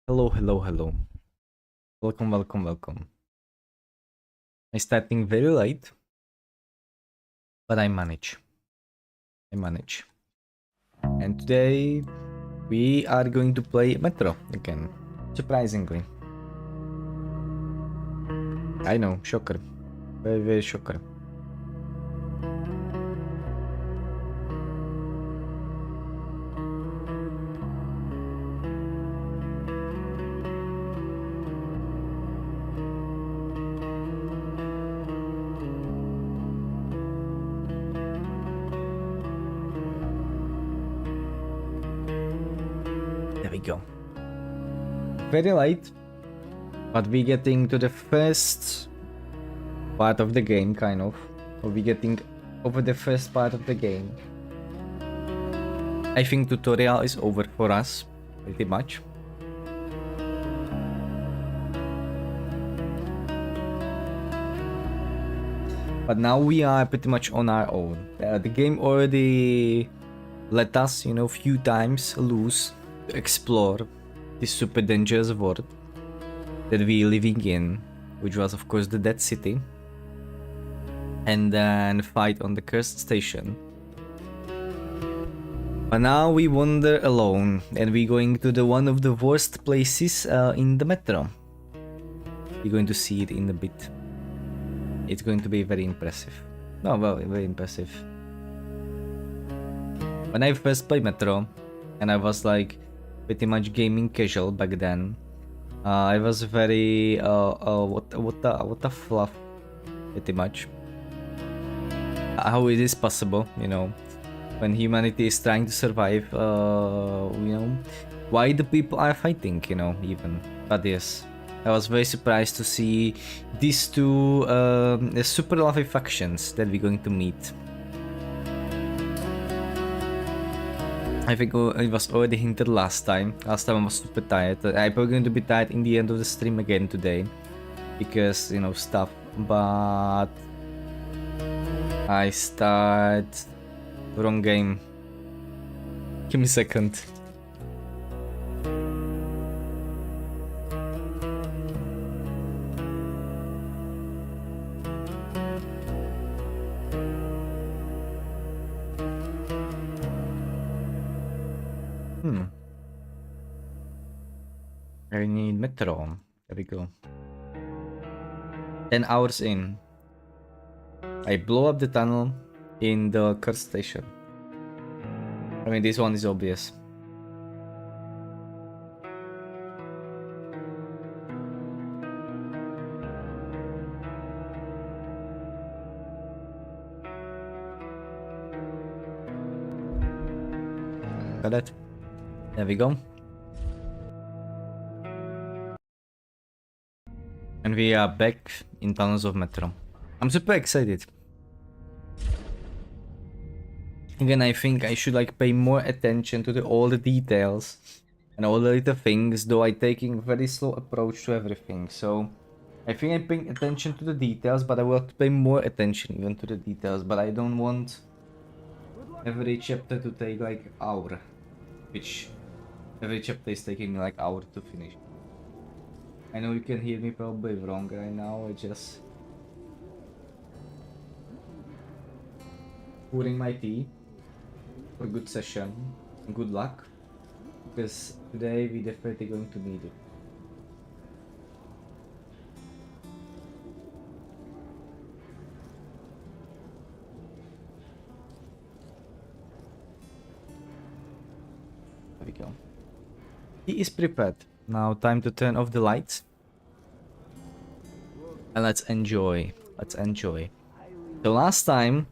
Hello, hello, hello. Welcome, welcome, welcome. I'm starting very late, but I manage. I manage. And today we are going to play Metro again. Surprisingly. I know, shocker. Very, very shocker. There we go. Very late, but we getting to the first part of the game, kind of. Or we getting over the first part of the game. I think tutorial is over for us, pretty much. But now we are pretty much on our own. The game already let us, few times lose to explore this super dangerous world that we living in, which was of course the Dead City, and then fight on the cursed station. But now we wander alone, and we're going to the one of the worst places in the metro. You're going to see it in a bit. It's going to be very impressive. No, well, very impressive. When I first played Metro, and I was like pretty much gaming casual back then, I was very what the fluff, pretty much. How it is possible, when humanity is trying to survive, why the people are fighting, even. But yes. I was very surprised to see these two super lovely factions that we're going to meet. I think it was already hinted last time. Last time I was super tired. I'm probably going to be tired in the end of the stream again today. Because, stuff. But I start wrong game. Give me a second. I need Metro. There we go. 10 hours in. I blow up the tunnel in the cursed station. I mean, this one is obvious. Got it. There we go. And we are back in tunnels of Metro. I'm super excited. Again, I think I should pay more attention to all the details and all the little things, though I'm taking a very slow approach to everything. So I think I'm paying attention to the details, but I will have to pay more attention even to the details. But I don't want every chapter to take hour, which every chapter is taking me hour to finish. I know you can hear me probably wrong right now. I just pouring my tea for a good session and good luck, because today we definitely going to need it. There we go. He is prepared. Now time to turn off the lights. And let's enjoy. Let's enjoy. So last time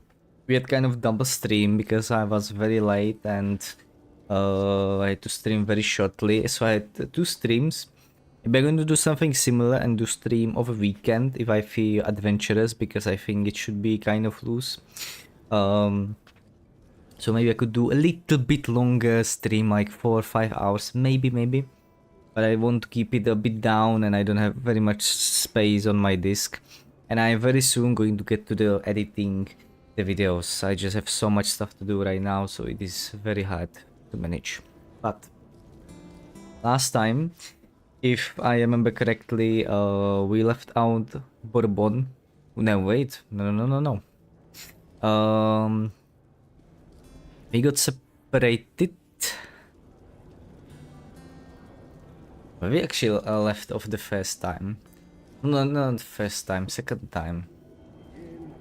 we had kind of double stream because I was very late and I had to stream very shortly. So I had two streams. We're going to do something similar and do stream over weekend if I feel adventurous, because I think it should be kind of loose. So maybe I could do a little bit longer stream, 4 or 5 hours, maybe. But I want to keep it a bit down, and I don't have very much space on my disk. And I'm very soon going to get to the editing the videos. I just have so much stuff to do right now, so it is very hard to manage. But last time if I remember correctly, we left out Bourbon. No, wait, no. We got separated. We actually left off the first time. No, not the first time, second time.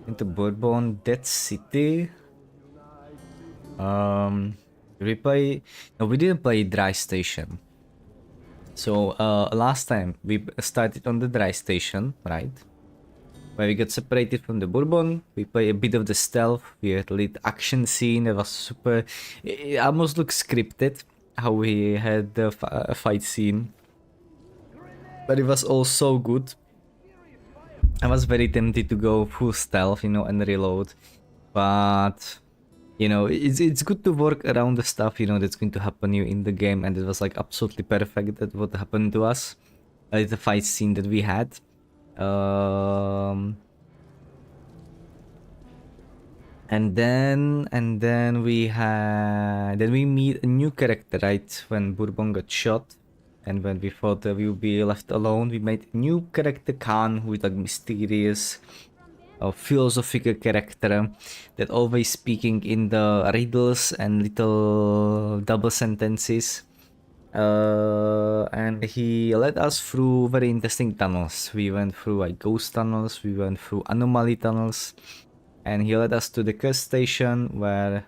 Into Bourbon, Dead City. Did we play? No, we didn't play Dry Station. So last time we started on the Dry Station, right? Where we got separated from the Bourbon. We play a bit of the stealth. We had a lit action scene. It was super. It almost looked scripted how we had the fight scene, but it was all so good. I was very tempted to go full stealth, you know, and reload, but you know, it's good to work around the stuff, you know, that's going to happen you in the game, and it was like absolutely perfect that what happened to us. The fight scene that we had. And then we meet a new character, right? When Bourbon got shot, and when we thought that we would be left alone, we made a new character, Khan, who is like mysterious, a philosophical character that always speaking in the riddles and little double sentences. And he led us through very interesting tunnels. We went through like ghost tunnels, we went through anomaly tunnels, and he led us to the curse station where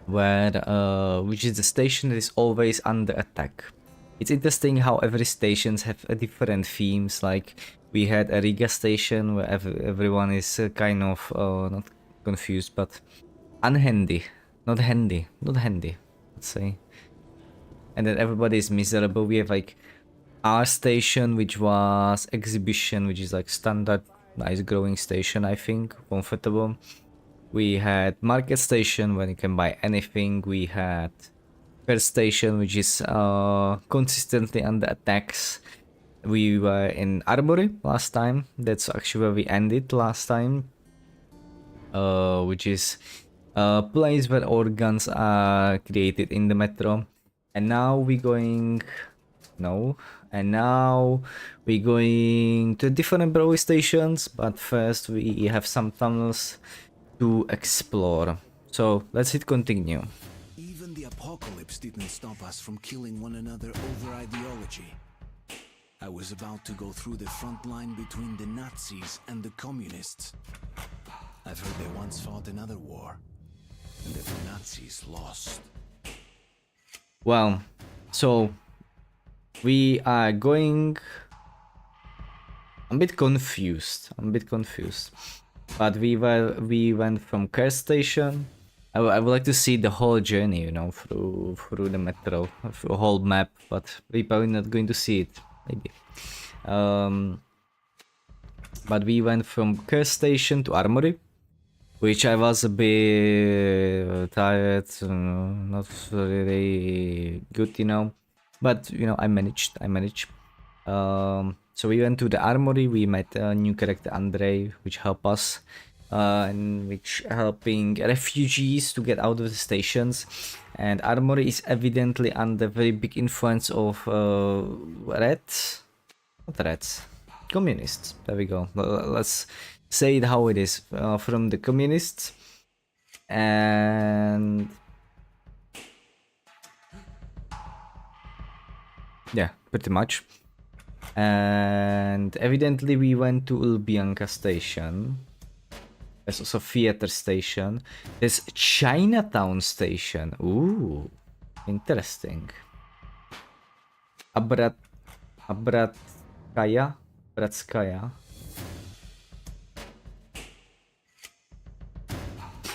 which is the station that is always under attack. It's interesting how every stations have a different themes. Like we had a Riga station where everyone is kind of not confused but unhandy, not handy, let's say. And then everybody is miserable. We have like our station, which was exhibition, which is like standard, nice growing station, I think, comfortable. We had market station where you can buy anything. We had first station, which is consistently under attacks. We were in Armory last time. That's actually where we ended last time. Which is a place where organs are created in the metro. And now we're going... No. And now we're going to different railway stations. But first we have some tunnels to explore. So let's hit continue. Even the apocalypse didn't stop us from killing one another over ideology. I was about to go through the front line between the Nazis and the communists. I've heard they once fought another war, and that the Nazis lost. Well, so we are going... I'm a bit confused. But we went from Care Station. I would like to see the whole journey, you know, through the metro, through a whole map. But we're probably not going to see it, maybe. But we went from Care Station to Armory, which I was a bit tired, not really good, you know. But you know, I managed. So we went to the Armory. We met a new character, Andrei, which helped us, and which helping refugees to get out of the stations. And Armory is evidently under very big influence of communists. There we go. Let's say it how it is, from the communists. And yeah, pretty much. And evidently we went to Lubyanka station. There's also theater station. There's Chinatown station. Ooh, interesting. Bratskaya.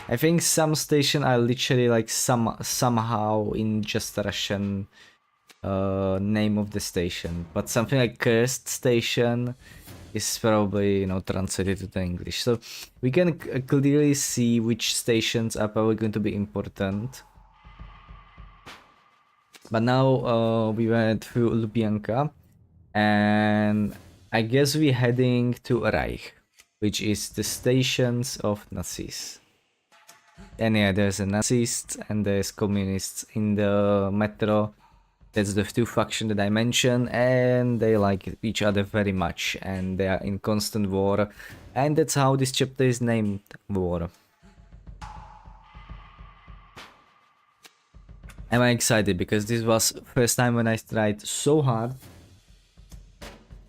I think some station are literally like somehow in just Russian name of the station, but something like Cursed Station is probably, you know, translated to the English. So we can clearly see which stations are probably going to be important. But now we went through Lubyanka, and I guess we're heading to Reich, which is the stations of Nazis. And yeah, there's a Nazists and there's communists in the metro. That's the two factions that I mentioned, and they like each other very much, and they are in constant war, and that's how this chapter is named, War. Am I excited because this was first time when I tried so hard.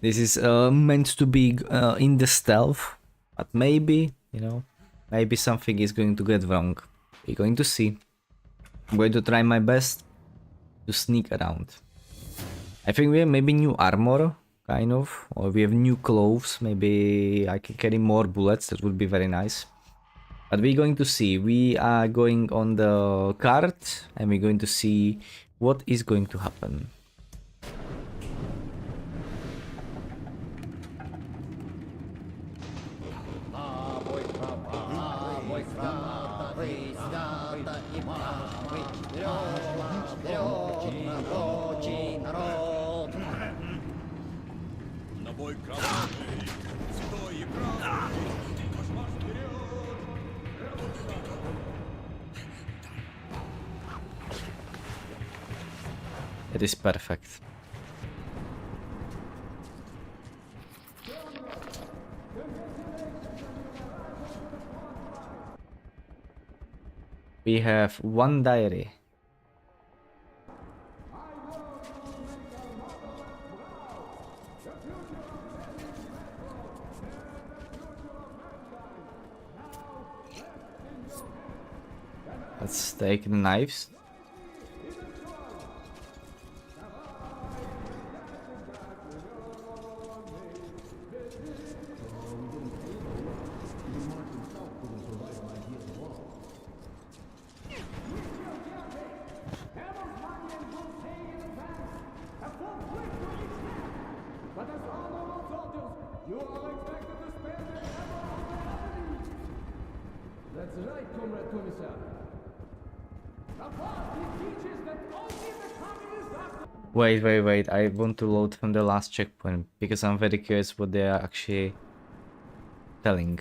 This is meant to be in the stealth, but maybe, you know, maybe something is going to get wrong. We're going to see. I'm going to try my best to sneak around. I think we have maybe new armor, kind of, or we have new clothes. Maybe I can carry more bullets, that would be very nice. But we're going to see. We are going on the cart and we're going to see what is going to happen. It is perfect. We have one diary. Let's take the knives. That's right, Comrade Commissar. Wait. I want to load from the last checkpoint because I'm very curious what they are actually telling.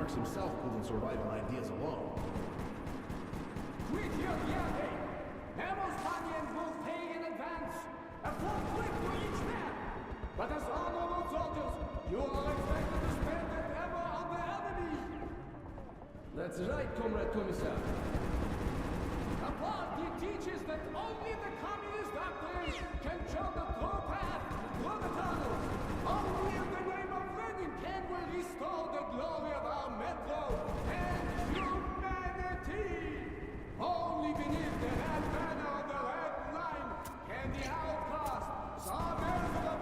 Himself couldn't survive on ideas alone. Quit your yelling! Nemo's Guardians will pay in advance. A full click for each man. But as honorable soldiers, you are expected to spend it ever on the enemy. That's right, Comrade Commissar. The party teaches that only the communist doctors can show the true path through the tunnels. Only in the name of Lenin can we restore the glory of our metro and humanity. Only beneath the red banner of the red line can the outcasts, survivors of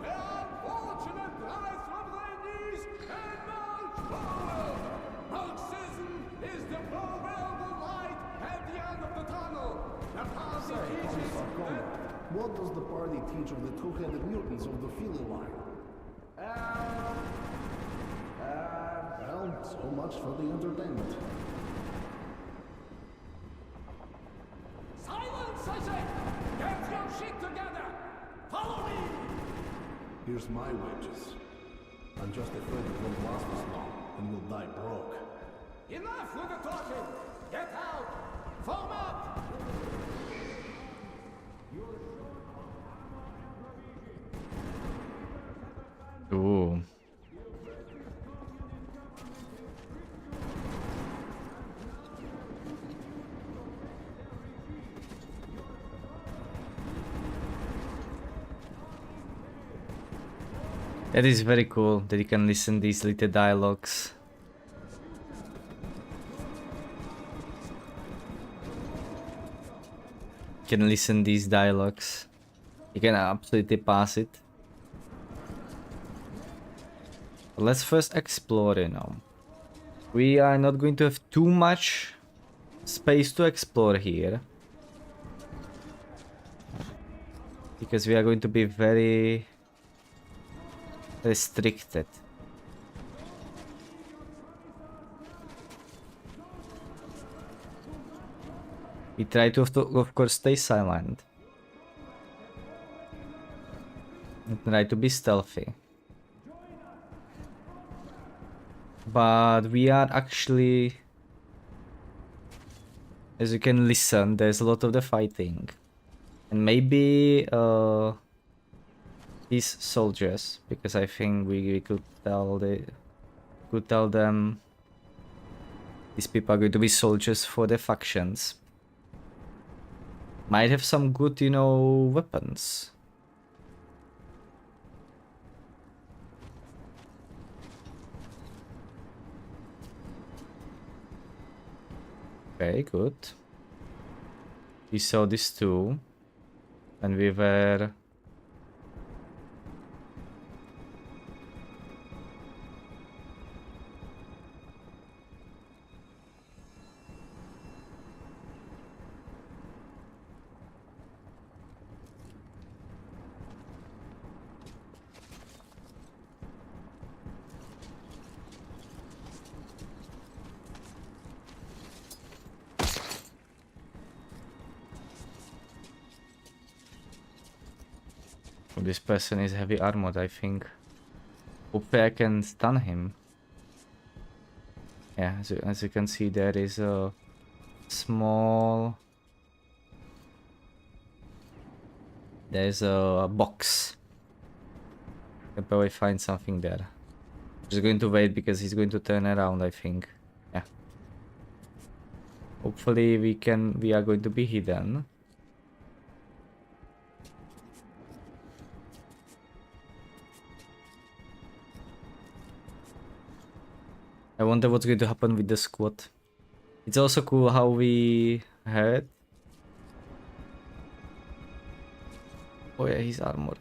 the unfortunate rise from their knees and march forward. Marxism is the proverbial light at the end of the tunnel. The party teaches that... What does the party teach of the two-headed mutants of the Philly line? Well, so much for the entertainment. Silence, I say! Get your shit together! Follow me! Here's my wages. I'm just afraid it won't last as long, and we'll die broke. Enough with the talking! Get out! Form up! Ooh. That is very cool that you can listen these little dialogues. You can listen these dialogues. You can absolutely pass it. But let's first explore, you know. We are not going to have too much space to explore here. Because we are going to be very restricted. We try to, of course, stay silent. And try to be stealthy. But we are actually... As you can listen, there's a lot of the fighting. And maybe these soldiers, because I think we could tell them these people are going to be soldiers for the factions. Might have some good, you know, weapons. Okay, good. We saw this too. And we were... This person is heavy armored, I think. Hopefully I can stun him. Yeah, as you can see, there is a small... There's a box. I can probably find something there. Just going to wait because he's going to turn around, I think. Yeah. Hopefully we are going to be hidden. I wonder what's going to happen with the squad. It's also cool how we heard. Oh yeah, he's armored.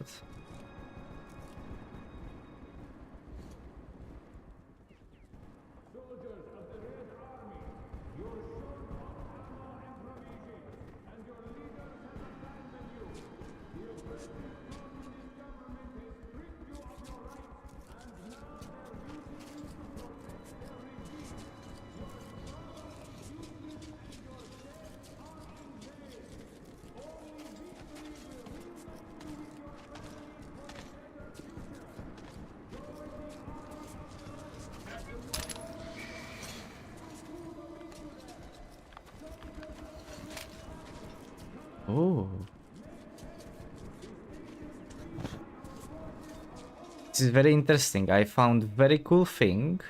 Oh. This is very interesting. I found very cool thing.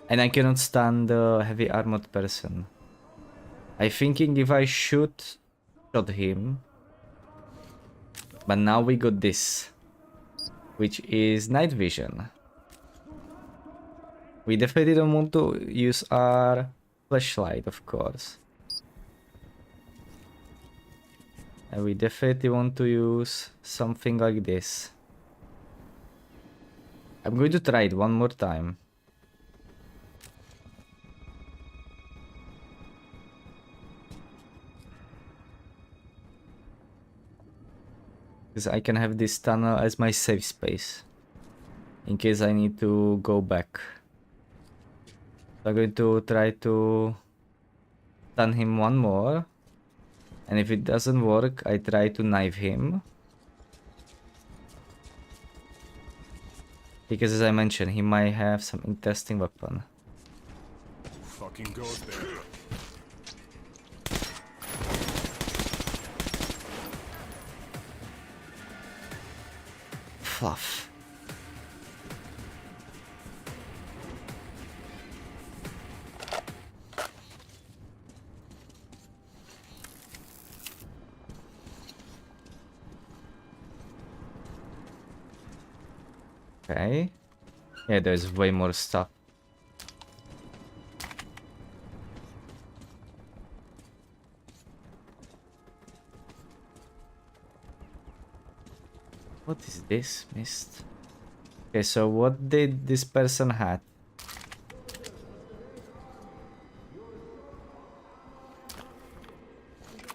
And I cannot stand the heavy armored person. I thinking if I shot him. But now we got this. Which is night vision. We definitely don't want to use our flashlight, of course. And we definitely want to use something like this. I'm going to try it one more time. Because I can have this tunnel as my safe space. In case I need to go back. So I'm going to try to stun him one more. And if it doesn't work, I try to knife him. Because as I mentioned, he might have some interesting weapon. Fucking goes there. Fluff. Okay. Yeah, there's way more stuff. What is this, mist? Okay, so what did this person had?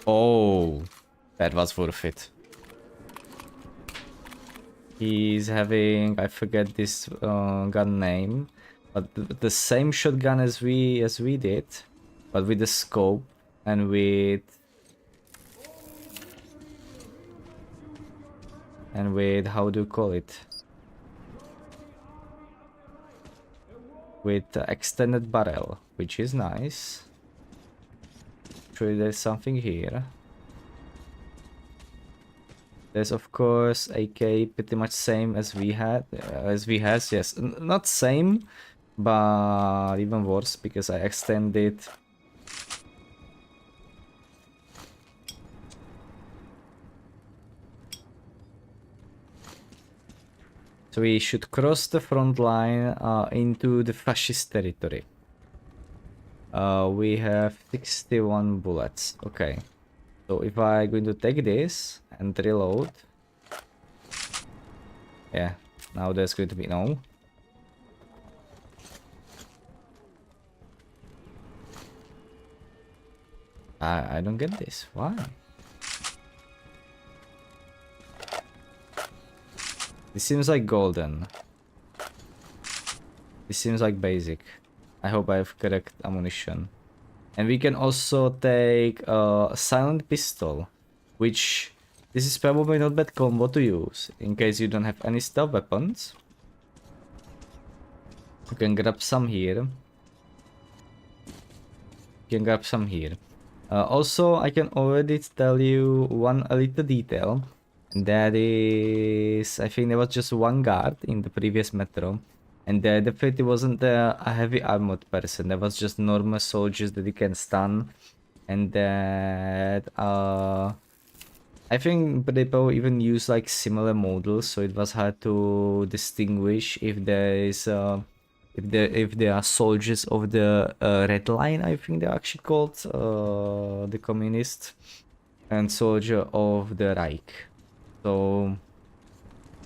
Oh, that was worth it. He's having, I forget this gun name, but the same shotgun as we did, but with the scope and with how do you call it? With extended barrel, which is nice. Actually, there's something here. There's of course AK, pretty much same as we had, yes, not same, but even worse because I extended. So we should cross the front line into the fascist territory. We have 61 bullets. Okay. So if I'm going to take this and reload. Yeah, now there's going to be no. I don't get this. Why? This seems like golden. This seems like basic. I hope I have correct ammunition. And we can also take a silent pistol, which this is probably not bad combo to use in case you don't have any stealth weapons. You can grab some here. You can grab some here. Also, I can already tell you one little detail. That is, I think there was just one guard in the previous metro, and there definitely wasn't a heavy armored person. There was just normal soldiers that you can stun, and that I think they probably even use like similar models, so it was hard to distinguish if there is if they are soldiers of the Red Line. I think they're actually called the communists, and soldier of the Reich. So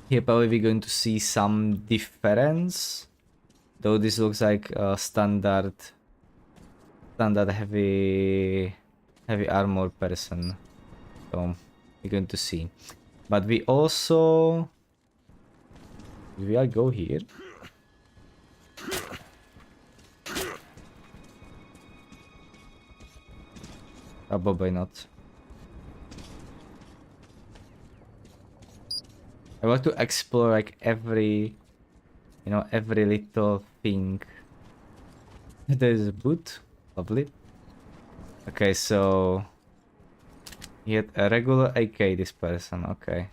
here probably we're going to see some difference, though this looks like a standard heavy armor person. So we're going to see. But we also, do I go here? Probably not. I want to explore like every, you know, every little thing. There's a boot. Lovely. Okay, so he had a regular AK, this person. Okay.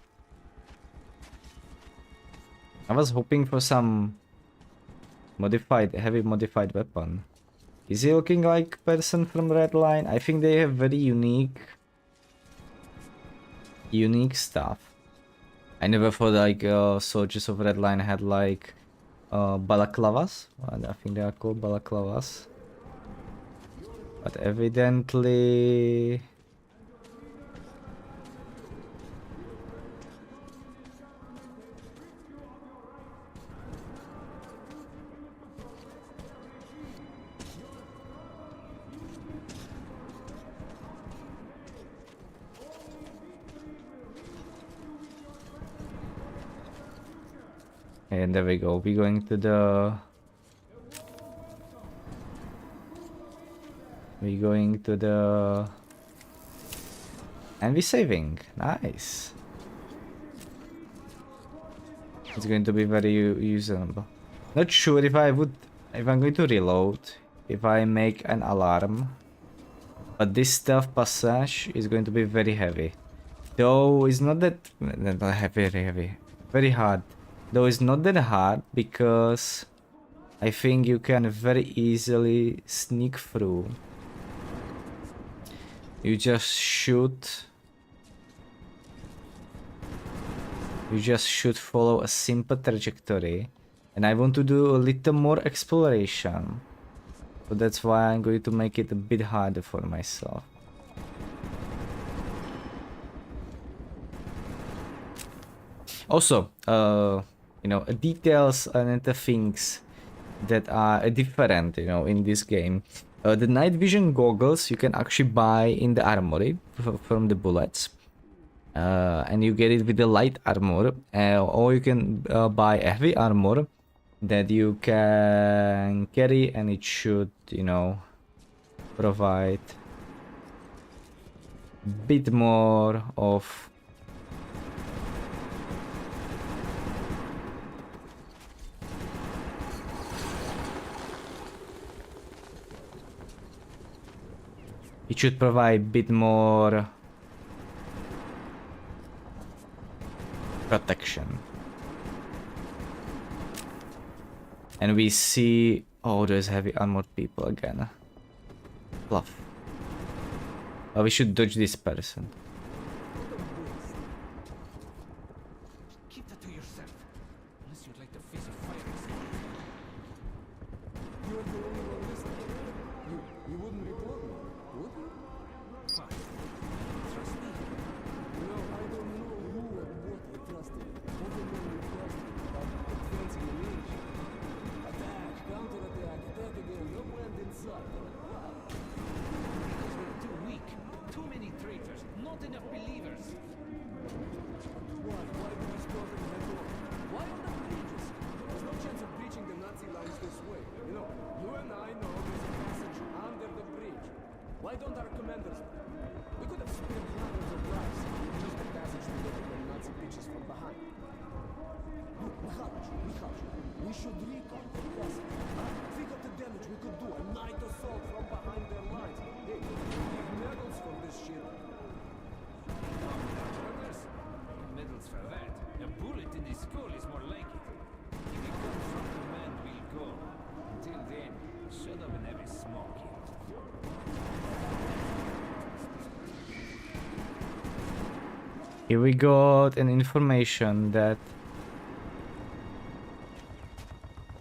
I was hoping for some heavy modified weapon. Is he looking like person from Red Line? I think they have very unique stuff. I never thought like soldiers of Red Line had like balaclavas. I think they are called balaclavas. But evidently... And there we go. We're going to the... And we're saving. Nice. It's going to be very usable. Not sure if I'm going to reload, if I make an alarm. But this stealth passage is going to be very heavy. Though it's not that heavy. Very hard. Though it's not that hard because I think you can very easily sneak through. You just should follow a simple trajectory, and I want to do a little more exploration. So that's why I'm going to make it a bit harder for myself. Also, you know, details and the things that are different, you know, in this game. The night vision goggles you can actually buy in the armory from the bullets. And you get it with the light armor, or you can buy a heavy armor that you can carry, and it should, you know, provide a bit more of it should provide a bit more protection. And we see, oh, there's heavy armored people again. Fluff. We should dodge this person. Keep that to yourself. Unless you'd like to face a fire exit. You're the only one listening. You wouldn't report me, would you? Fine. Trust me. You know, I don't know who and what I trusted. Everyone we trusted, but fancy an age. Attack, counterattack, attack again, no end in sight. Wow. Because we're too weak. Too many traitors. Not enough believers. Why? Why do we stop and head on? Why on the bridges? There's no chance of breaching the Nazi lines this way. You know, you and I know there's a passage under the bridge. Why don't our commanders? We could have spent hundreds of lives and used the passage to get to the Nazi bitches from behind. Look, Mikhail, we should recon the passage. Think of the damage we could do. A night assault from behind their lines. Hey, we give medals for this shit. Orders? Medals for that. A bullet in the skull is more like it. If it comes from command, we'll go. Until then, shut up and have a smoke here. Here we got an information that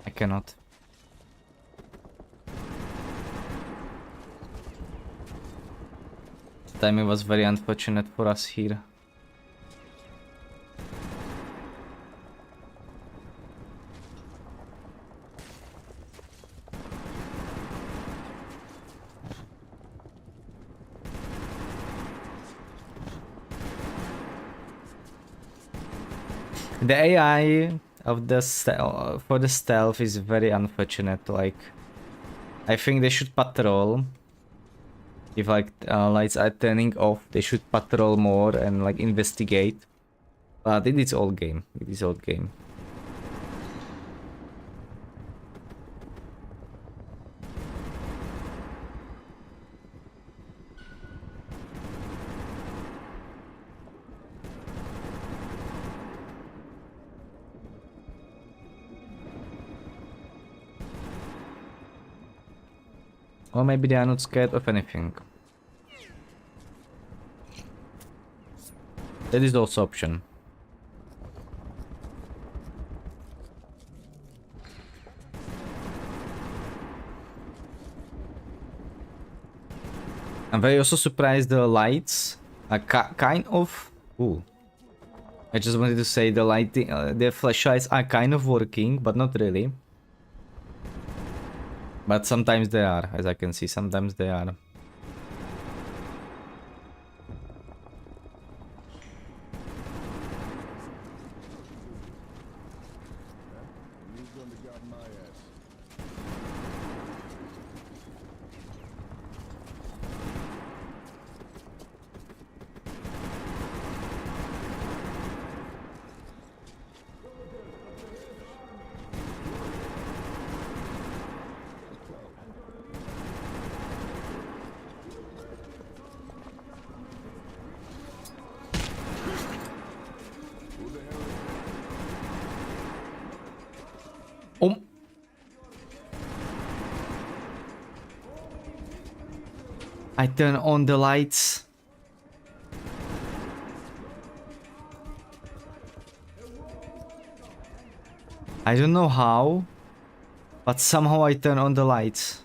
I cannot. The timing was very unfortunate for us here. The AI of the for the stealth is very unfortunate. Like, I think they should patrol. If like lights are turning off, they should patrol more and like investigate. But it is old game. It is old game. Or maybe they are not scared of anything. That is also option. I'm very also surprised the lights are kind of... Ooh. I just wanted to say the lighting, the flashlights are kind of working, but not really. But sometimes they are, as I can see, sometimes they are. Oh. I turn on the lights. I don't know how, but somehow I turn on the lights.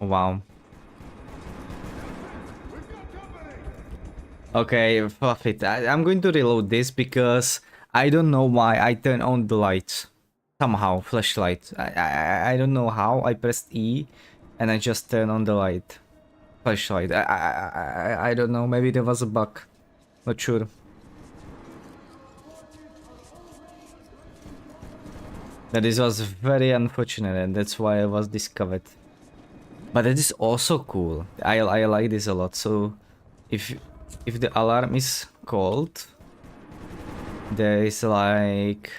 Wow. Okay, fuck it. I'm going to reload this because I don't know why I turn on the lights. Somehow, flashlight. I don't know how. I pressed E and I just turn on the light. Flashlight. I don't know. Maybe there was a bug. Not sure. That this was very unfortunate and that's why I was discovered. But it is also cool. I like this a lot. So if the alarm is called, there is like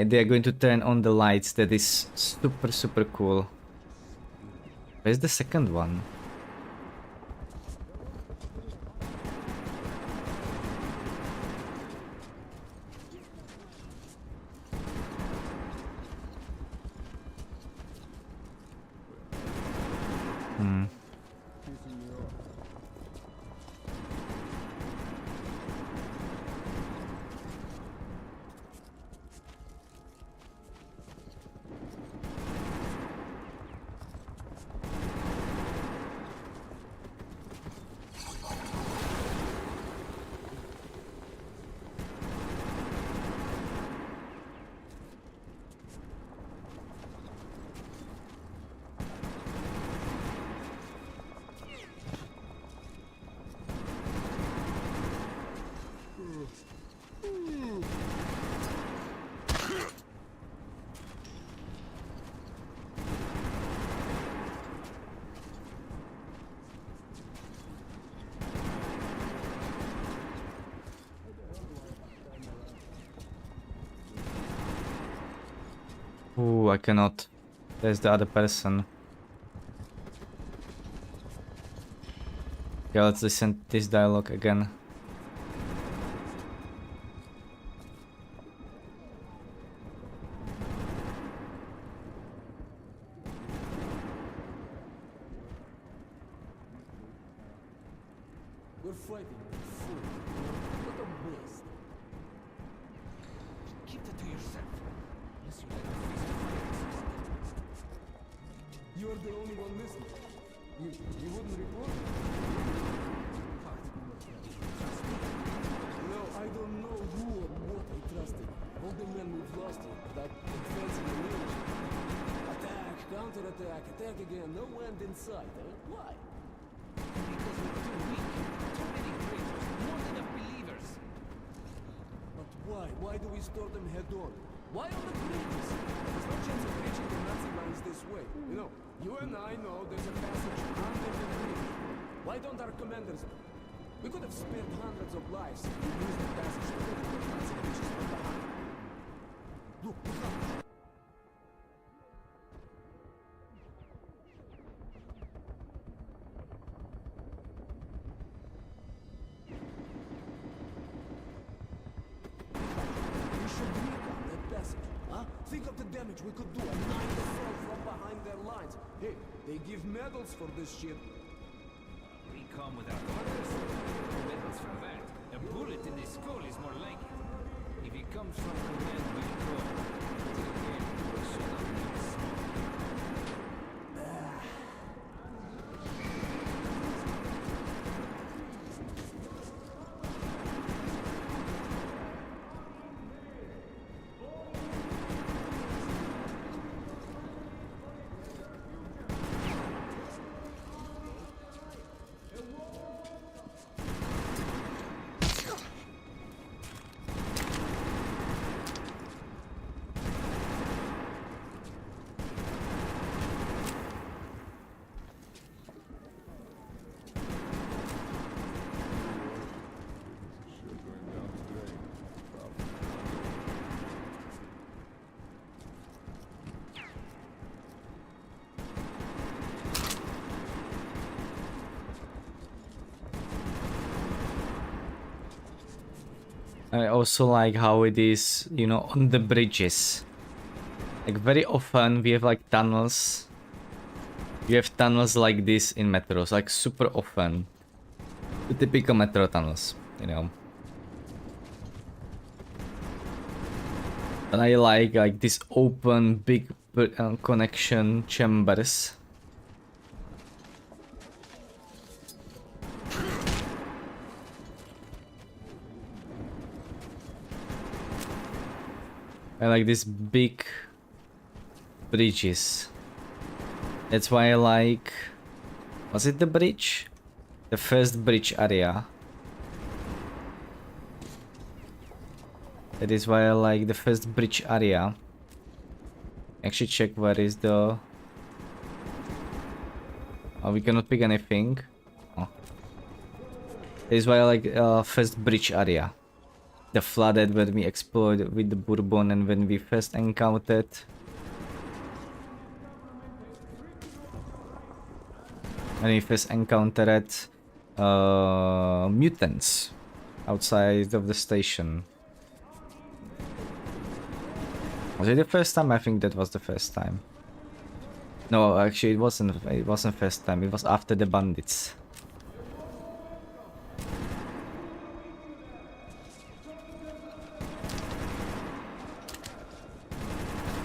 they're going to turn on the lights. That is super cool. Where's the second one? Ooh, I cannot. There's the other person. Yeah, let's listen to this dialogue again. We're fighting a fool. What a waste. Keep that to yourself. Unless you like to face the fire. You're the only one listening. You wouldn't report? No, I don't know who or what I trusted. All the men we've lost here, that advancing the military. Attack, counterattack, attack again. No end in sight, eh? Why? Because we're too weak. Too many traitors. Not enough believers. But why? Why do we store them head on? Why on the bridges? There's no chance of reaching the Nazi lines this way. You know, you and I know there's a passage under the bridge. Why don't our commanders know? We could have spared hundreds of lives if we used the passage to get to the Nazi bridges from behind. Look, behind. We should recon that passage, huh? Think of the damage we could do and mine the soil from behind their lines. Hey, they give medals for this shit. Recon without orders? Medals for that. A bullet in the skull is more likely. If it comes from command, we'll go. Till then, we shall not need smoke. I also like how it is, you know, on the bridges. Like very often we have like tunnels. You have tunnels like this in metros, like super often. The typical metro tunnels, you know. And I like these open big connection chambers. I like these big bridges. That's why I like... Was it the bridge? The first bridge area. That is why I like the first bridge area. Actually check where is the... Oh, we cannot pick anything. Oh. That is why I like first bridge area. The flooded when we explored with the Bourbon and when we first encountered. When we first encountered mutants outside of the station. Was it the first time? I think that was the first time. No, actually it wasn't. It wasn't first time. It was after the bandits.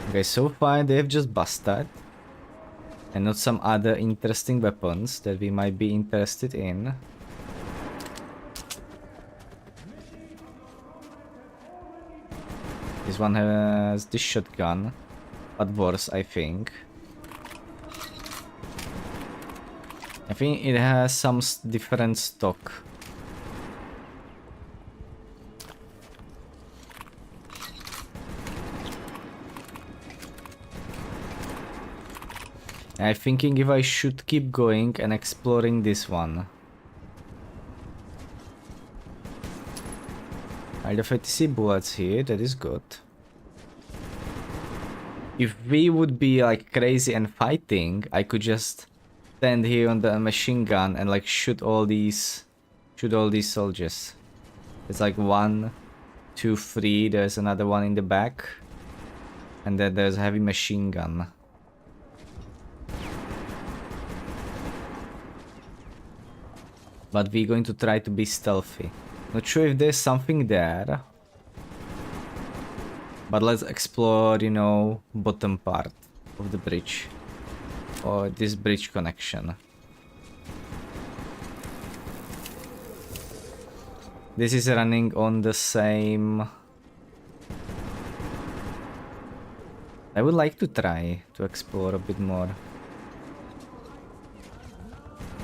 Okay, so far they have just busted. And not some other interesting weapons that we might be interested in. This one has this shotgun, but worse, I think. I think it has some different stock. I'm thinking if I should keep going and exploring this one. I definitely see bullets here, that is good. If we would be like crazy and fighting, I could just stand here on the machine gun and like shoot all these soldiers. It's like 1, 2, 3, there's another one in the back. And then there's a heavy machine gun. But we're going to try to be stealthy. Not sure if there's something there. But let's explore, you know, bottom part of the bridge. Or this bridge connection. This is running on the same... I would like to try to explore a bit more.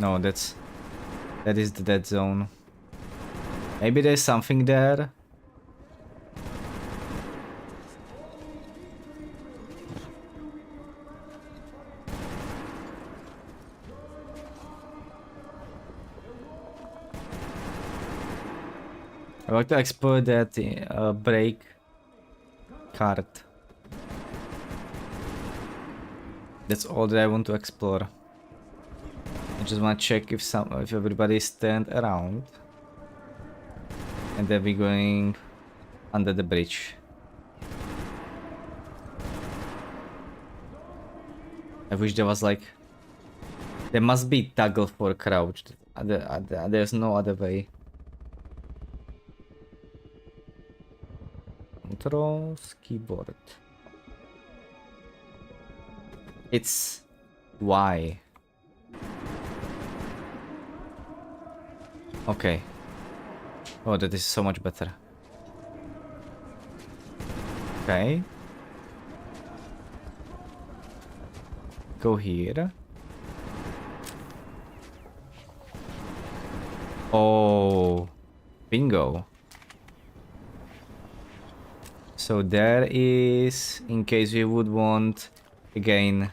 No, that is the dead zone. Maybe there's something there. I want to explore that break card. That's all that I want to explore. I just want to check if everybody stand around. And then we're going under the bridge. I wish there was like... There must be toggle for crouched. There's no other way. Controls, keyboard. It's Y. Okay. Oh, that is so much better. Okay. Go here. Oh, bingo. So there is, in case we would want, again,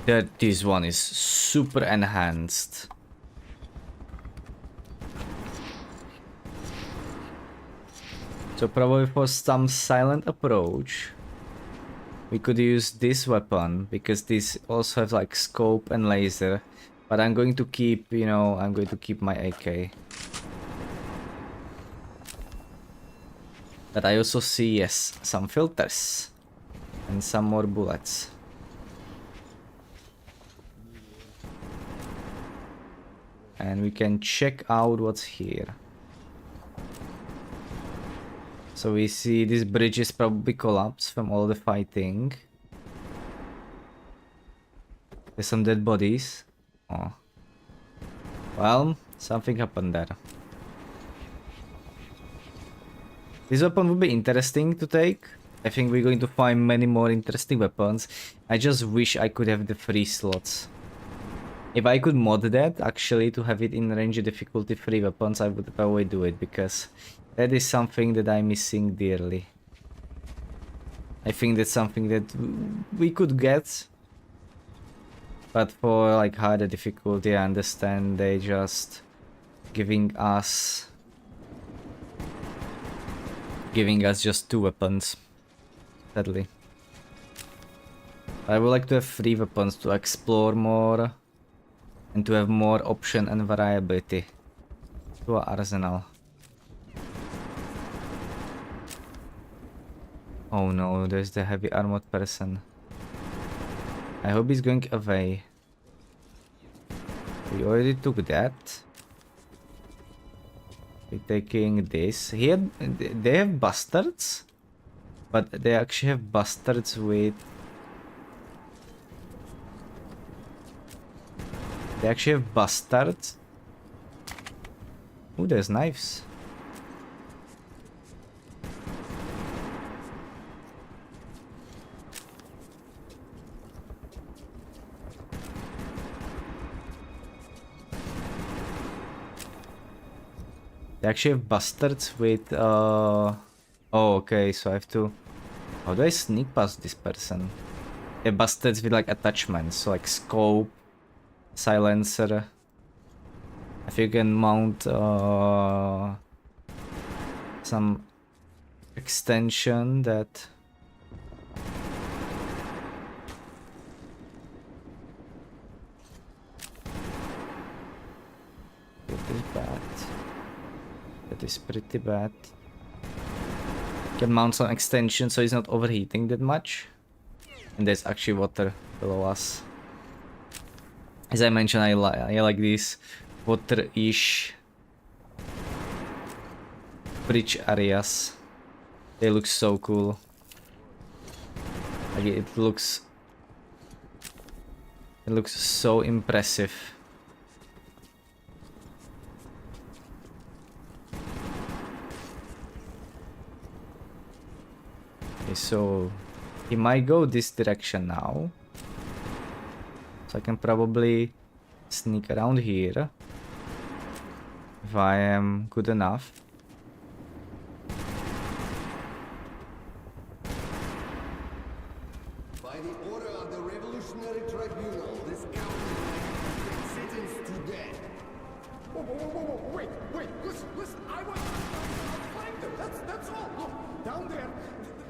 that this one is super enhanced. So probably for some silent approach, we could use this weapon, because this also has like scope and laser. But I'm going to keep, you know, I'm going to keep my AK. But I also see, yes, some filters. And some more bullets. And we can check out what's here. So we see this bridge is probably collapsed from all the fighting. There's some dead bodies. Oh. Well, something happened there. This weapon would be interesting to take. I think we're going to find many more interesting weapons. I just wish I could have the 3 slots. If I could mod that, actually, to have it in range difficulty 3 weapons, I would probably do it, because that is something that I'm missing dearly. I think that's something that we could get. But for like harder difficulty, I understand they just giving us just 2 weapons. Sadly. I would like to have 3 weapons to explore more and to have more option and variability to our arsenal. Oh no, there's the heavy armored person. I hope he's going away. We already took that. We're taking this. Here, they have bastards, but they actually have bastards with... They actually have bastards. Ooh, there's knives. They actually have bastards with oh, okay, so I have to... How do I sneak past this person? They're bastards with like attachments, so like scope, silencer. If you can mount some extension that... That is bad. That is pretty bad. Can mount some extension so it's not overheating that much. And there's actually water below us. As I mentioned, I like these water-ish bridge areas. They look so cool. Like it looks so impressive. Okay, so he might go this direction now. So I can probably sneak around here if I am good enough. By the order of the Revolutionary Tribunal, this council is sentenced to death. Whoa, wait, listen, I want to find them, that's all. Look, down there,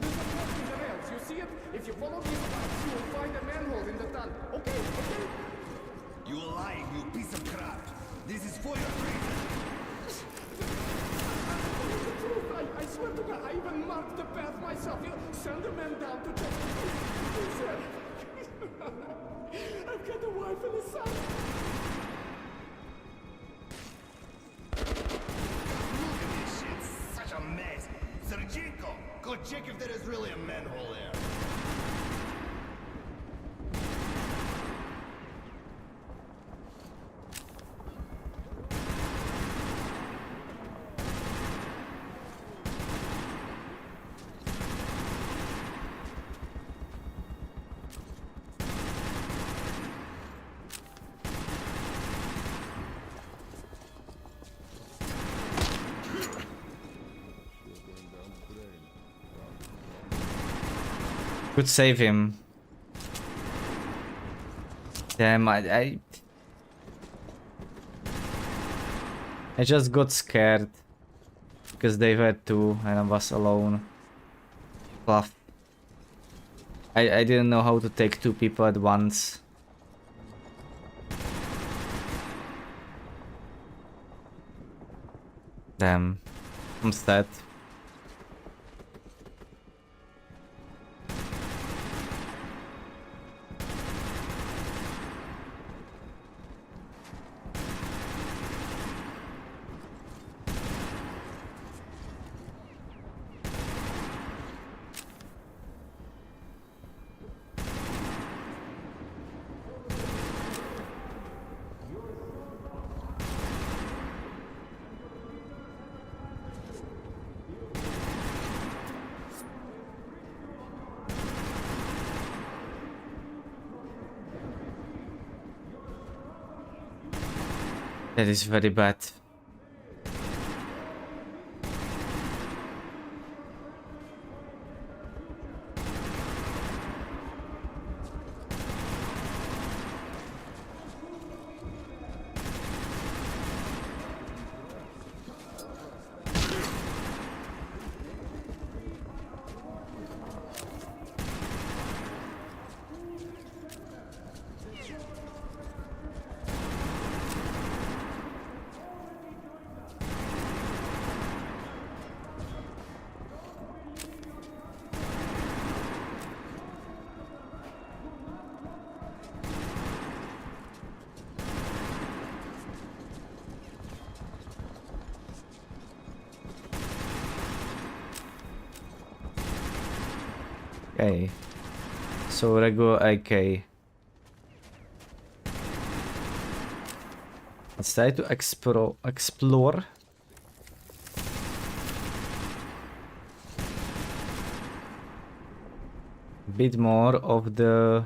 there's a block in the rails, you see it? If you follow these lines, you will find a manhole in the tunnel. Okay? You are lying, you piece of crap. This is for your treason. The truth, I swear to God, I even marked the path myself. You know, send a man down to check. I've got a wife and a son. Look at this shit, such a mess. Sergeyko, go check if there is really a manhole there. Could save him. Damn, I just got scared because they were 2 and I was alone. Bluff. I didn't know how to take 2 people at once. Damn, I'm sad. That is very bad. Okay. So regular AK. Let's try to explore. Bit more of the...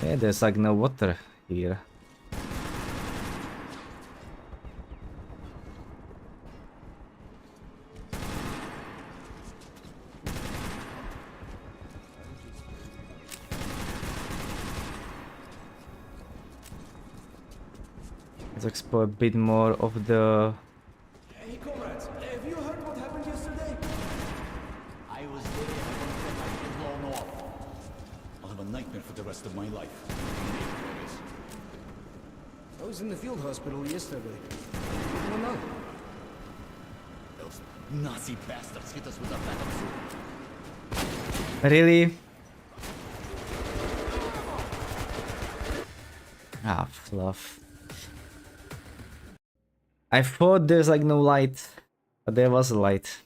Yeah, there's like no water here. Let's explore a bit more of the... Hey, comrades, have you heard what happened yesterday? I was there. I'm gonna get my head blown off. I'll have a nightmare for the rest of my life. I was in the field hospital yesterday. What's going on? Those Nazi bastards hit us with a backup suit. Really? Ah, fluff. I thought there's like no light, but there was a light.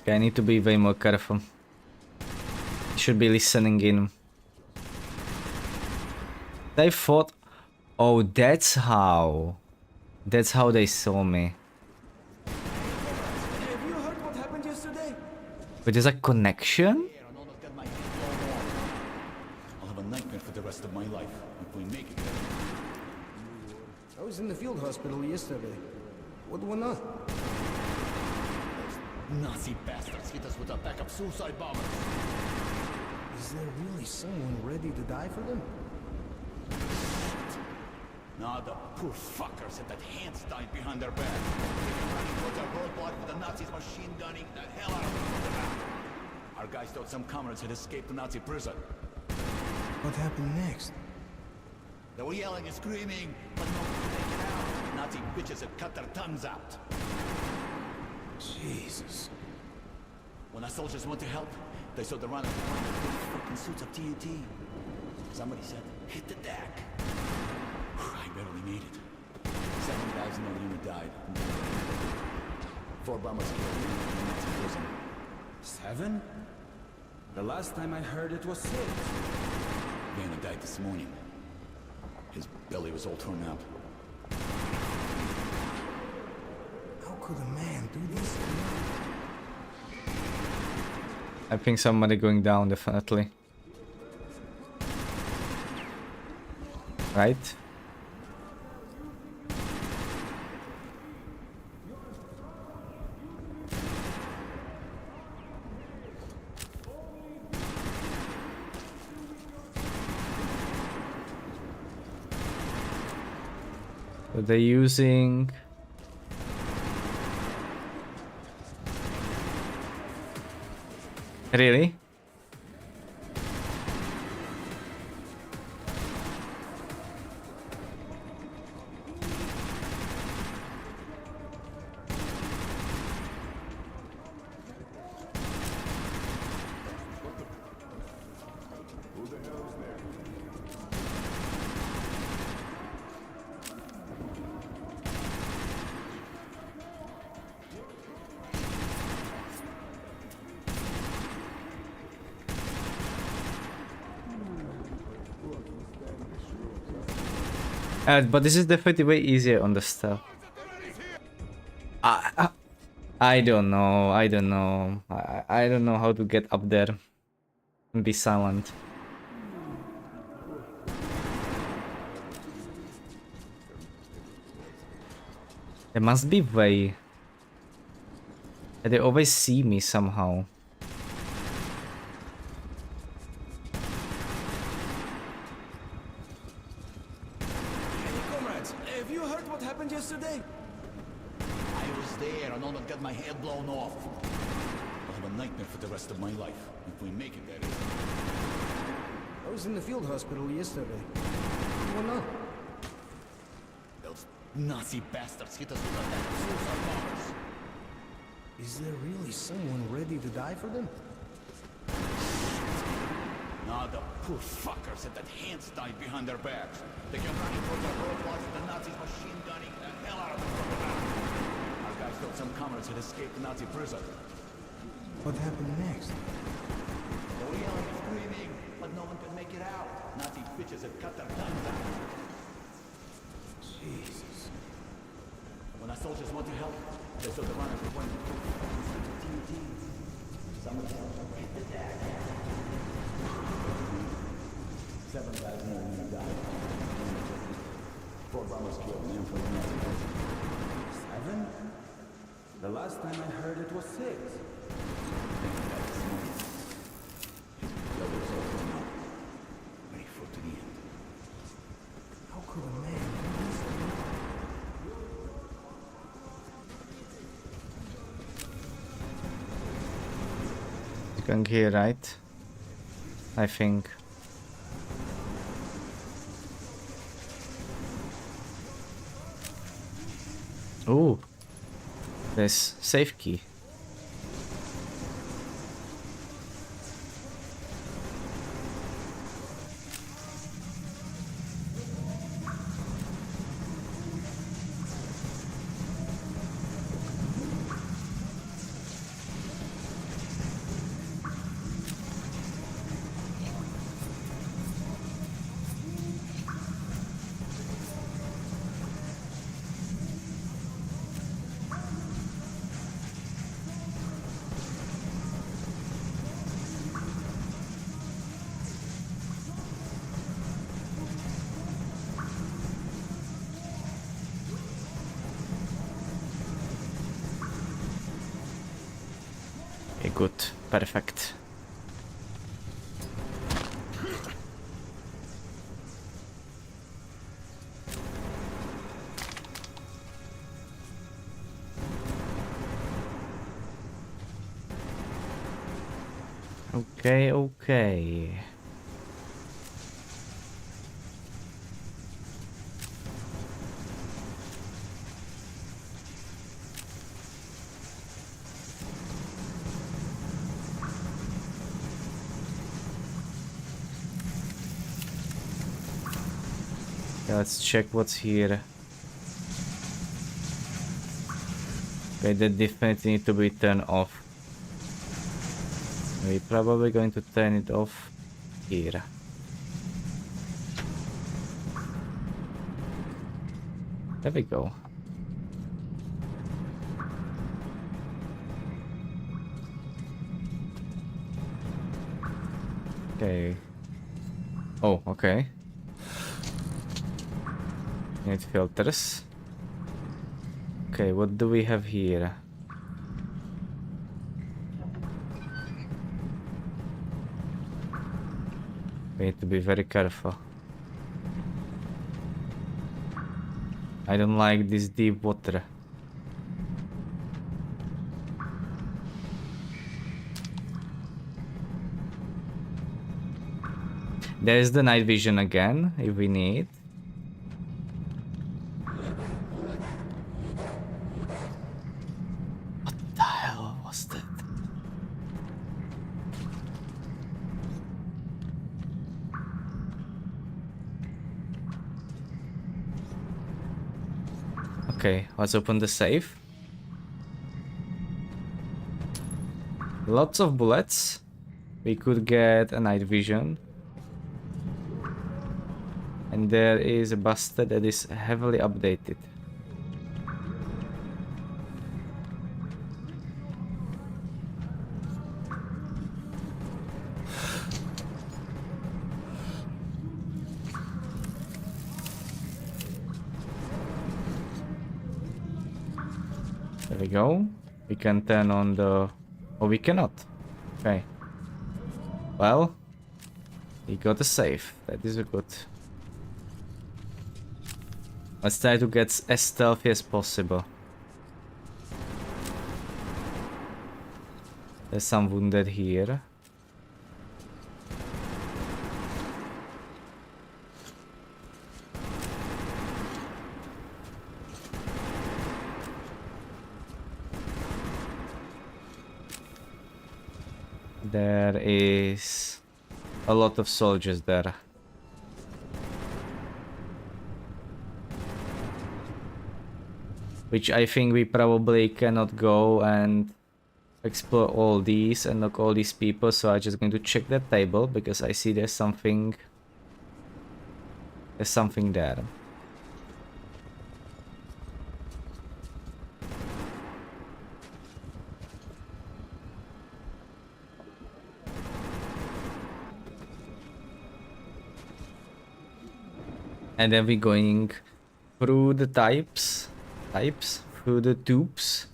Okay, I need to be way more careful. Should be listening in. They thought... Oh, that's how. That's how they saw me. Have you heard what happened yesterday? But there's a connection? I'll have a nightmare for the rest of my life if we make it. I was in the field hospital yesterday. What went on? Nazi bastards hit us with a backup suicide bomber. Is there really someone ready to die for them? Nah, the poor fuckers had that hands tied behind their back. They came running towards our roadblock with the Nazis machine gunning the hell out of them. Our guys thought some comrades had escaped the Nazi prison. What happened next? They were yelling and screaming, but no one could make it out. Nazi bitches had cut their tongues out. Jesus. When our soldiers went to help, they saw the runners wearing the big fucking suits of TNT. Somebody said, hit the deck. I barely made it. 7 guys in the unit died. 4 bombers killed in the Nazi prison. 7? The last time I heard it was 6. Vanna died this morning. His belly was all torn out. How could a man do this? I think somebody going down, definitely. Right? So they're using... Really? But this is definitely way easier on the stuff. I don't know. I don't know. I don't know how to get up there and be silent. There must be a way. They always see me somehow. Hey, comrades, have you heard what happened yesterday? I was there and almost got my head blown off. I'll have a nightmare for the rest of my life. If we make it, that is. I was in the field hospital yesterday. What's going on? Those Nazi bastards hit us with attack suicide bombers. Is there really someone ready to die for them? Nah, the poor fuckers had that hands tied behind their backs. They came running for their roadblocks and the Nazis machine gunning the hell out of them from the back. Our guys thought some comrades had escaped the Nazi prison. What happened next? They were yelling and screaming, but no one could make it out. Nazi bitches had cut their tongues out. Jesus. When our soldiers want to help, they saw the runners were pointing to TNT. Somebody hit the deck. 7 guys more than died. 4 bombers killed, man, for the Nazi prison. 7? The last time I heard it was 6. The others also now. Ready for to the end. How could a man do this to me? It's going here, right? I think. Ooh. There's safe key. Okay, good. Perfect. Okay, okay. Okay, let's check what's here. Okay, that definitely need to be turned off. We're probably going to turn it off here. There we go. Okay. Oh, okay. Need filters. Okay, what do we have here? We need to be very careful. I don't like this deep water. There's the night vision again, if we need. What the hell was that? Okay, let's open the safe. Lots of bullets. We could get a night vision. And there is a buster that is heavily updated. we go. We can turn on the... Oh, we cannot. Okay. Well, we got a save. That is a good. Let's try to get as stealthy as possible. There's some wounded here. There is a lot of soldiers there. Which I think we probably cannot go and explore all these and knock all these people, so I'm just going to check that table because I see there's something there. And then we're going through the types, through the tubes,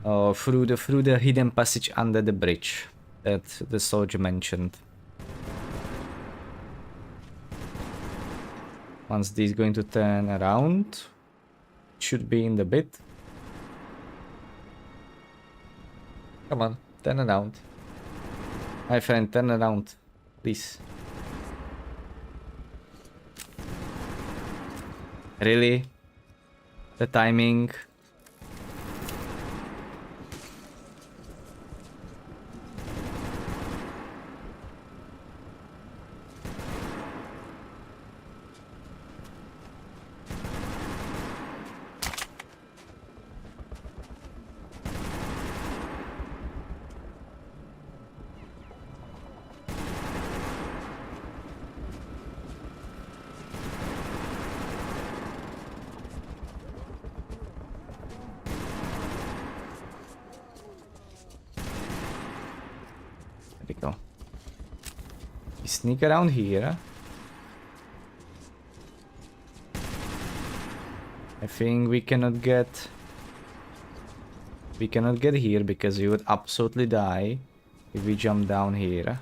through the hidden passage under the bridge that the soldier mentioned. Once this is going to turn around, should be in the bit. Come on, turn around. My friend, turn around, please. Really? The timing. There we go. We sneak around here. I think we cannot get here because we would absolutely die if we jump down here.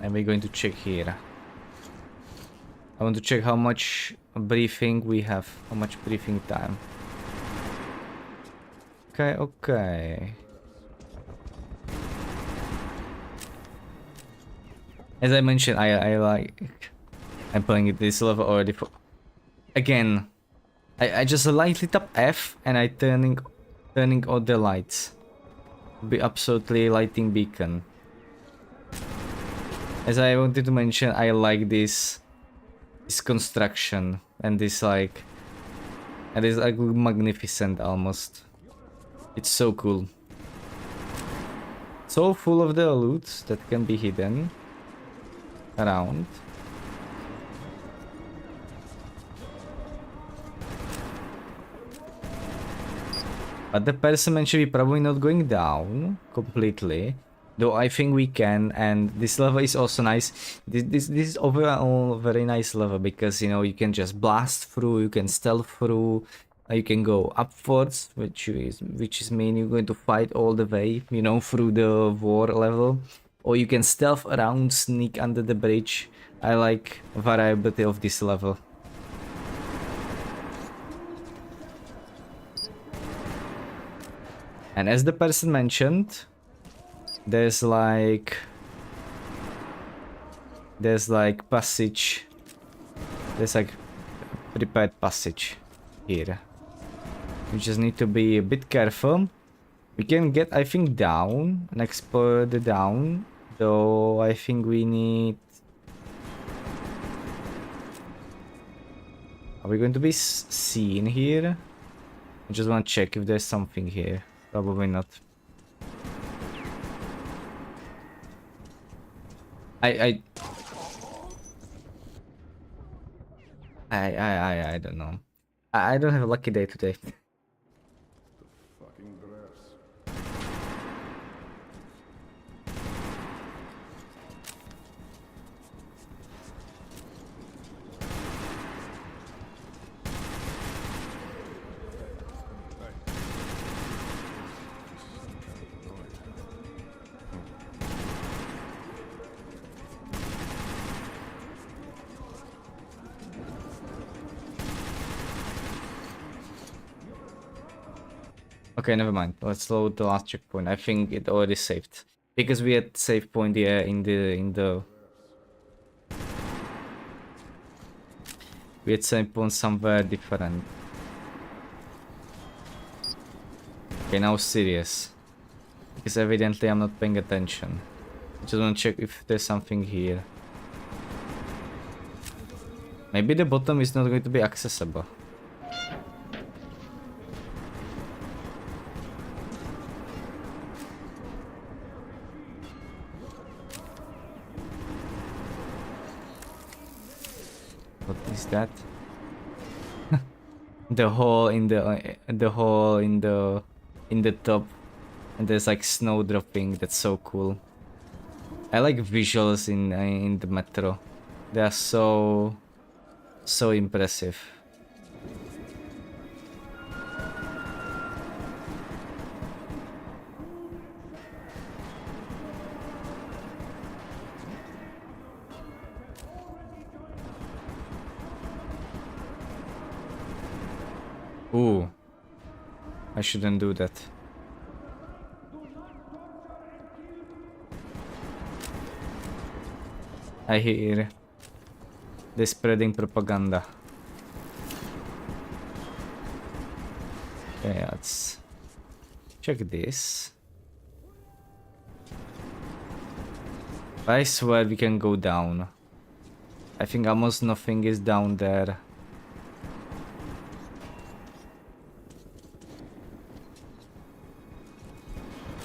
And we're going to check here. I want to check how much briefing we have, how much briefing time. Okay, okay. As I mentioned, I'm playing this level already for... Again, I just lightly tap F and I turning all the lights. Be absolutely lighting beacon. As I wanted to mention, I like this construction and this like... It is like magnificent almost. It's so cool. So full of the loot that can be hidden around. But the person mentioned we're probably not going down completely. Though I think we can, and this level is also nice. This is overall a very nice level because, you know, you can just blast through, you can stealth through, you can go upwards, which is mean you're going to fight all the way, you know, through the war level. Or you can stealth around, sneak under the bridge. I like variability of this level. And as the person mentioned, there's like passage, there's like prepared passage here. We just need to be a bit careful. We can get, I think, down and explore the down, though I think we need... Are we going to be seen here? I just want to check if there's something here. Probably not. I don't know. I don't have a lucky day today. Fucking grass. Okay, never mind. Let's load the last checkpoint. I think it already saved. Because we had save point here in the we had save point somewhere different. Okay, now serious. Because evidently I'm not paying attention. I just want to check if there's something here. Maybe the bottom is not going to be accessible. What is that? The hole in the top, and there's like snow dropping. That's so cool. I like visuals in the metro. They are so impressive. Ooh. I shouldn't do that. I hear they're spreading propaganda. Okay, let's check this. I swear we can go down. I think almost nothing is down there.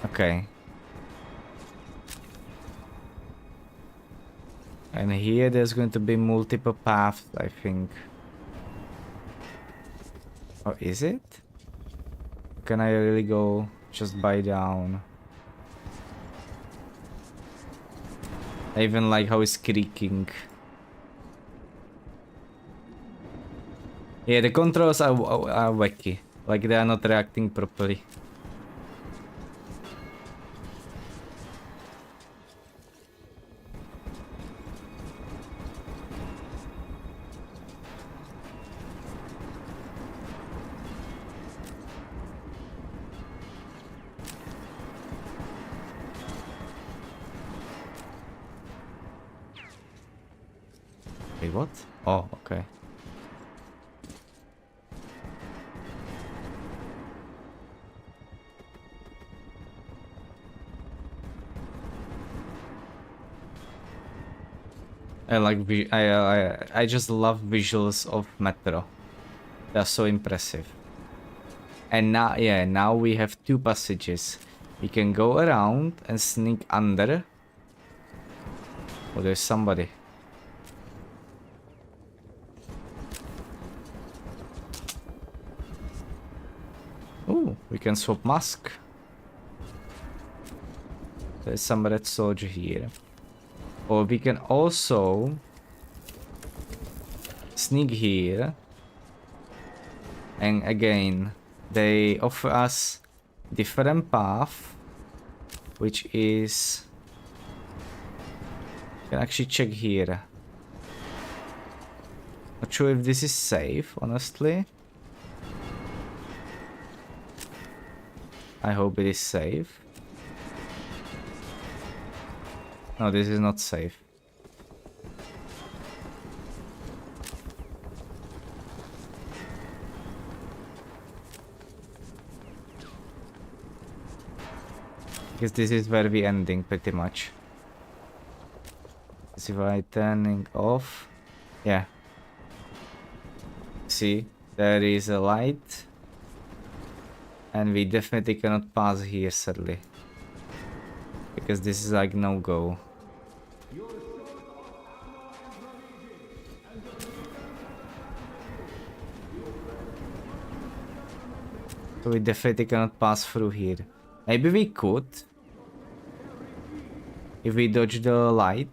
Okay. And here there's going to be multiple paths, I think. Or is it? Can I really go just by down? I even like how it's creaking. Yeah, the controls are wacky. Like they are not reacting properly. Wait, what? Oh, okay. I just love visuals of Metro. They're so impressive. And now, yeah, now we have two passages. We can go around and sneak under. Oh, there's somebody. Oh, we can swap mask. There's some red soldier here. Or we can also sneak here. And again, they offer us different path, which is... You can actually check here. Not sure if this is safe, honestly. I hope it is safe. No, this is not safe. Because this is where we ending pretty much. See if I turning off. Yeah. See, there is a light. And we definitely cannot pass here, sadly. Because this is like no go. So we definitely cannot pass through here. Maybe we could. If we dodge the light.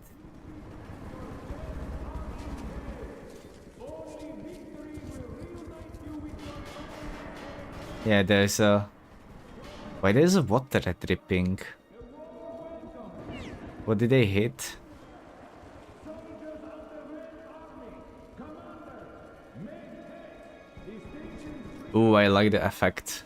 Yeah, there's a... Why there's a water dripping? What did they hit? Ooh, I like the effect.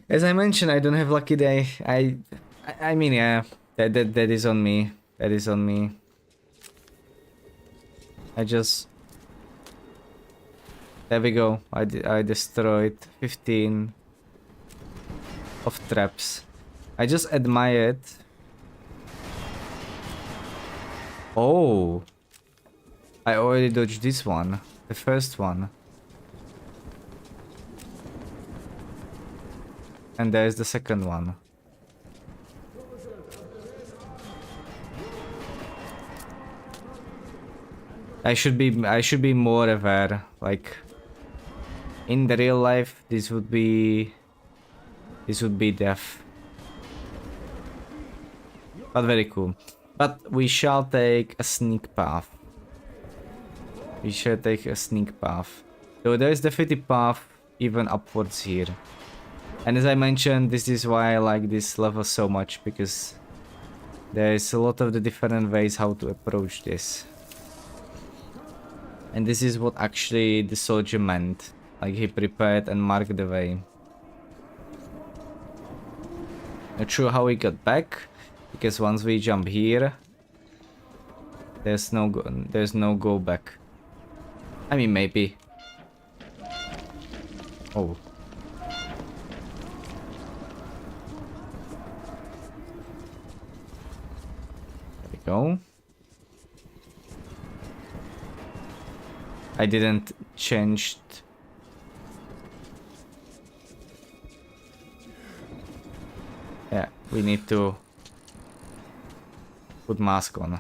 As I mentioned, I don't have lucky day. I mean, yeah, that is on me. That is on me. I just... There we go. I destroyed 15 of traps. I just admire it. Oh, I already dodged this one, the first one. And there's the second one. I should be more aware. Like in the real life, this would be death. But very cool. But we shall take a sneak path. We shall take a sneak path. So there is definitely path even upwards here. And as I mentioned, this is why I like this level so much, because there is a lot of the different ways how to approach this. And this is what actually the soldier meant. Like he prepared and marked the way. Not sure how we got back, because once we jump here, there's no go back. I mean, maybe. Oh. There we go. I didn't change. Yeah, we need to put mask on.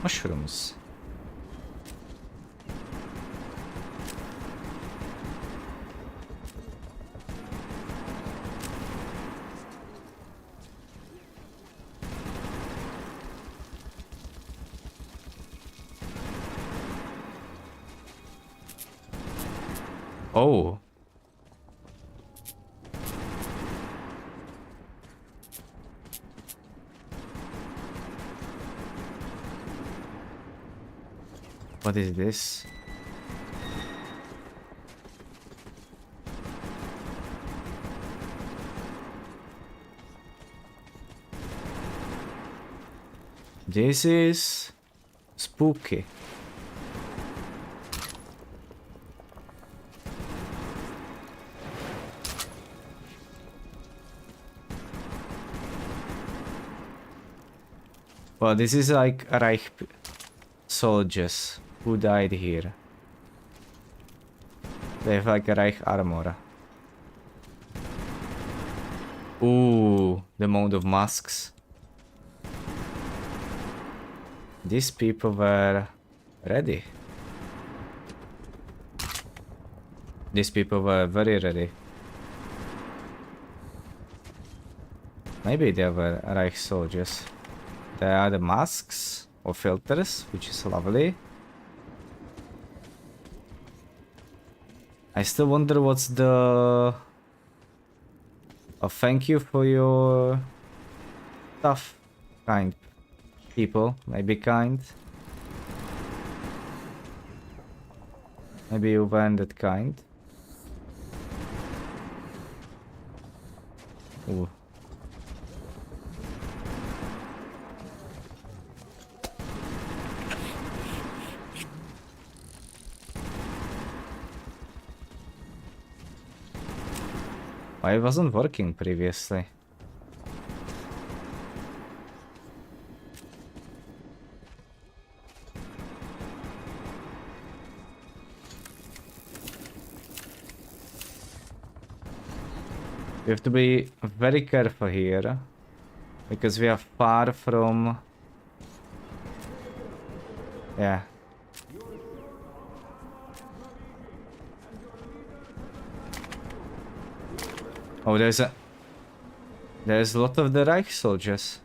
Mushrooms. Oh. What is this? This is spooky. Well, this is like Reich soldiers who died here. They have like a Reich armor. Ooh, the mode of masks. These people were ready. These people were very ready. Maybe they were Reich soldiers. There are the masks or filters, which is lovely. I still wonder what's the... Oh, thank you for your stuff, kind people. Maybe kind. Maybe you weren't that kind. Ooh. Why it wasn't working previously? We have to be very careful here, because we are far from... Yeah. Oh, there's a lot of the Reich soldiers,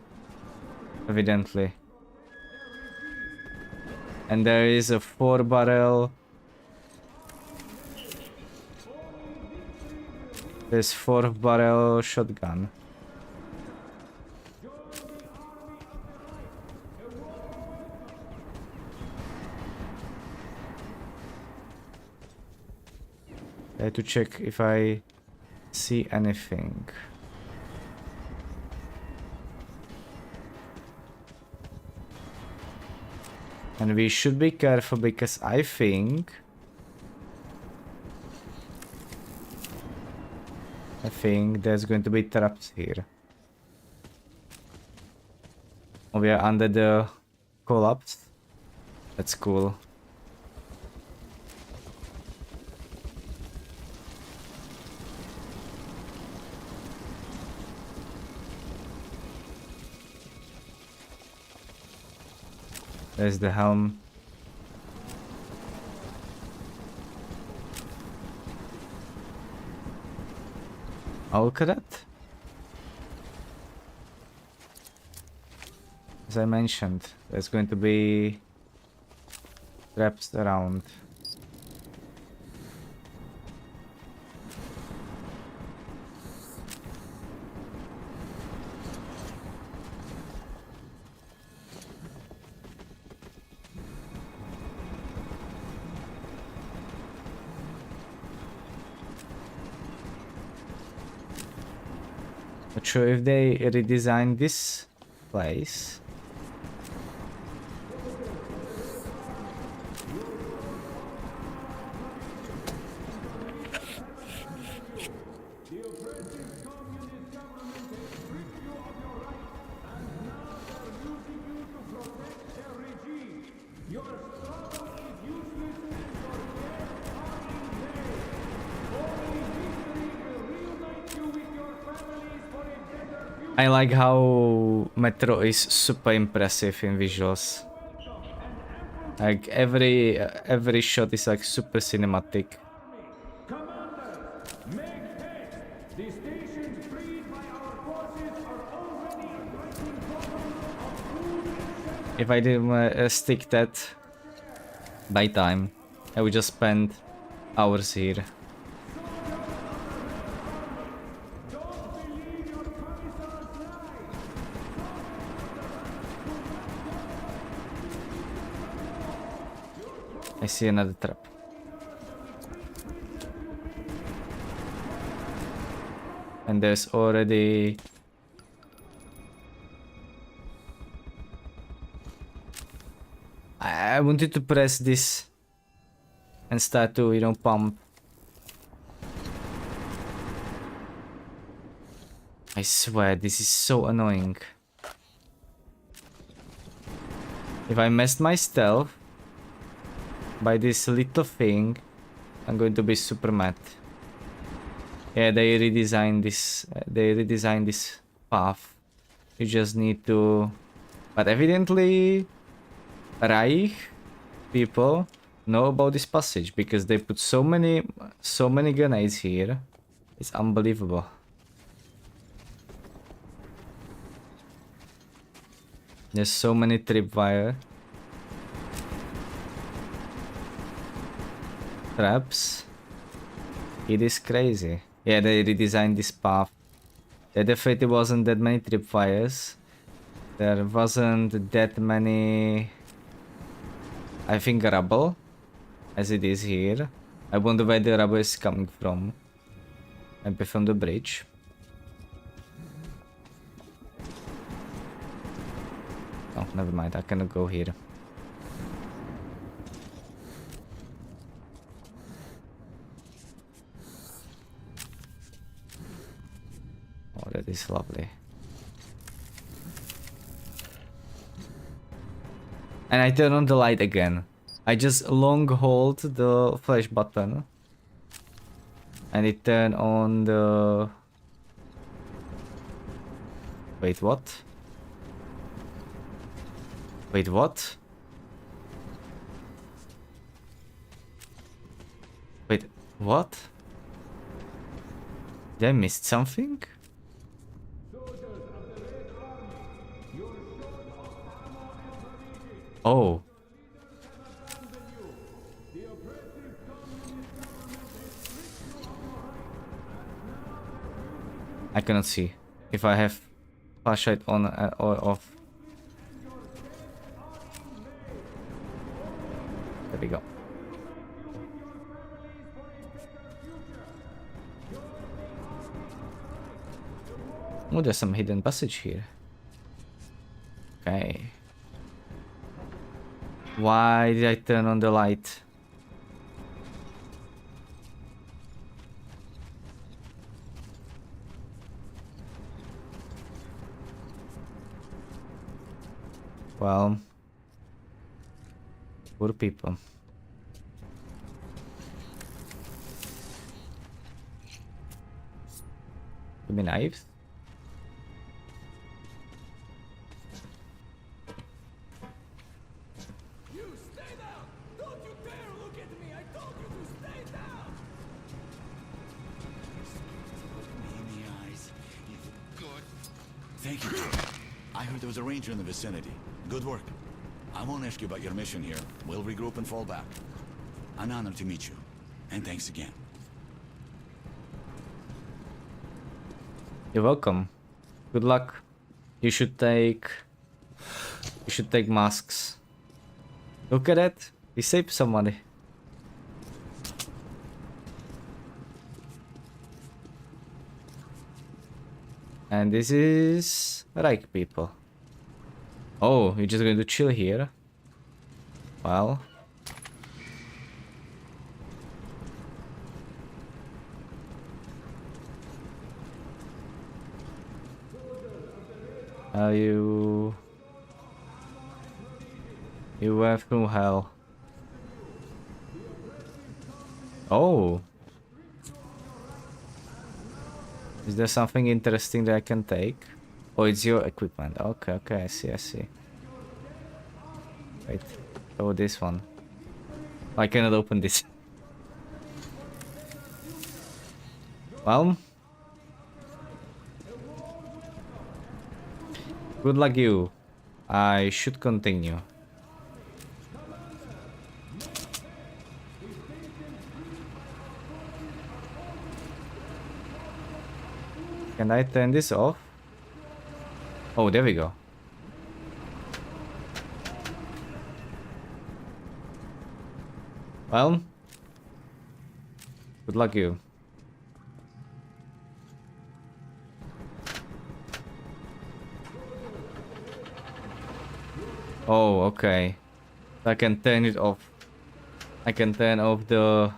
evidently. And there is a 4-barrel. There's 4-barrel shotgun. I have to check if I see anything. And we should be careful because I think there's going to be traps here. Oh, we are under the collapse. That's cool. There's the helm. Oh, look at that. As I mentioned, there's going to be traps around. Not sure if they redesigned this place. I like how Metro is super impressive in visuals. Like every shot is like super cinematic. Commanders, make haste! The stations freed by our forces are already addressing problems of food and shelter. If I didn't stick that by time, I would just spend hours here. I see another trap. And there's already... I wanted to press this and start to, you know, pump. I swear, this is so annoying. If I messed my stealth by this little thing, I'm going to be super mad. Yeah, they redesigned this path. You just need to... But evidently, Reich people know about this passage because they put so many grenades here. It's unbelievable. There's so many tripwire traps. It is crazy. Yeah, they redesigned this path. There definitely wasn't that many tripwires. There wasn't that many, I think, rubble as it is here. I wonder where the rubble is coming from. Maybe from the bridge. Oh, never mind. I cannot go here. Oh, that is lovely. And I turn on the light again. I just long hold the flash button. And it turn on the... Wait, what? Wait, what? Wait, what? Did I miss something? Oh. I cannot see if I have flashlight on or off. There we go. Oh, there's some hidden passage here. Okay. Why did I turn on the light? Well, poor people. Give me knives. You stay down! Don't you dare look at me! I told you to stay down! Look me in the eyes. You good. Thank you. I heard there was a ranger in the vicinity. Good work. I won't ask you about your mission here. We'll regroup and fall back. An honor to meet you. And thanks again. You're welcome. Good luck. You should take masks. Look at that. We saved some money. And this is Reich people. Oh, you're just going to chill here? Well. You went through hell. Oh. Is there something interesting that I can take? Oh, it's your equipment. Okay, okay, I see. Wait. Oh, this one. I cannot open this. Well. Good luck you. I should continue. Can I turn this off? Oh, there we go. Well, good luck you. Oh, okay. I can turn it off. I can turn off the...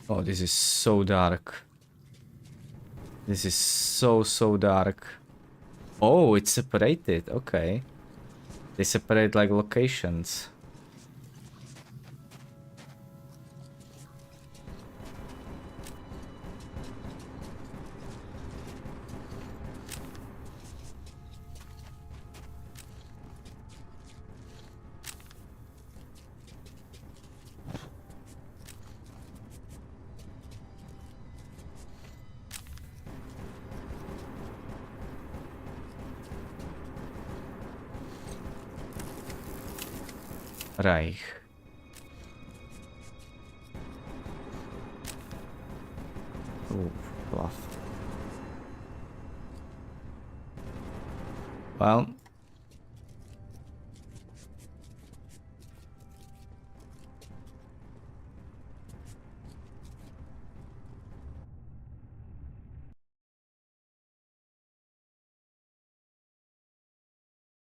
Oh, this is so dark. This is so dark. Oh, it's separated. Okay. They separate like locations. Reich. Oh, fluff. Well.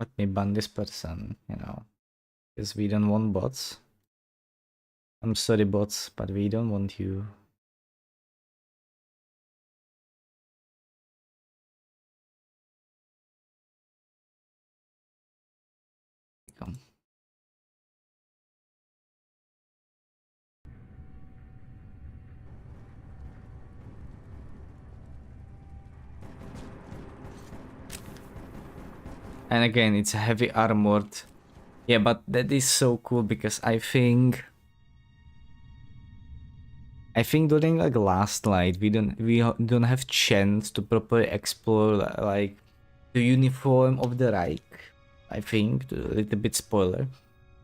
Let me ban this person, you know. Because we don't want bots. I'm sorry bots, but we don't want you. Come. And again, it's a heavy armored. Yeah, but that is so cool because I think during like last light we don't have chance to properly explore like the uniform of the Reich. I think a little bit spoiler.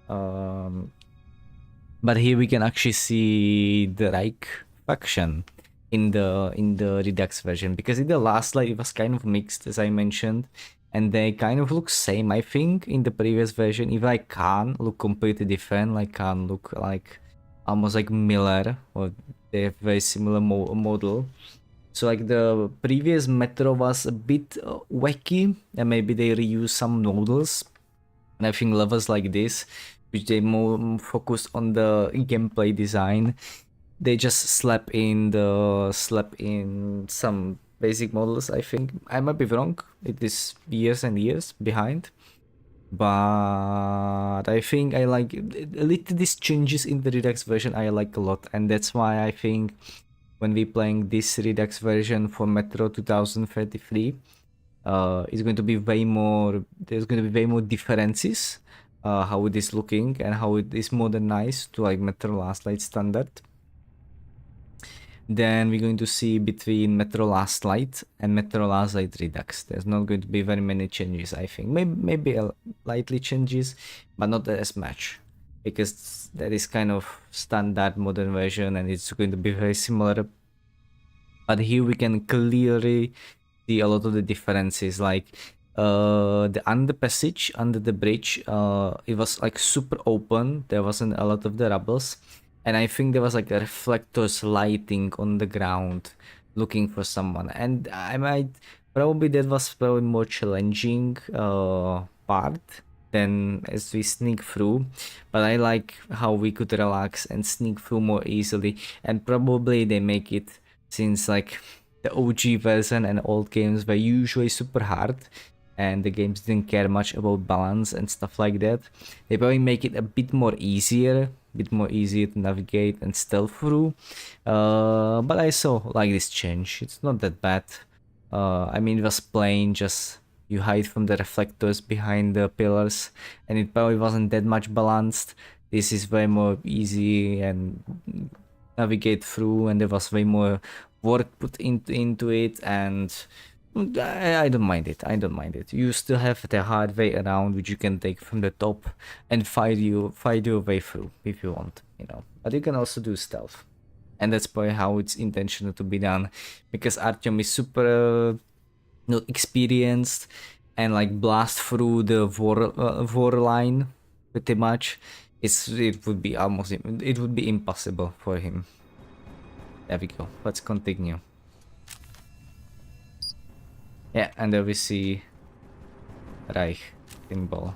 But here we can actually see the Reich faction in the Redux version, because in the last light it was kind of mixed, as I mentioned. and they kind of look same. I think in the previous version, even like Khan look completely different. Like Khan look like almost like Miller, or they have very similar model. So like the previous Metro was a bit wacky, and maybe they reuse some models. And I think levels like this, which they more focus on the gameplay design, they just slap in some basic models. I think I might be wrong. It is years and years behind, but I think I like a little these changes in the Redux version. I like a lot, and that's why I think when we playing this Redux version for Metro 2033, it's going to be way more. There's going to be way more differences. How it is looking and how it is modernized to like Metro Last Light standard. Then we're going to see between Metro Last Light and Metro Last Light Redux. There's not going to be very many changes, I think. Maybe lightly changes, but not as much, because that is kind of standard modern version and it's going to be very similar. But here we can clearly see a lot of the differences, like the under passage under the bridge, it was like super open. There wasn't a lot of the rubbles, and I think there was like a reflectors lighting on the ground looking for someone, and I might probably that was probably more challenging part than as we sneak through, but I like how we could relax and sneak through more easily, and probably they make it, since like the OG version and old games were usually super hard and the games didn't care much about balance and stuff like that, they probably make it a bit more easier to navigate and stealth through. But I saw like this change. It's not that bad. I mean, it was plain, just you hide from the reflectors behind the pillars, and it probably wasn't that much balanced. This is way more easy and navigate through, and there was way more work put into it, and I don't mind it. I don't mind it. You still have the hard way around, which you can take from the top and fight your way through if you want, you know. But you can also do stealth, and that's probably how it's intentional to be done, because Artyom is super not experienced and like blast through the war line pretty much. It would be impossible for him. There we go. Let's continue. Yeah, and there we see Reich symbol,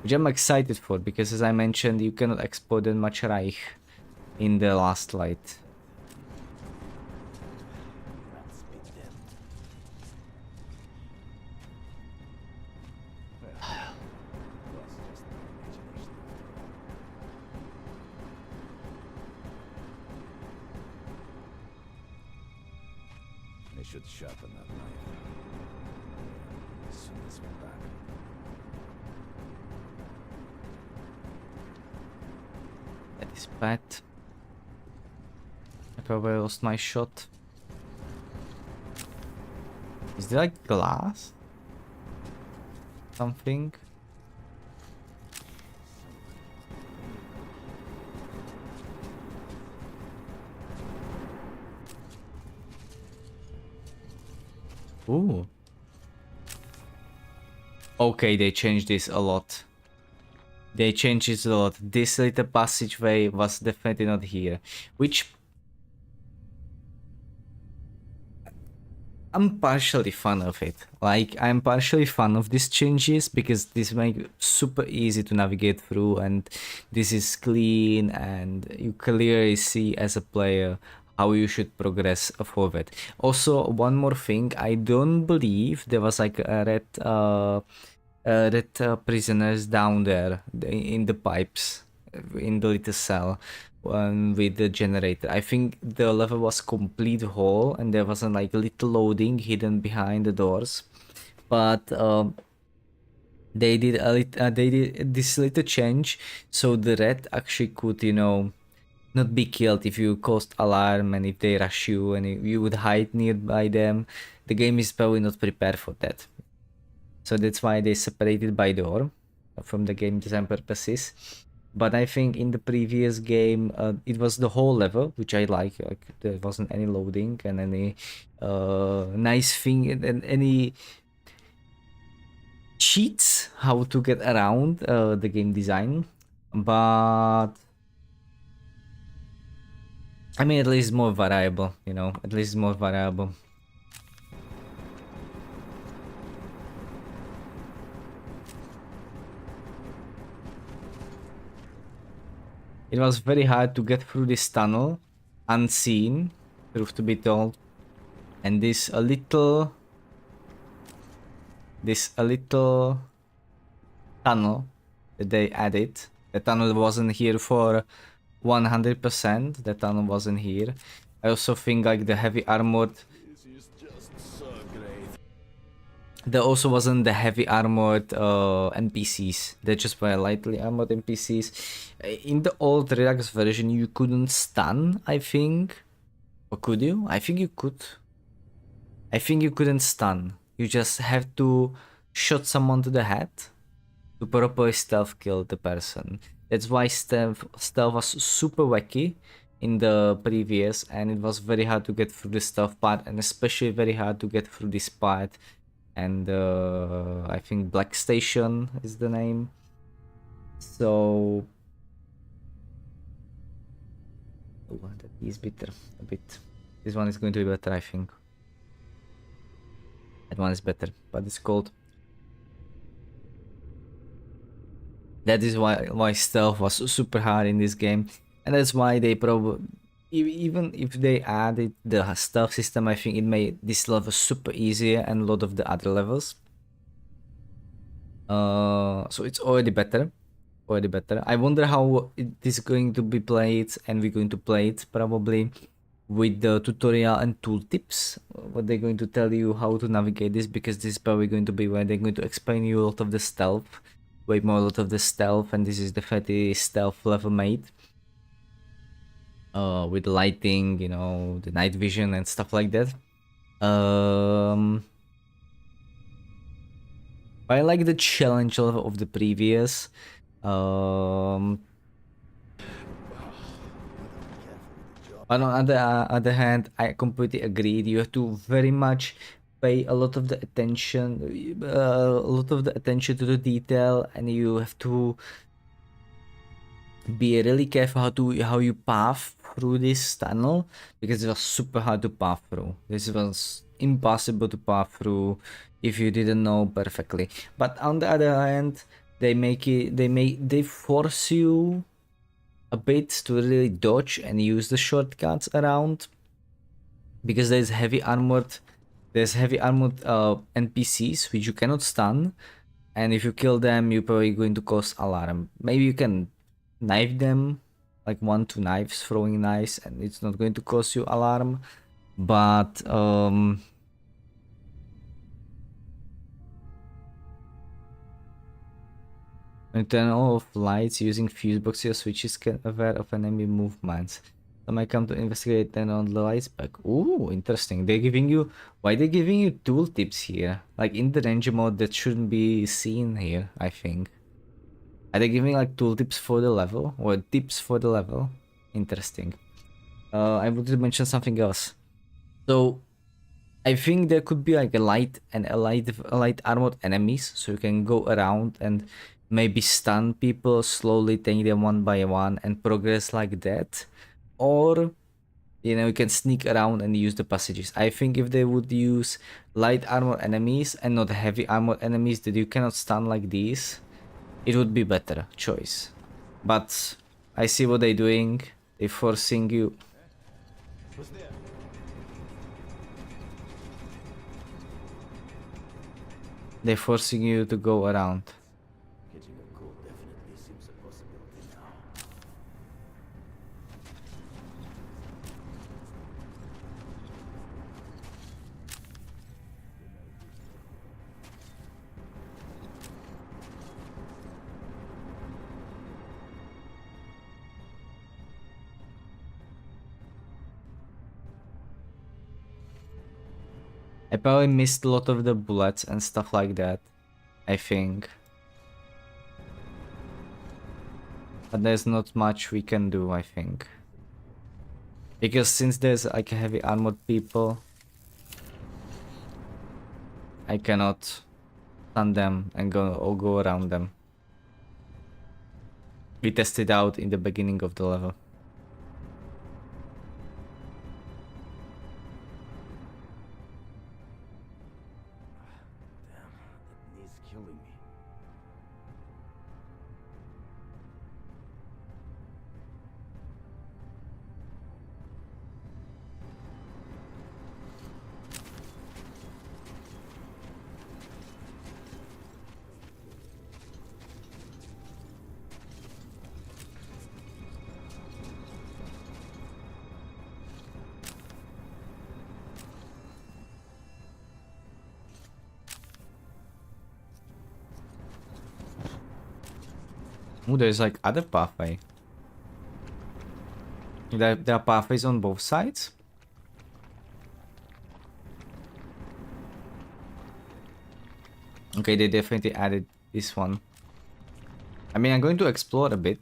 which I'm excited for, because as I mentioned, you cannot export that much Reich in the Last Light. They should sharpen that knife. As soon as we're back. That is bad. I probably lost my shot. Is there like glass? Something? Ooh. Okay, they changed this a lot. They changed this a lot. This little passageway was definitely not here, which I'm partially fan of it. Like, I'm partially fan of these changes, because this make it super easy to navigate through, and this is clean, and you clearly see as a player how you should progress forward. Also, one more thing, I don't believe there was like a red prisoners down there in the pipes, in the little cell, with the generator. I think the level was complete hole, and there wasn't like a little loading hidden behind the doors, but they did this little change, so the red actually could, you know, not be killed if you caused alarm, and if they rush you and if you would hide nearby them. The game is probably not prepared for that, so that's why they separated by door from the game design purposes. But I think in the previous game, it was the whole level, which I like there wasn't any loading and any nice thing and any cheats how to get around the game design, but I mean, at least more variable, you know, at least more variable. It was very hard to get through this tunnel unseen, truth to be told. And this a little tunnel that they added. The tunnel wasn't here for 100%. The tunnel wasn't here. I also think like the heavy armored. There also wasn't the heavy armored NPCs. They just were lightly armored NPCs. In the old Redux version, you couldn't stun, I think. Or could you? I think you could. I think you couldn't stun. You just have to shot someone to the head to properly stealth kill the person. That's why stealth was super wacky in the previous, and it was very hard to get through the stealth part, and especially very hard to get through this part. And I think Black Station is the name. So that is bitter a bit. This one is going to be better, I think. That one is better, but it's cold. That is why stealth was super hard in this game, and that's why they probably, even if they added the stealth system, I think it made this level super easier and a lot of the other levels. So it's already better. I wonder how it is going to be played, and we're going to play it probably with the tutorial and tooltips. What they're going to tell you how to navigate this, because this is probably going to be where they're going to explain you a lot of the stealth, way more a lot of the stealth, and this is the 30 stealth level made. With lighting, you know, the night vision and stuff like that. I like the challenge level of the previous. But on the other hand, I completely agree. You have to very much pay a lot of the attention, to the detail, and you have to be really careful how you path through this tunnel, because it was super hard to path through. This was impossible to path through if you didn't know perfectly. But on the other hand, they force you a bit to really dodge and use the shortcuts around, because there's heavy armored NPCs which you cannot stun, and if you kill them, you're probably going to cause alarm. Maybe you can knife them, like 1-2 knives, throwing knives, and it's not going to cause you alarm. But when you turn off lights using fuse boxes, your switches can aware of enemy movements. Some might come to investigate, turn on the lights back. Ooh, interesting. Why they're giving you tooltips here? Like in the ranger mode, that shouldn't be seen here, I think. Are they giving like tooltips for the level, or tips for the level? Interesting. I wanted to mention something else. So I think there could be like a light armored enemies, so you can go around and maybe stun people, slowly take them one by one and progress like that. Or, you know, you can sneak around and use the passages. I think if they would use light armor enemies and not heavy armor enemies that you cannot stun like these, it would be better choice. But I see what they're doing. They're forcing you. They're forcing you to go around. Catching a cold definitely seems a possibility now. I probably missed a lot of the bullets and stuff like that, I think. But there's not much we can do, I think. Because since there's like heavy armored people, I cannot stun them and go or go around them. We tested out in the beginning of the level. Damn, that knee's killing me. Ooh, there's like other pathway. There are pathways on both sides? Okay, they definitely added this one. I mean, I'm going to explore a bit.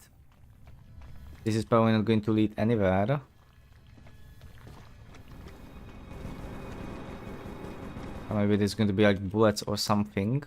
This is probably not going to lead anywhere. Or maybe there's going to be like bullets or something.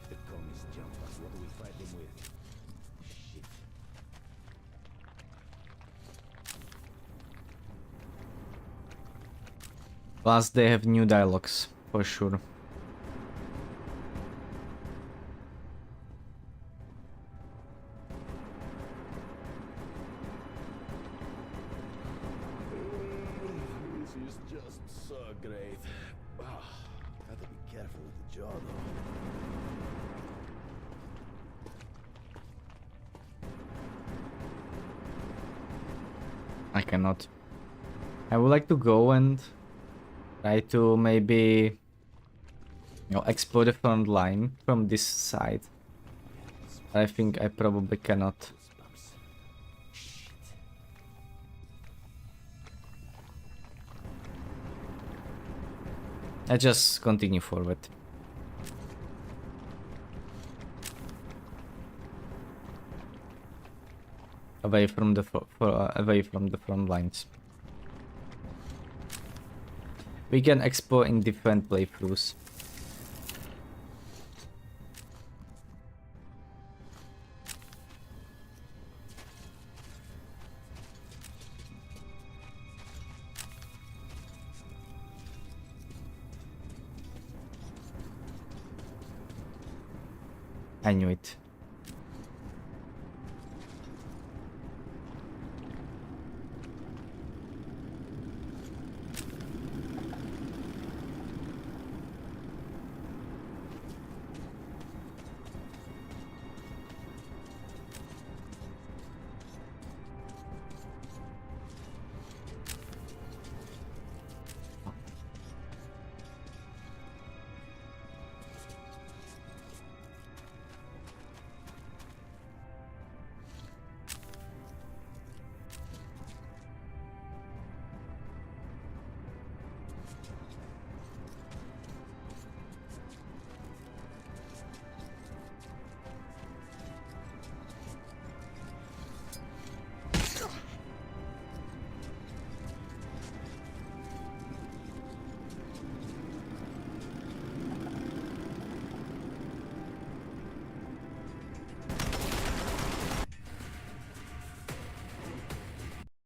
The commies jump us. What do we fight them with? Shit. Plus, they have new dialogues, for sure. This is just so great. Ah, gotta be careful with the jaw, though. I cannot. I would like to go and try to maybe, explore the front line from this side. I think I probably cannot. Goosebumps. Shit. I just continue forward. Away from the away from the front lines. We can explore in different playthroughs. I knew it.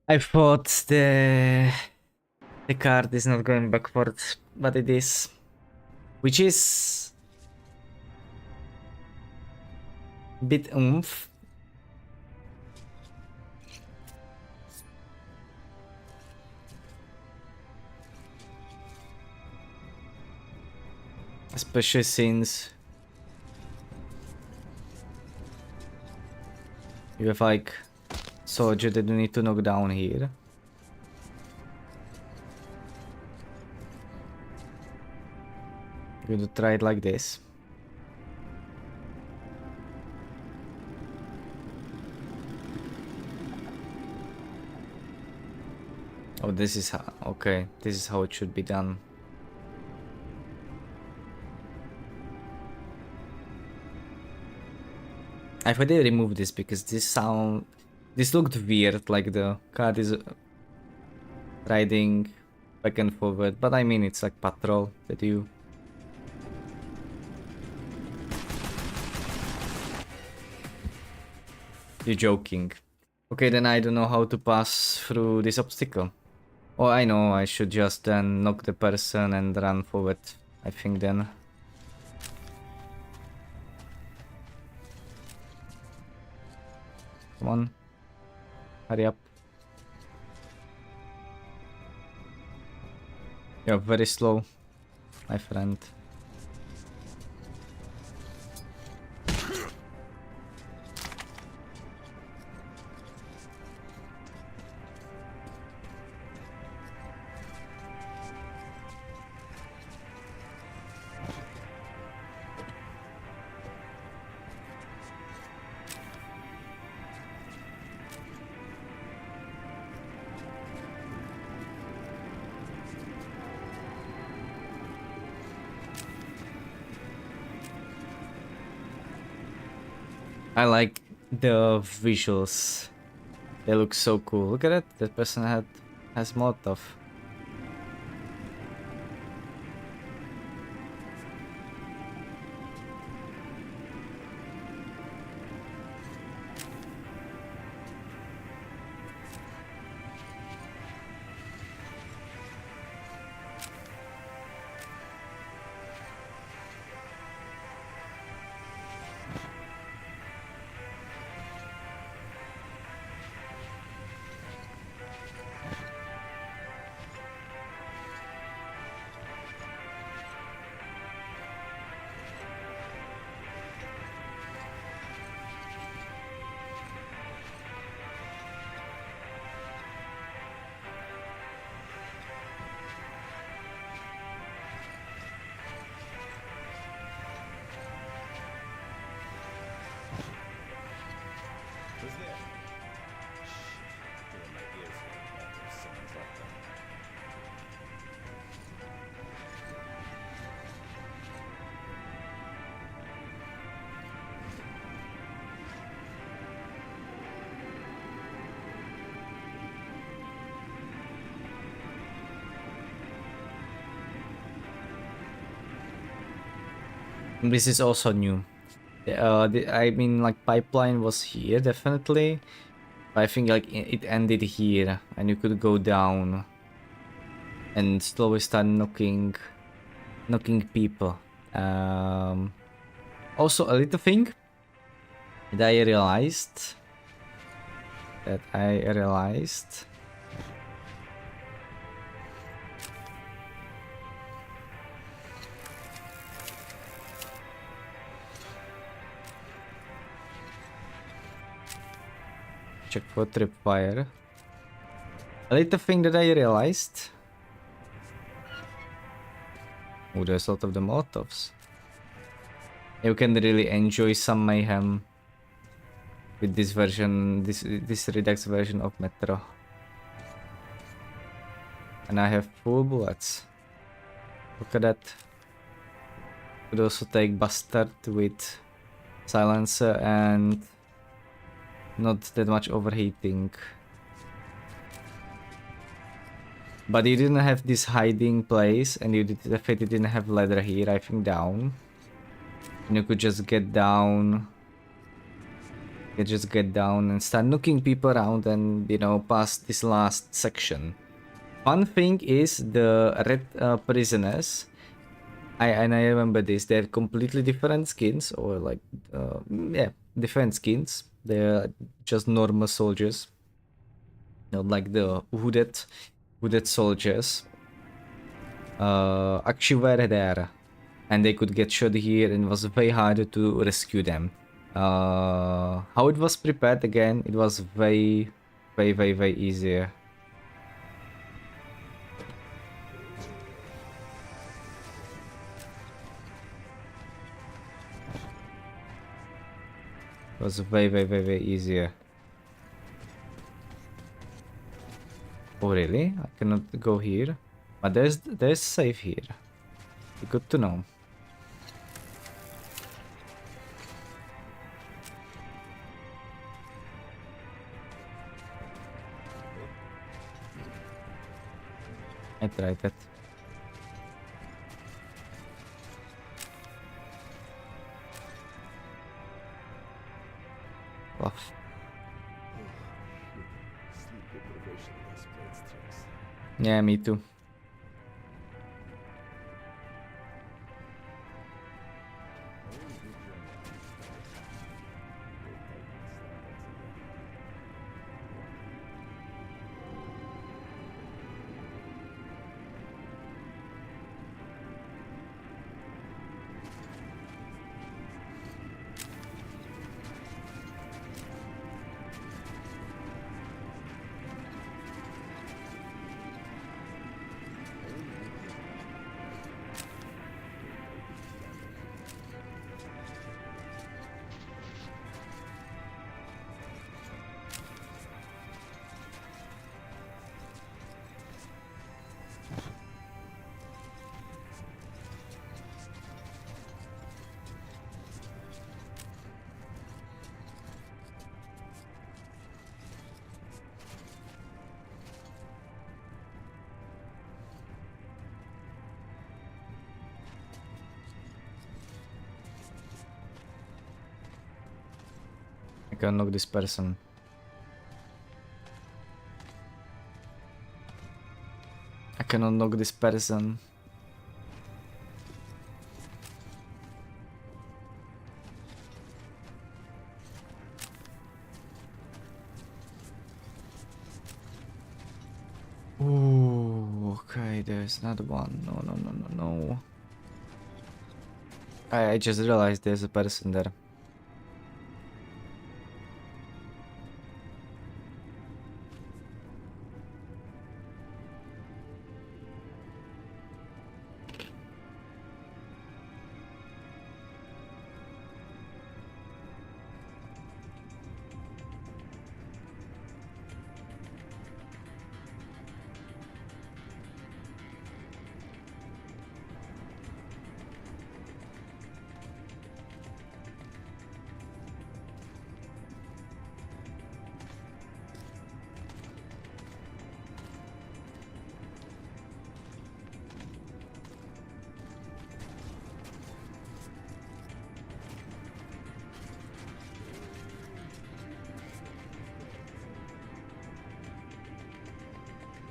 I thought the card is not going backwards, but it is. Which is bit oomph. Especially since you have like soldier that you need to knock down here. Could try it like this. Oh, this is how, okay, this is how it should be done. I thought they removed this because this looked weird, like the card is riding back and forward, but I mean it's like patrol that you... You're joking. Okay, then I don't know how to pass through this obstacle. Oh, I know, I should just then knock the person and run forward, I think then. Come on. Hurry up. You're very slow, my friend. I like the visuals. They look so cool. Look at it. That person has Molotov. Who's there? Shit. My ears hurt back if someone's left them. This is also new. I mean, like pipeline was here definitely. But I think like it ended here, and you could go down and slowly start knocking people. Also a little thing that I realized. Check for tripwire. A little thing that I realized. Oh, there's a lot of the Molotovs. You can really enjoy some mayhem with this version, this Redux version of Metro. And I have full bullets. Look at that. Could also take Bastard with silencer and not that much overheating. But you didn't have this hiding place, and you definitely didn't have ladder here, I think down. And you could just get down. You just get down and start knocking people around and, you know, pass this last section. Fun thing is the red prisoners. I remember this. They have completely different skins, or like, yeah, different skins. They're just normal soldiers, not like the hooded soldiers. Actually were there, and they could get shot here, and it was way harder to rescue them. How it was prepared again, it was way easier. was way easier. Oh really? I cannot go here. But there's safe here. Good to know. I tried that. Off. Sleep deprivation does played tricks. Yeah, me too. I can knock this person. I cannot knock this person. Ooh, okay, there's another one. No. I just realized there's a person there.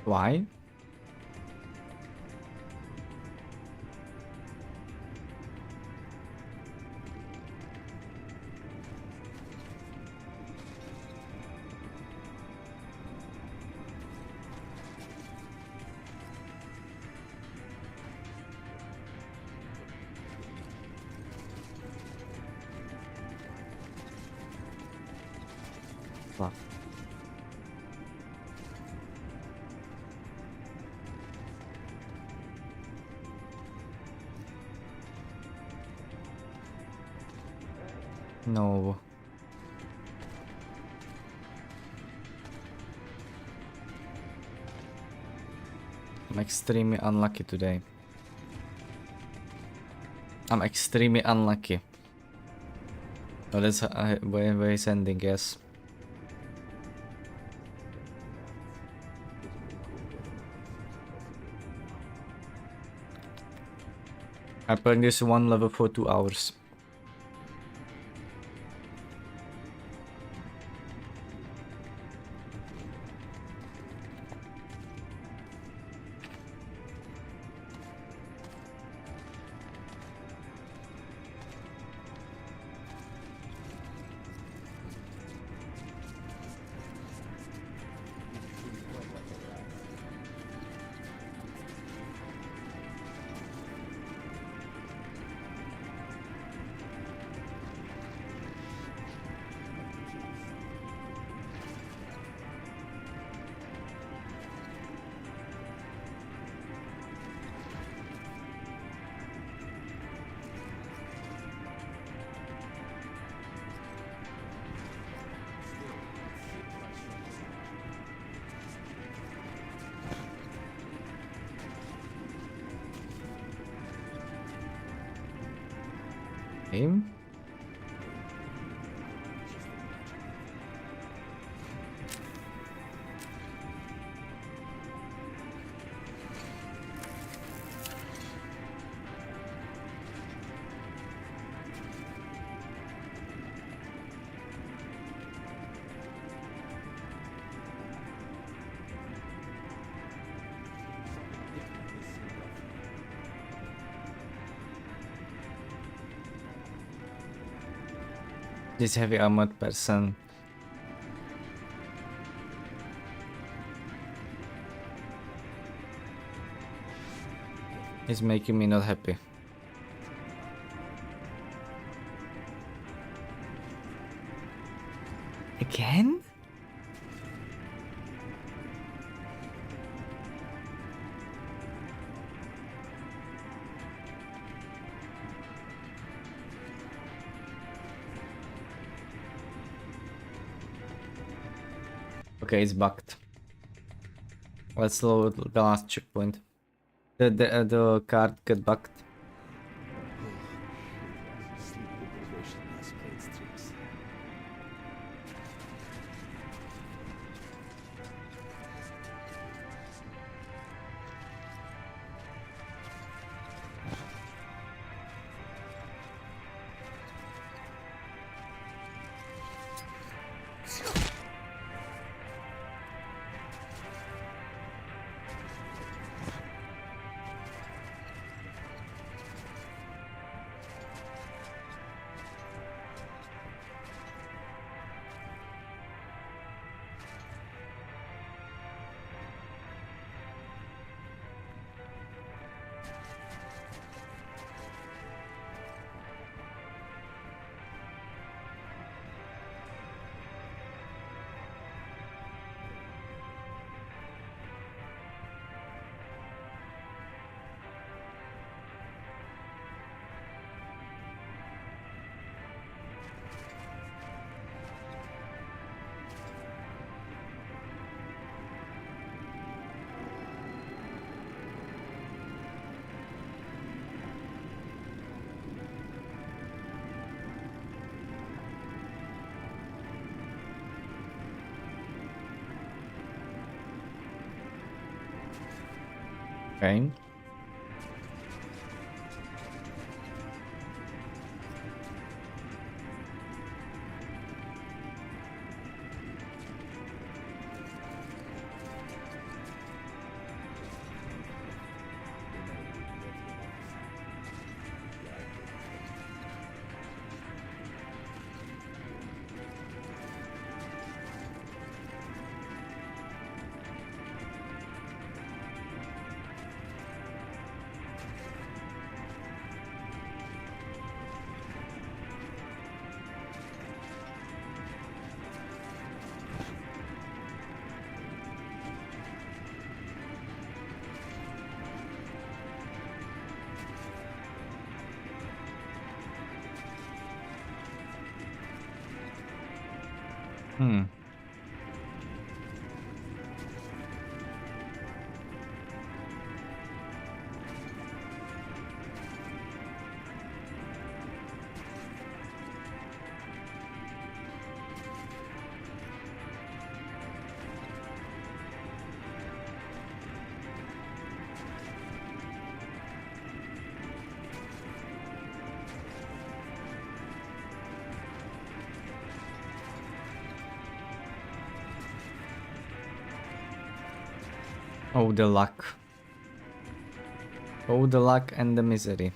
Why? Fuck. No. I'm extremely unlucky today. I'm extremely unlucky. Oh, that's where he's ending, yes. I played this one level for 2 hours. Okay. This heavy armored person is making me not happy. Again? Okay, it's bugged. Let's load the last checkpoint. The card got bugged. Sleep deprivation has played its tricks. Okay. Hmm. Oh, the luck. Oh, the luck and the misery.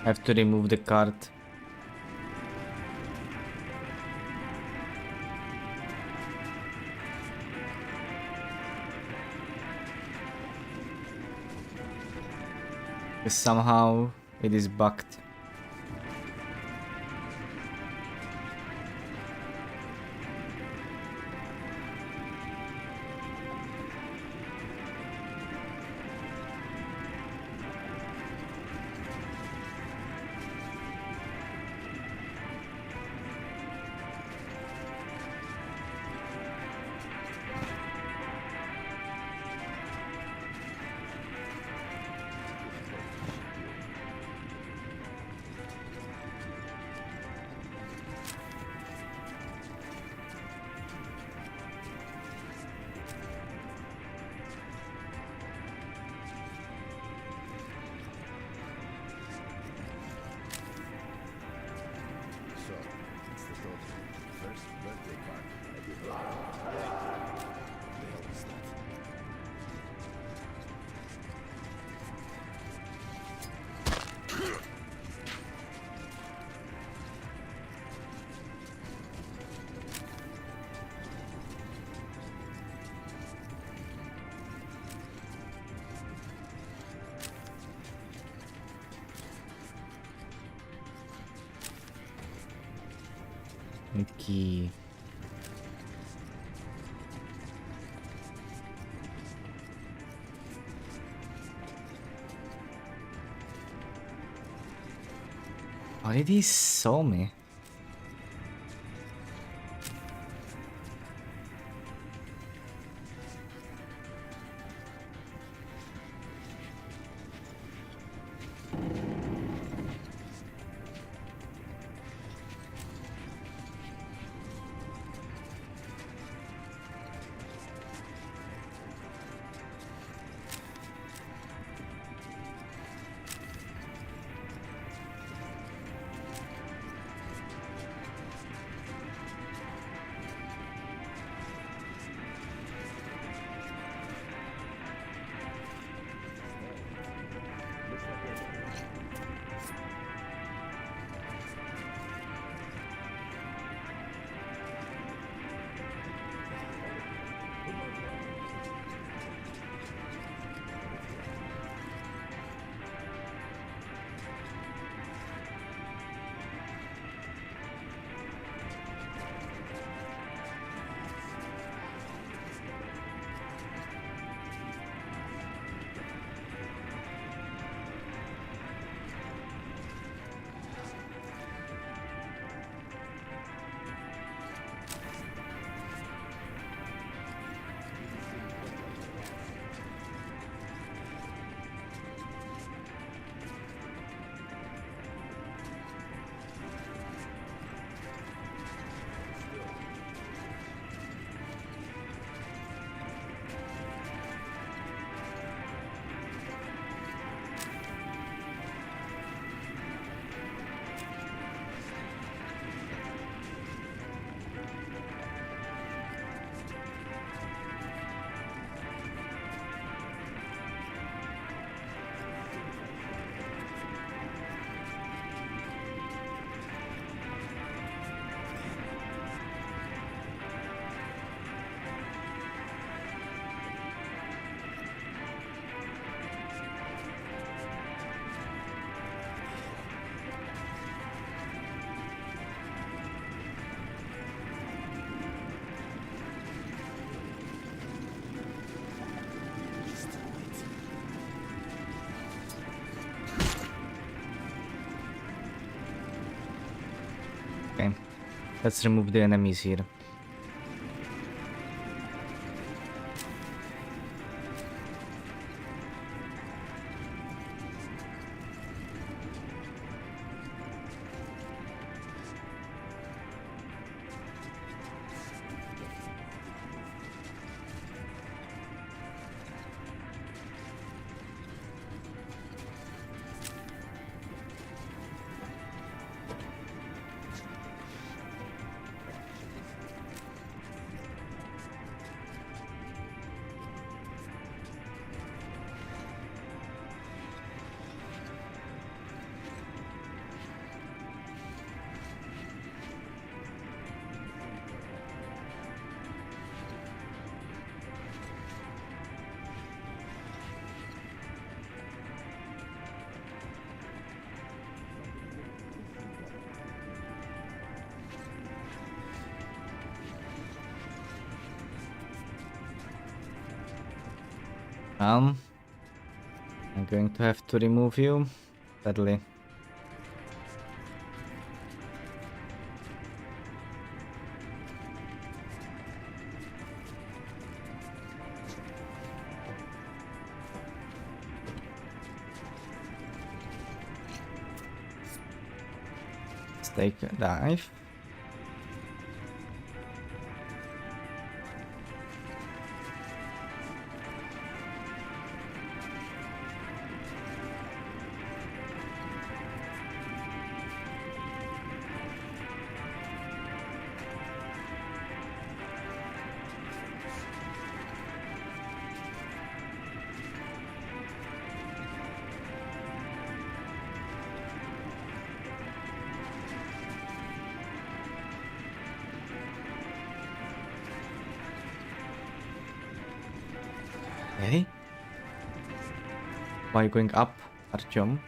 I have to remove the card. Because somehow it is bugged. So, it's the daughter's first birthday party. The hell is that? Okay. How did he saw me? Okay, let's remove the enemies here. I'm going to have to remove you, sadly. Let's take a dive. Okay. Why are you going up, Artyom?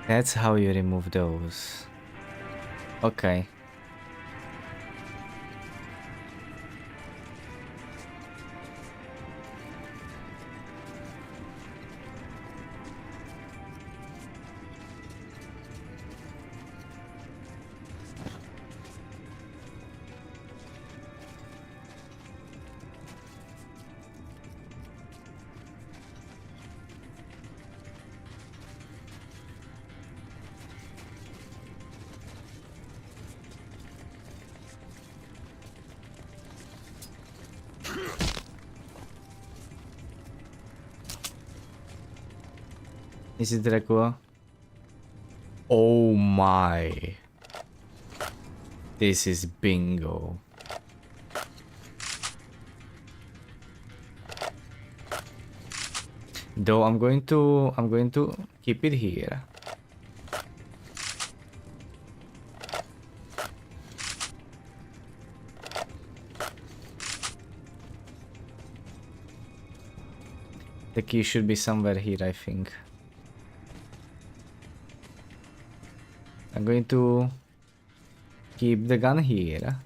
That's how you remove those. Okay. Is it Dracula? Oh my. This is bingo. Though I'm going to keep it here. The key should be somewhere here, I think. I'm going to keep the gun here.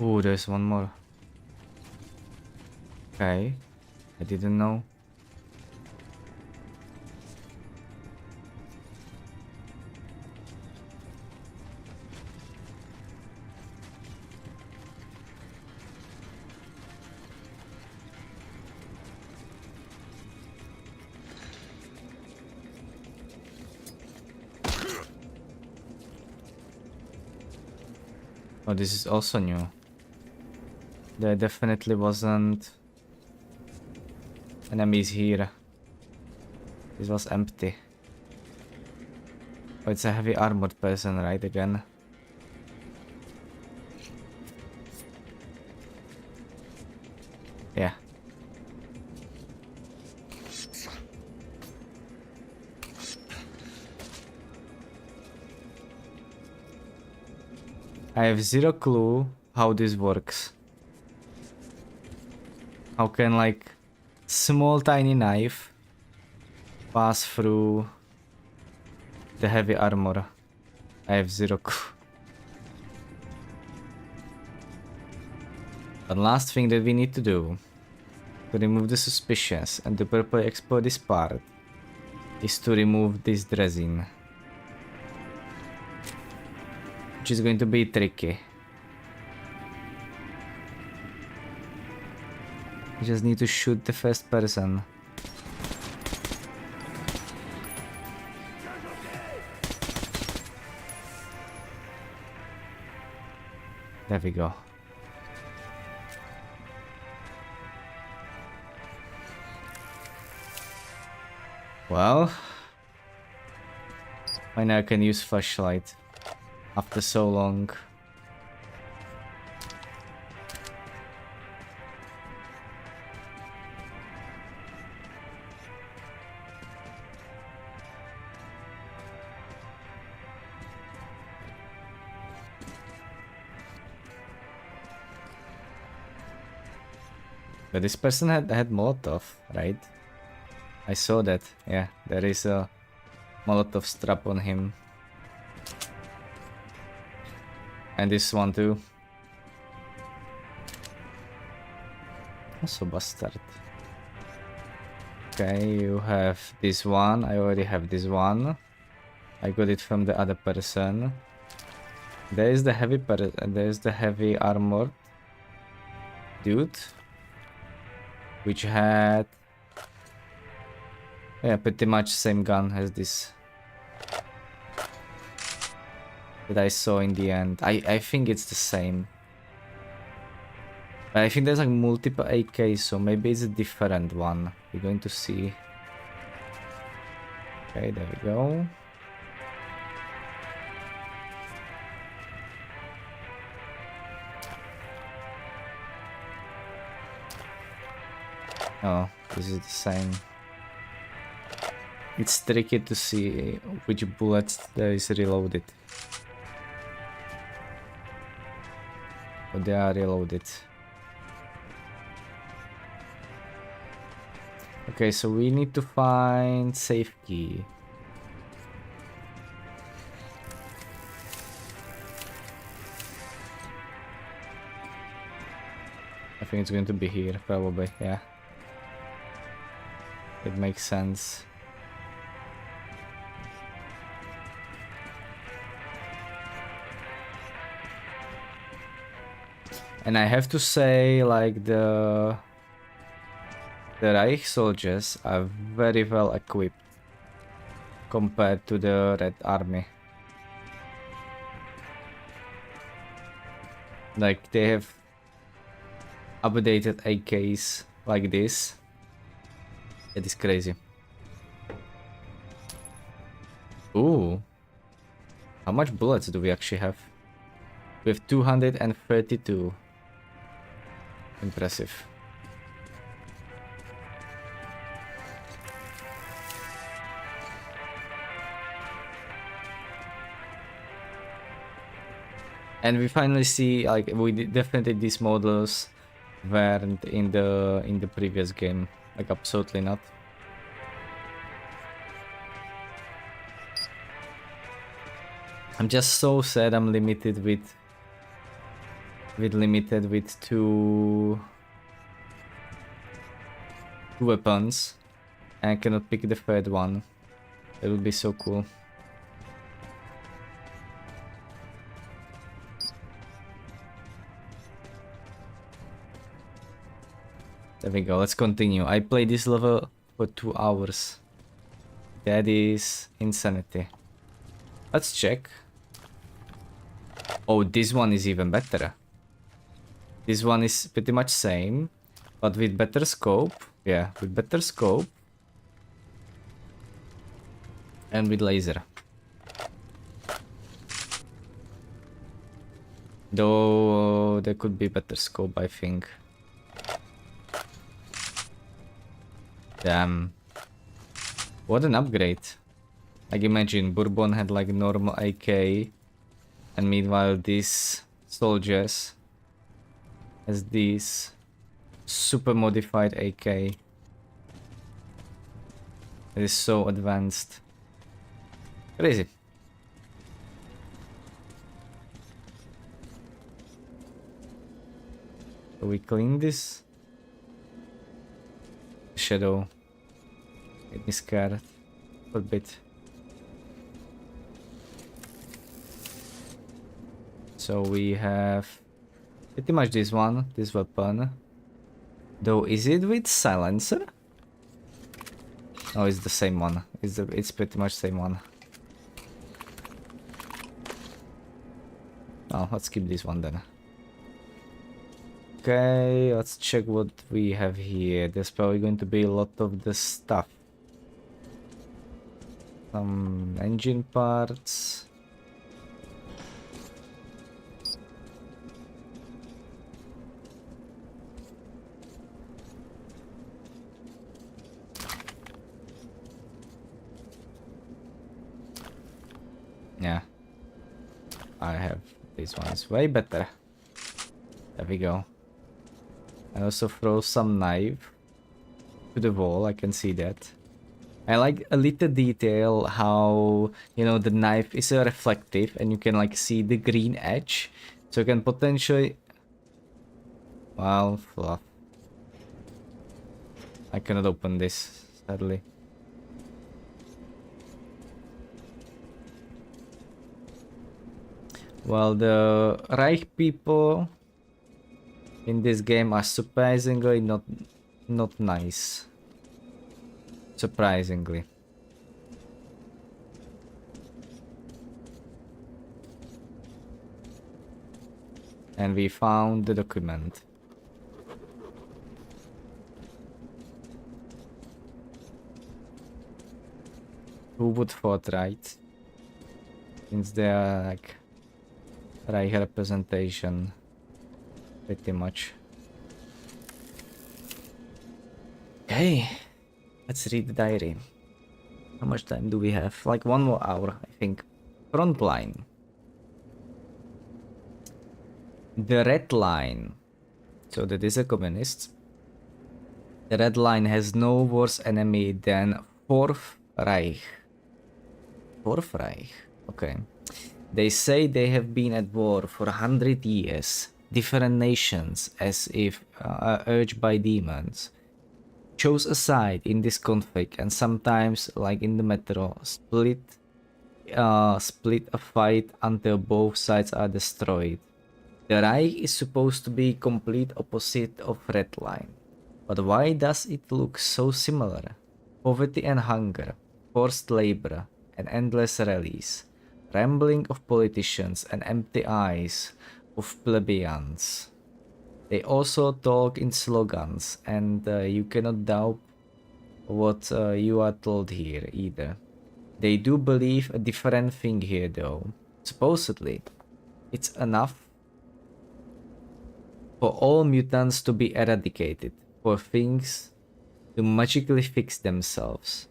Oh, there's one more. Okay, I didn't know. Oh, this is also new. There definitely wasn't enemies here. This was empty. Oh, it's a heavy armored person, right? Again. Yeah. I have zero clue how this works. How can like small tiny knife pass through the heavy armor? I have zero clue. The last thing that we need to do to remove the suspicions and to properly export this part is to remove this resin. Which is going to be tricky. You just need to shoot the first person. There we go. Well, I now can use flashlight after so long. But this person had Molotov, right? I saw that. Yeah, there is a Molotov strap on him. And this one too. Also bastard. Okay, you have this one. I already have this one. I got it from the other person. There's the heavy armor dude, which had pretty much same gun as this that I saw in the end. I think it's the same. But I think there's like multiple AKs, so maybe it's a different one. We're going to see. Okay, there we go. Oh, this is the same. It's tricky to see which bullets there is reloaded. But they are reloaded. Okay, so we need to find safe key. I think it's going to be here, probably, yeah. It makes sense. And I have to say, like, the Reich soldiers are very well equipped compared to the Red Army. Like, they have updated AKs like this. It is crazy. Ooh. How much bullets do we actually have? We have 232. Impressive. And we finally see, like, definitely these models weren't in the previous game. Like, absolutely not. I'm just so sad I'm limited with two weapons and I cannot pick the third one. It would be so cool. There we go, let's continue. I played this level for 2 hours. That is insanity. Let's check. Oh, this one is even better. This one is pretty much same, but with better scope. Yeah, with better scope. And with laser. Though there could be better scope, I think. Damn. What an upgrade. Like, imagine Bourbon had like normal AK, and meanwhile these soldiers has this super modified AK. It is so advanced. Crazy. So we clean this. Shadow. Get me scared for a bit. So we have pretty much this one, this weapon. Though, is it with silencer? Oh, it's the same one. It's pretty much the same one. Oh, let's keep this one then. Okay, let's check what we have here. There's probably going to be a lot of the stuff. Some engine parts. Yeah, I have this one. It's way better. There we go. I also throw some knife to the wall. I can see that. I like a little detail how, you know, the knife is reflective and you can like see the green edge. So you can potentially... Well, fluff. I cannot open this, sadly. Well, the Reich people in this game are surprisingly not nice. Surprisingly. And we found the document. Who would thought, right? Since they are like Reich representation, pretty much. Okay, let's read the diary. How much time do we have? Like 1 more hour, I think. Frontline. The red line. So that is a communist. The red line has no worse enemy than Fourth Reich. Fourth Reich. Okay. They say they have been at war for 100 years. Different nations, as if urged by demons, chose a side in this conflict, and sometimes, like in the metro, split a fight until both sides are destroyed. The Reich is supposed to be complete opposite of Red Line. But why does it look so similar? Poverty and hunger, forced labor, and endless rallies, rambling of politicians and empty eyes of plebeians. They also talk in slogans, and you cannot doubt what you are told here either. They do believe a different thing here though. Supposedly, it's enough for all mutants to be eradicated, for things to magically fix themselves.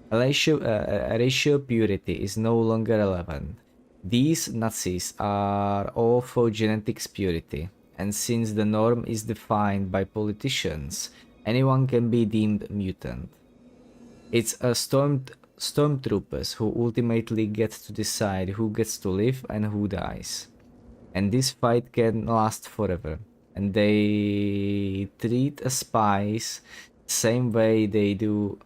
Racial purity is no longer relevant. These Nazis are all for genetics purity, and since the norm is defined by politicians, anyone can be deemed mutant. It's a stormtroopers who ultimately get to decide who gets to live and who dies. And this fight can last forever. And they treat spies the same way they do,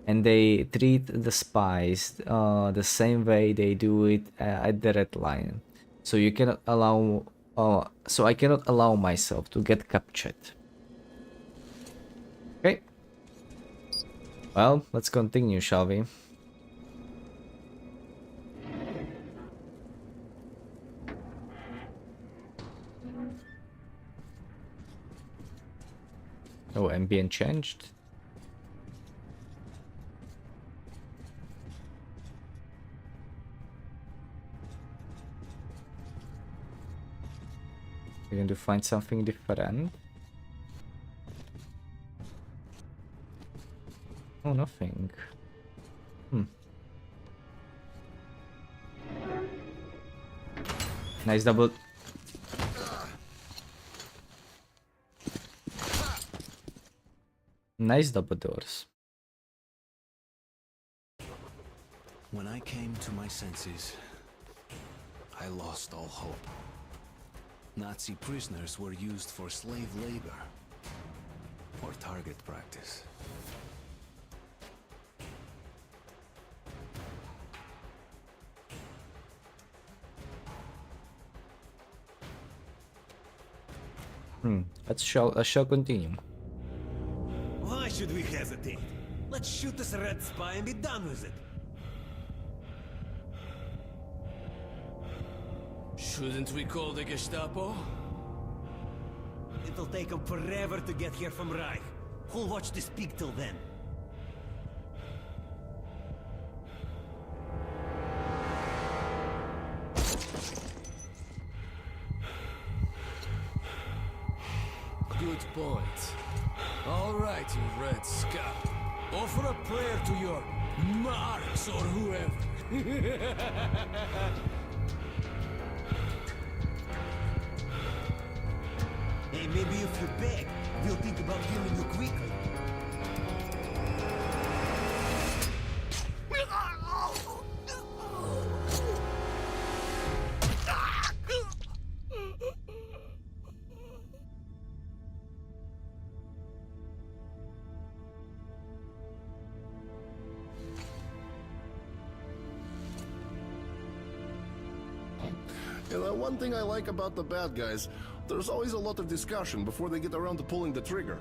and they treat the spies the same way they do it at the Red Line. So you cannot allow, so I cannot allow myself to get captured. Okay. Well, let's continue, shall we? Oh, ambient changed. We're going to find something different. Oh, nothing. Nice double. Nice double doors. When I came to my senses, I lost all hope. Nazi prisoners were used for slave labor or target practice. I shall continue. Why should we hesitate? Let's shoot this red spy and be done with it. Shouldn't we call the Gestapo? It'll take them forever to get here from Reich. Who'll watch this pig till then? Good point. All right, you red scum. Offer a prayer to your Marx or whoever. Hey, maybe if you beg, we'll think about killing you quickly. one thing I like about the bad guys, there's always a lot of discussion before they get around to pulling the trigger.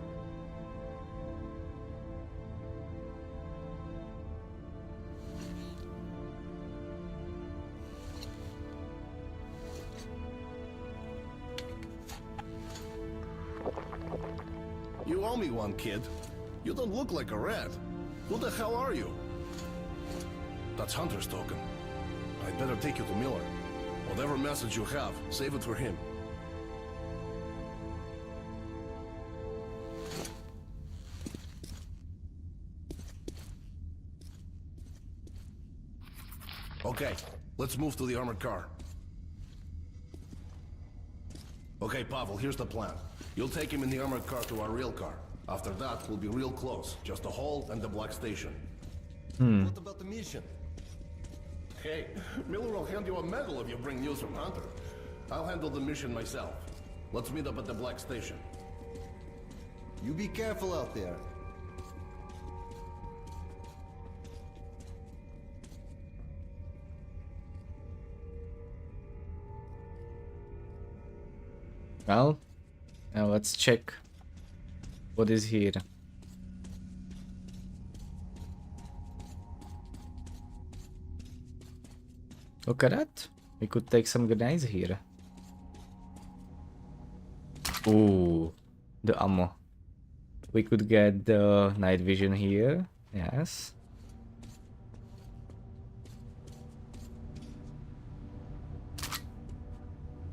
You owe me one, kid. You don't look like a rat. Who the hell are you? That's Hunter's token. I'd better take you to Miller. Whatever message you have, save it for him. Okay, let's move to the armored car. Okay, Pavel, here's the plan. You'll take him in the armored car to our real car. After that, we'll be real close. Just the hall and the black station. What about the mission? Hey, Miller will hand you a medal if you bring news from Hunter. I'll handle the mission myself. Let's meet up at the black station. You be careful out there. Well, now let's check what is here. Look at that. We could take some grenades here. Ooh, the ammo. We could get the night vision here. Yes.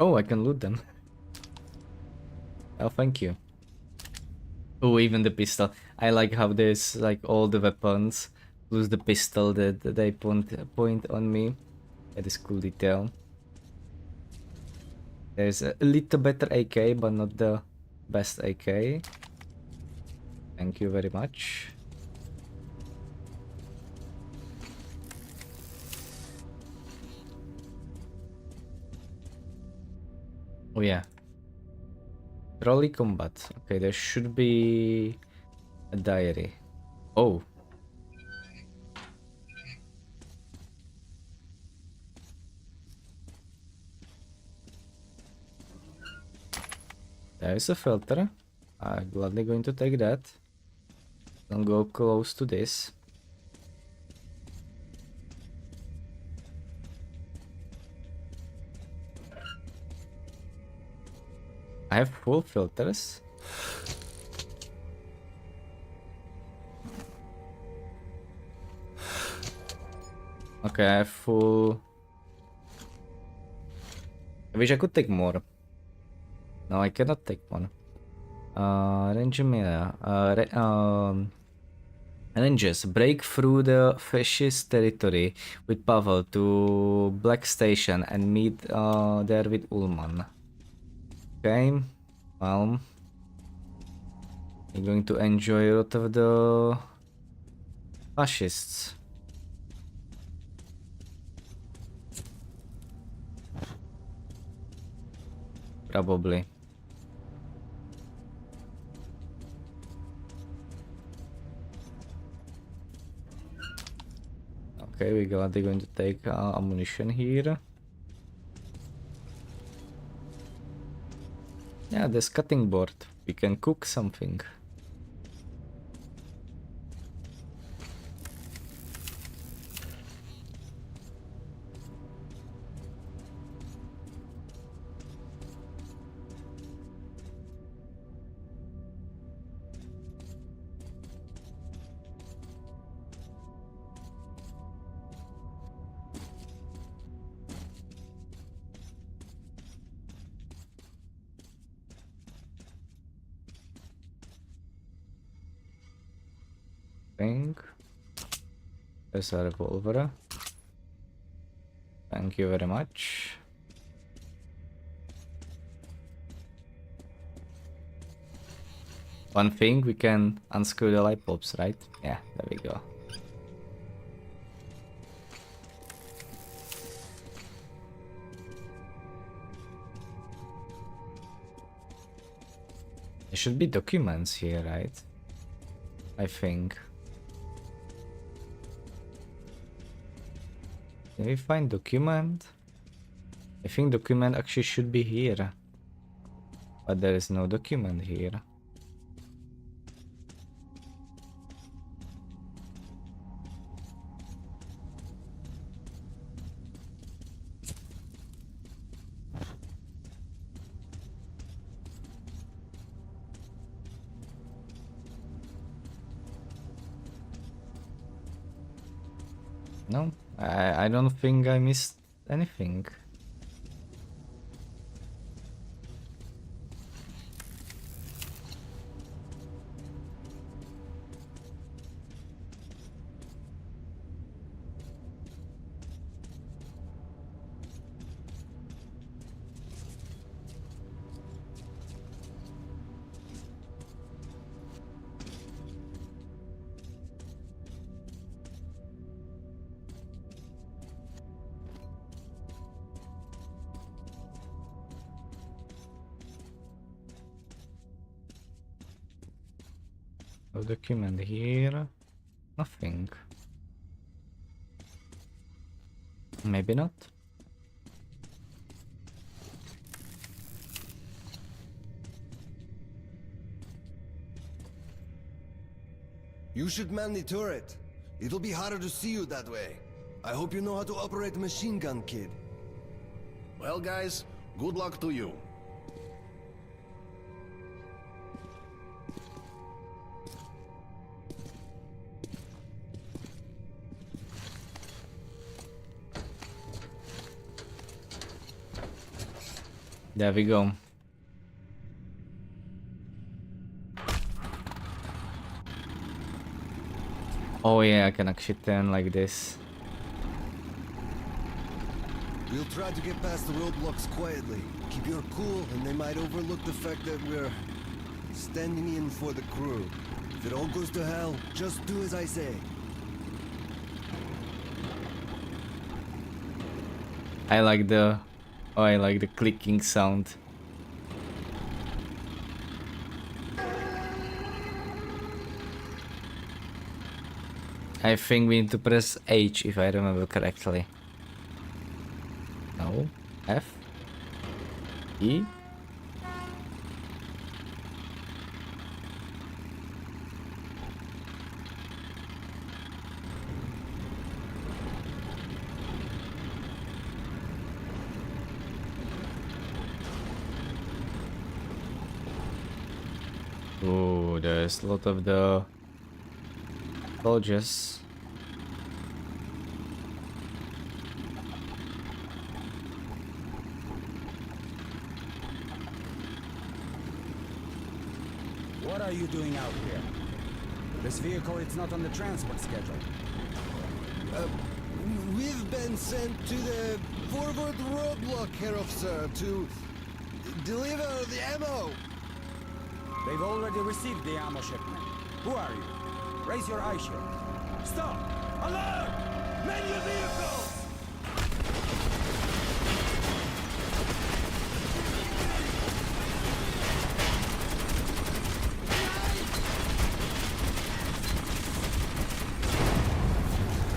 Oh, I can loot them. Oh, thank you. Oh, even the pistol. I like how there's like all the weapons plus the pistol that they point on me. That is cool detail. There's a little better AK, but not the best AK. Thank you very much. Oh yeah. Trolley combat. Okay, there should be a diary. Oh. There is a filter. I'm gladly going to take that. Don't go close to this. I have full filters. Okay, I have full. I wish I could take more. No, I cannot take one. Rangers break through the fascist territory with Pavel to Black Station and meet there with Ullman. Okay, well, you're going to enjoy a lot of the fascists. Probably. Okay, we're going to take ammunition here. Yeah, this cutting board. We can cook something. There's a revolver. Thank you very much. One thing, we can unscrew the light bulbs, right? Yeah, there we go. There should be documents here, right? I think. Can we find document? I think document actually should be here. But there is no document here. No, I don't think I missed anything. No document here. Nothing. Maybe not. You should man the turret. It'll be harder to see you that way. I hope you know how to operate a machine gun, kid. Well, guys, good luck to you. There we go. Oh yeah, I can actually turn like this. We'll try to get past the roadblocks quietly. Keep your cool, and they might overlook the fact that we're standing in for the crew. If it all goes to hell, just do as I say. I like the clicking sound. I think we need to press H if I remember correctly. No, F, E. Oh, there's a lot of the soldiers. What are you doing out here? This vehicle is not on the transport schedule. We've been sent to the forward roadblock, Herr Officer, to deliver the ammo. They've already received the ammo shipment. Who are you? Raise your eye shield. Stop! Alert! Man your vehicles!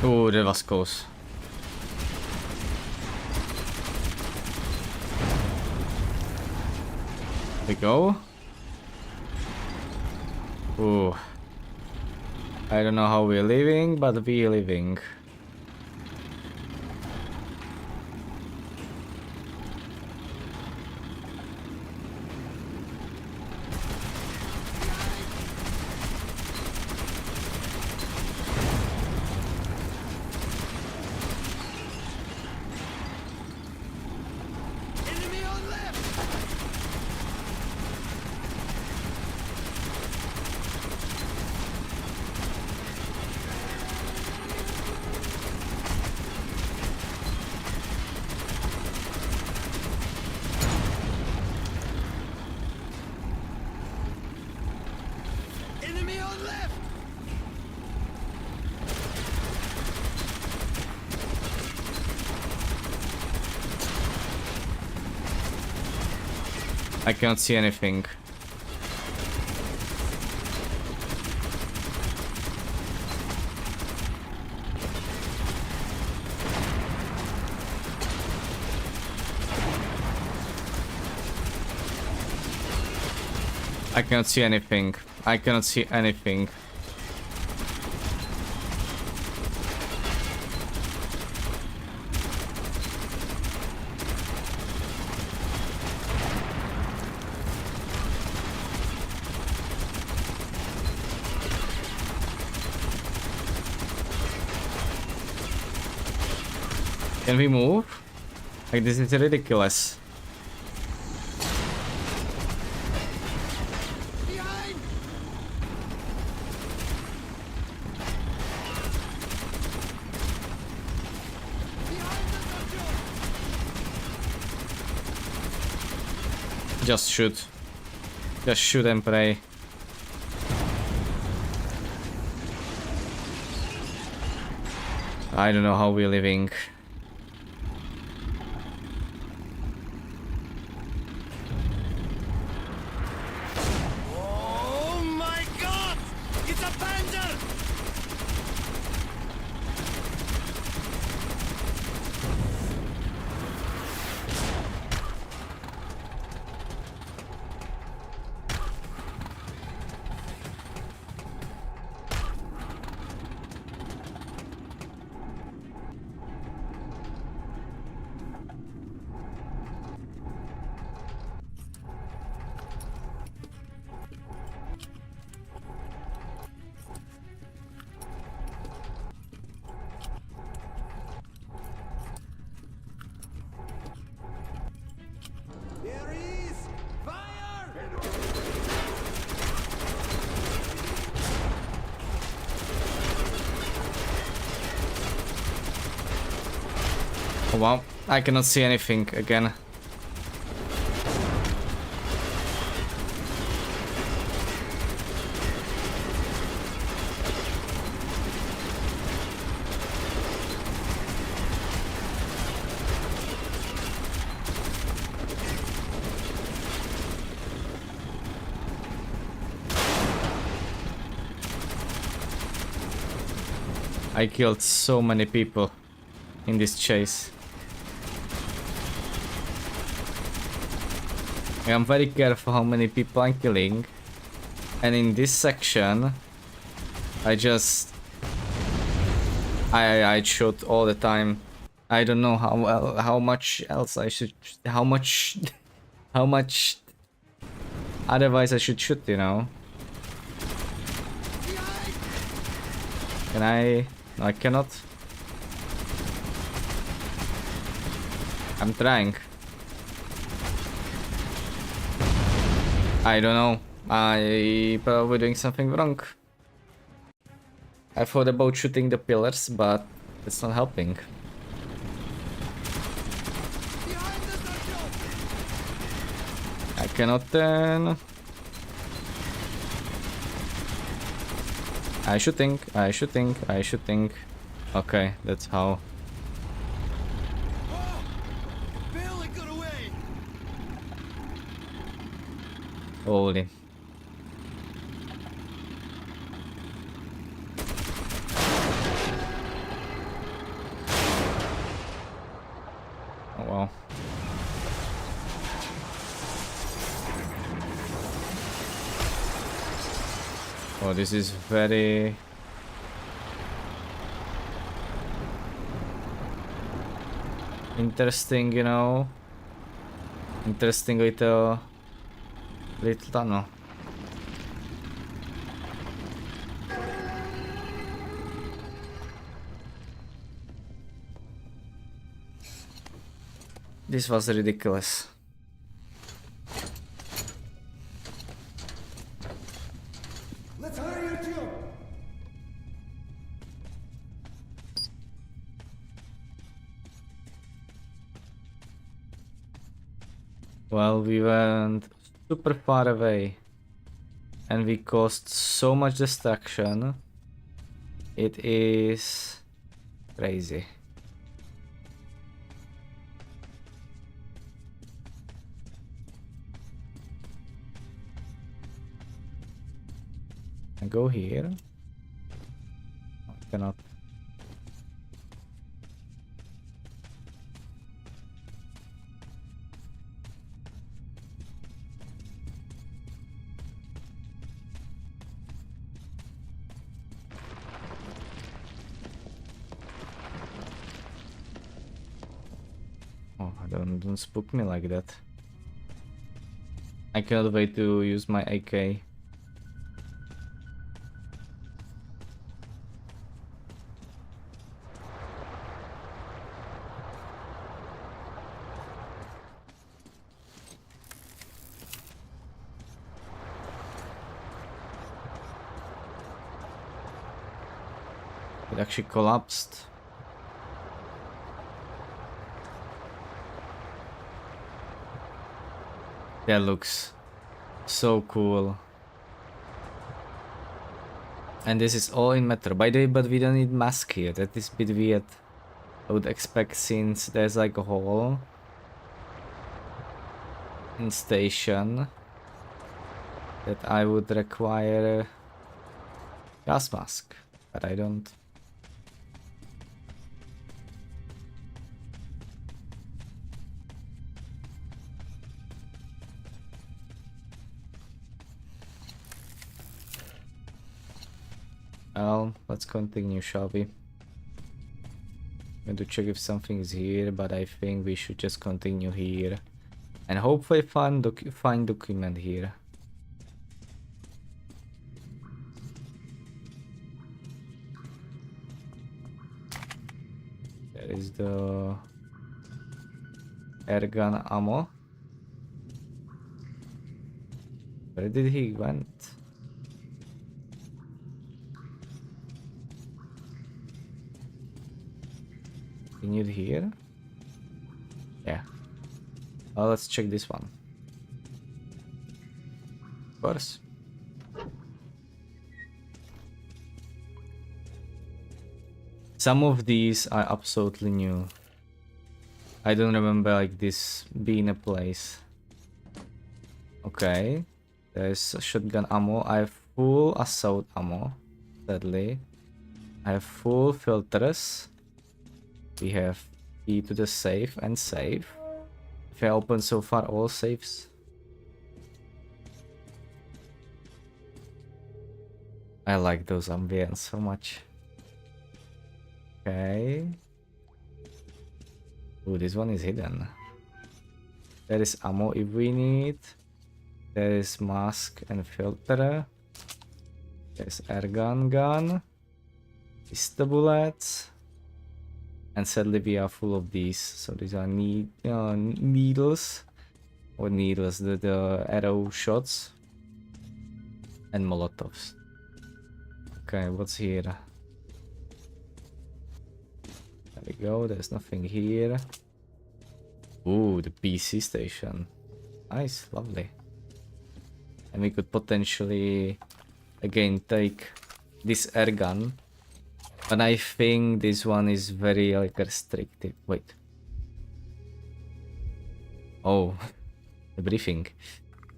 Oh, det var close. There we go. Oh, I don't know how we're living, but we're living. Enemy on left! Enemy on left! I can't see anything. I cannot see anything. I cannot see anything. Can we move? Like, this is ridiculous. Just shoot. Just shoot and pray. I don't know how we're living. Oh my god! It's a panzer! There is fire! Oh wow, I cannot see anything again. I killed so many people in this chase. I'm very careful how many people I'm killing. And in this section, I shoot all the time. I don't know how much else I should, how much otherwise I should shoot, you know. Can I? No, I cannot. I'm trying. I don't know. I probably doing something wrong. I thought about shooting the pillars, but it's not helping. I cannot turn. I shooting. Okay, that's how. Barely got away! Holy. Oh wow. Oh, this is very interesting, you know. Interesting little tunnel. This was ridiculous. Let's hurry your jump! Well, we went super far away and we caused so much destruction. It is crazy. I go here. I cannot. don't spook me like that. I cannot wait to use my AK. It actually collapsed. That looks so cool. And this is all in Metro. By the way, but we don't need mask here. That is a bit weird. I would expect, since there's like a hole in station, that I would require a gas mask. But I don't. Well, let's continue, shall we? I'm going to check if something is here, but I think we should just continue here. And hopefully find document here. There is the airgun ammo. Where did he went? Continued here? Yeah. Well, let's check this one. Of course. Some of these are absolutely new. I don't remember like this being a place. Okay. There's shotgun ammo. I have full assault ammo. Sadly. I have full filters. We have key to the safe and safe. If I open so far all safes. I like those ambience so much. Okay. Ooh, this one is hidden. There is ammo if we need. There is mask and filter. There's airgun gun. Pistol bullets. And sadly we are full of these. So these are needles. Or needles, the arrow shots. And molotovs. Okay, what's here? There we go, there's nothing here. Ooh, the PC station. Nice, lovely. And we could potentially again take this airgun. But I think this one is very like restrictive. Wait. Oh, the briefing.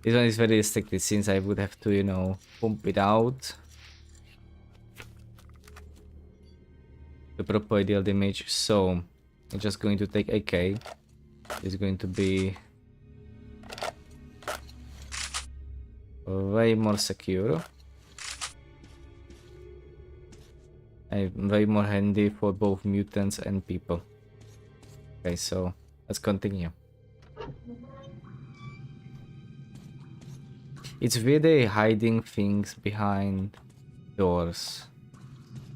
This one is very restricted since I would have to, you know, pump it out. The proper ideal damage. So I'm just going to take AK. It's going to be way more secure. And way more handy for both mutants and people. Okay, so let's continue. It's weird they hiding things behind doors.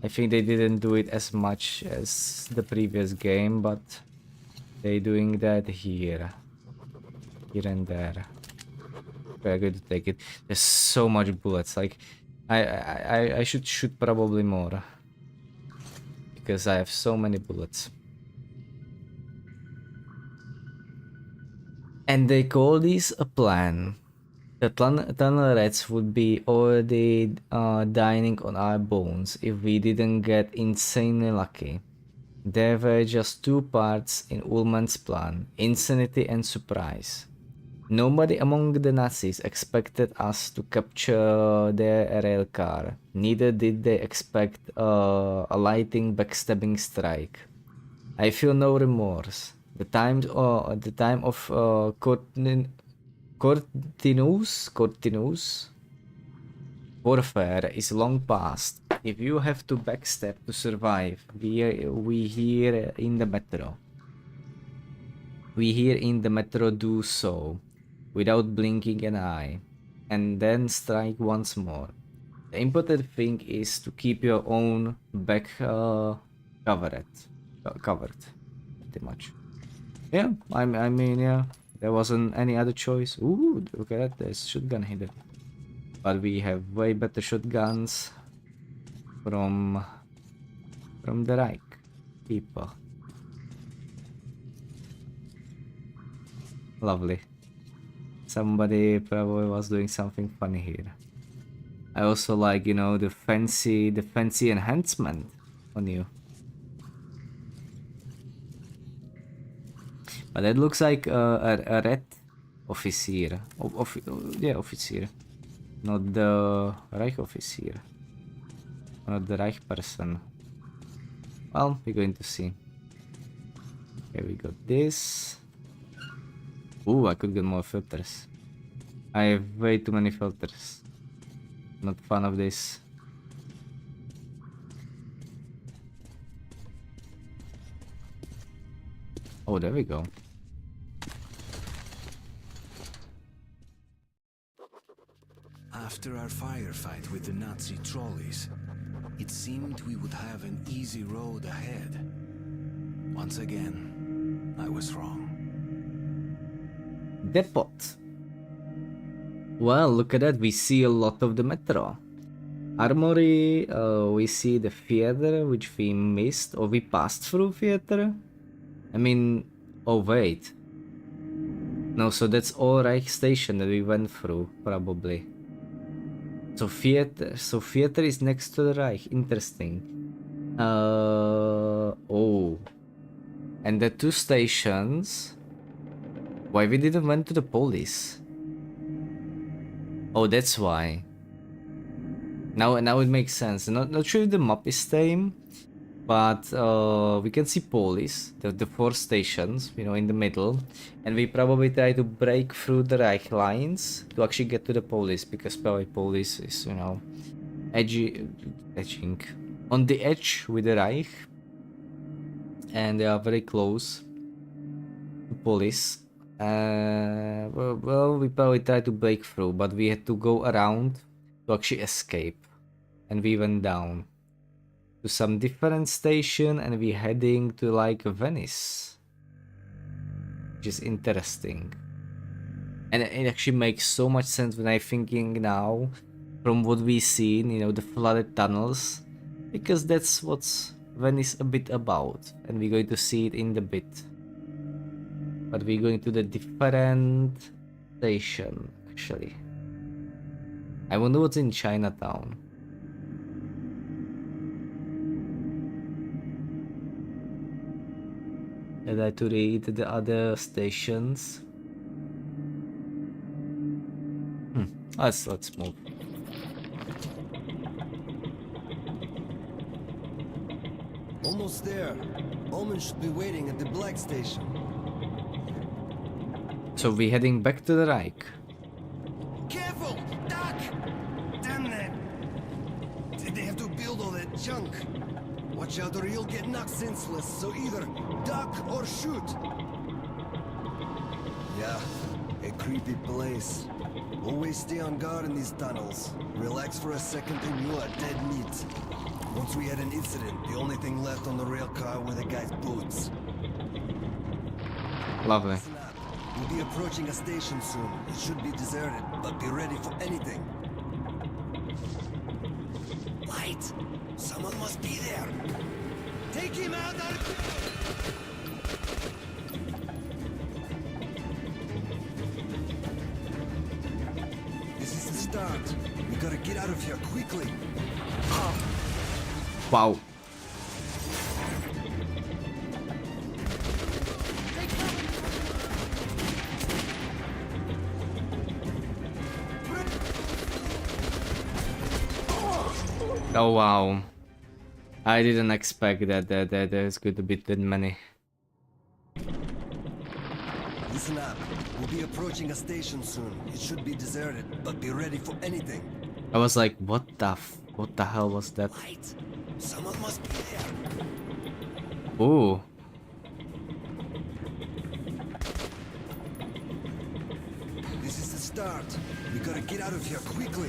I think they didn't do it as much as the previous game, but they're doing that here. Here and there. We're going to take it. There's so much bullets. Like I should shoot probably more. Because I have so many bullets. And they call this a plan. The tunnel rats would be already dining on our bones if we didn't get insanely lucky. There were just two parts in Ullman's plan, insanity and surprise. Nobody among the Nazis expected us to capture their rail car. Neither did they expect a lightning backstabbing strike. I feel no remorse. The time of continuous warfare is long past. If you have to backstab to survive, we here in the metro. We here in the metro do so, without blinking an eye, and then strike once more. The important thing is to keep your own back covered, pretty much. Yeah, I mean, yeah, there wasn't any other choice. Ooh, look at that, there's shotgun hidden. But we have way better shotguns from the Reich people. Lovely. Somebody probably was doing something funny here. I also like, you know, the fancy enhancement on you. But that looks like a red officer. Yeah, officer. Not the Reich officer. Not the Reich person. Well, we're going to see. Okay, we got this. Ooh, I could get more filters. I have way too many filters. Not fan of this. Oh, there we go. After our firefight with the Nazi trolleys, it seemed we would have an easy road ahead. Once again, I was wrong. Depot. Well, look at that. We see a lot of the metro. Armory, we see the theater, which we missed, or we passed through theater. I mean, oh wait. No, so that's all Reich station that we went through, probably. So theater is next to the Reich. Interesting. Oh. And the two stations. Why we didn't went to the police? Oh, that's why. Now it makes sense. Not sure if the map is same, but we can see police, the four stations, you know, in the middle, and we probably try to break through the Reich lines to actually get to the police, because probably police is, you know, edging on the edge with the Reich, and they are very close to police. Well, we probably tried to break through, but we had to go around to actually escape, and we went down to some different station, and we're heading to like Venice, which is interesting. And it actually makes so much sense when I'm thinking now from what we've seen, you know, the flooded tunnels, because that's what's Venice a bit about, and we're going to see it in the bit. But we're going to the different station, actually. I wonder what's in Chinatown. Did I to read the other stations? Let's move. Almost there. Omen should be waiting at the Black Station. So we're heading back to the Reich. Careful! Duck! Damn that! Did they have to build all that junk? Watch out or you'll get knocked senseless, so either duck or shoot! Yeah, a creepy place. Always stay on guard in these tunnels. Relax for a second and you are dead meat. Once we had an incident, the only thing left on the rail car were the guy's boots. Lovely. We'll be approaching a station soon. It should be deserted, but be ready for anything. Light! Someone must be there! Take him out! This is the start. We gotta get out of here quickly. Wow. Oh wow. I didn't expect that there's going to be that many. Listen up. We'll be approaching a station soon. It should be deserted, but be ready for anything. I was like, what the hell was that? Light! Someone must be there. Ooh. start. We gotta get out of here quickly.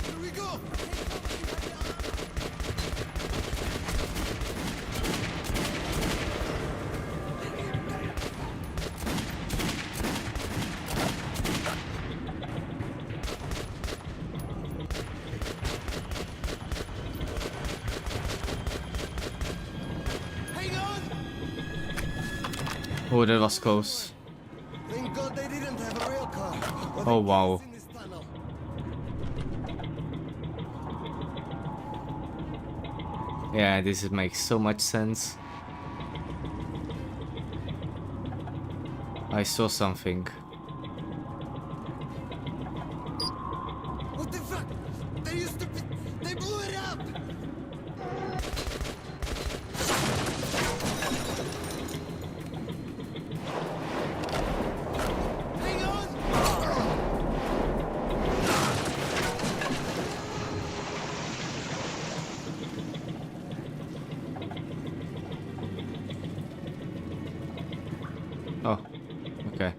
Here we go! Hang on! Oh, that was close. Thank God they didn't have a rail car. or Oh, they'd get wow. us in this tunnel. Yeah, this makes so much sense. I saw something. What the fuck? They used to be... They blew it up! Hang on! Oh, okay.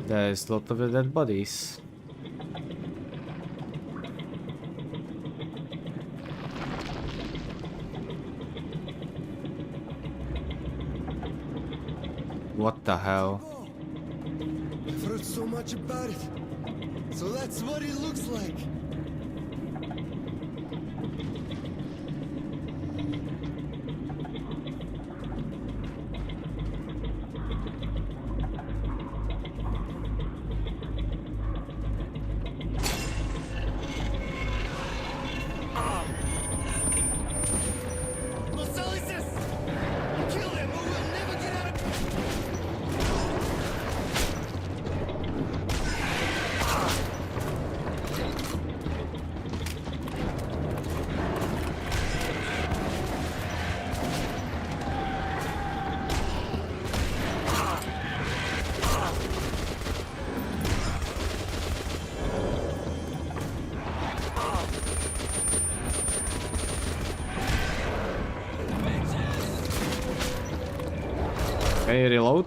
There's a lot of the dead bodies. What the hell? I've heard so much about it. So that's what it looks like. Mosalisis! Kill him or we'll never get out of... Okay, reload.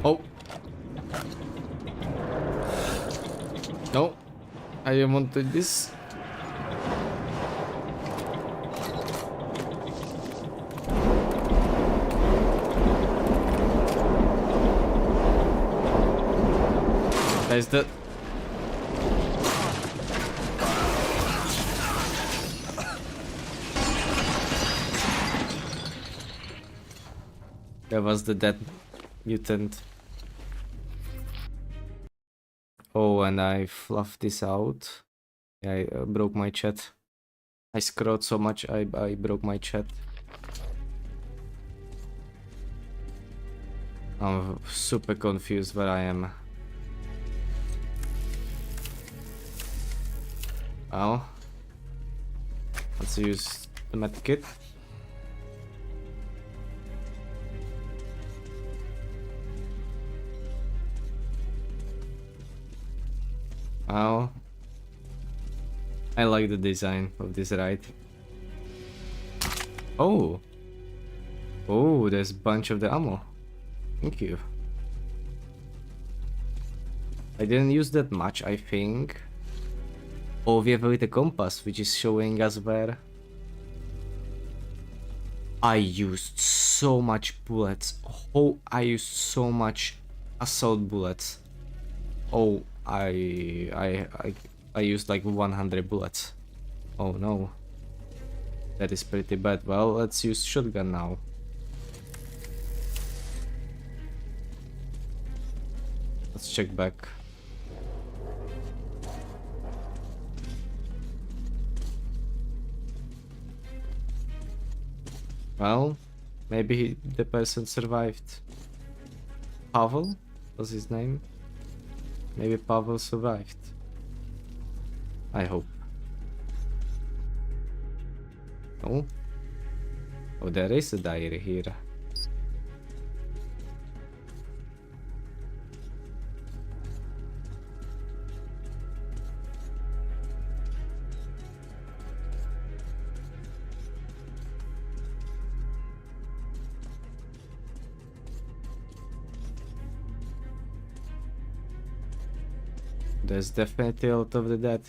Oh. No. I didn't want to do this. There's the... There was the dead mutant. Oh, and I fluffed this out. Yeah, I broke my chat. I scrolled so much, I broke my chat. I'm super confused where I am. Oh. Let's use the medkit. Oh. I like the design of this ride. Oh. Oh, there's a bunch of the ammo. Thank you. I didn't use that much, I think. Oh, we have a little compass, which is showing us where. I used so much bullets. Oh, I used so much assault bullets. Oh, I used like 100 bullets. Oh no. That is pretty bad. Well, let's use shotgun now. Let's check back. Well, Maybe the person survived. Pavel was his name. Maybe Pavel survived. I hope. Oh. Oh, there is a diary here. There's definitely a lot of the dead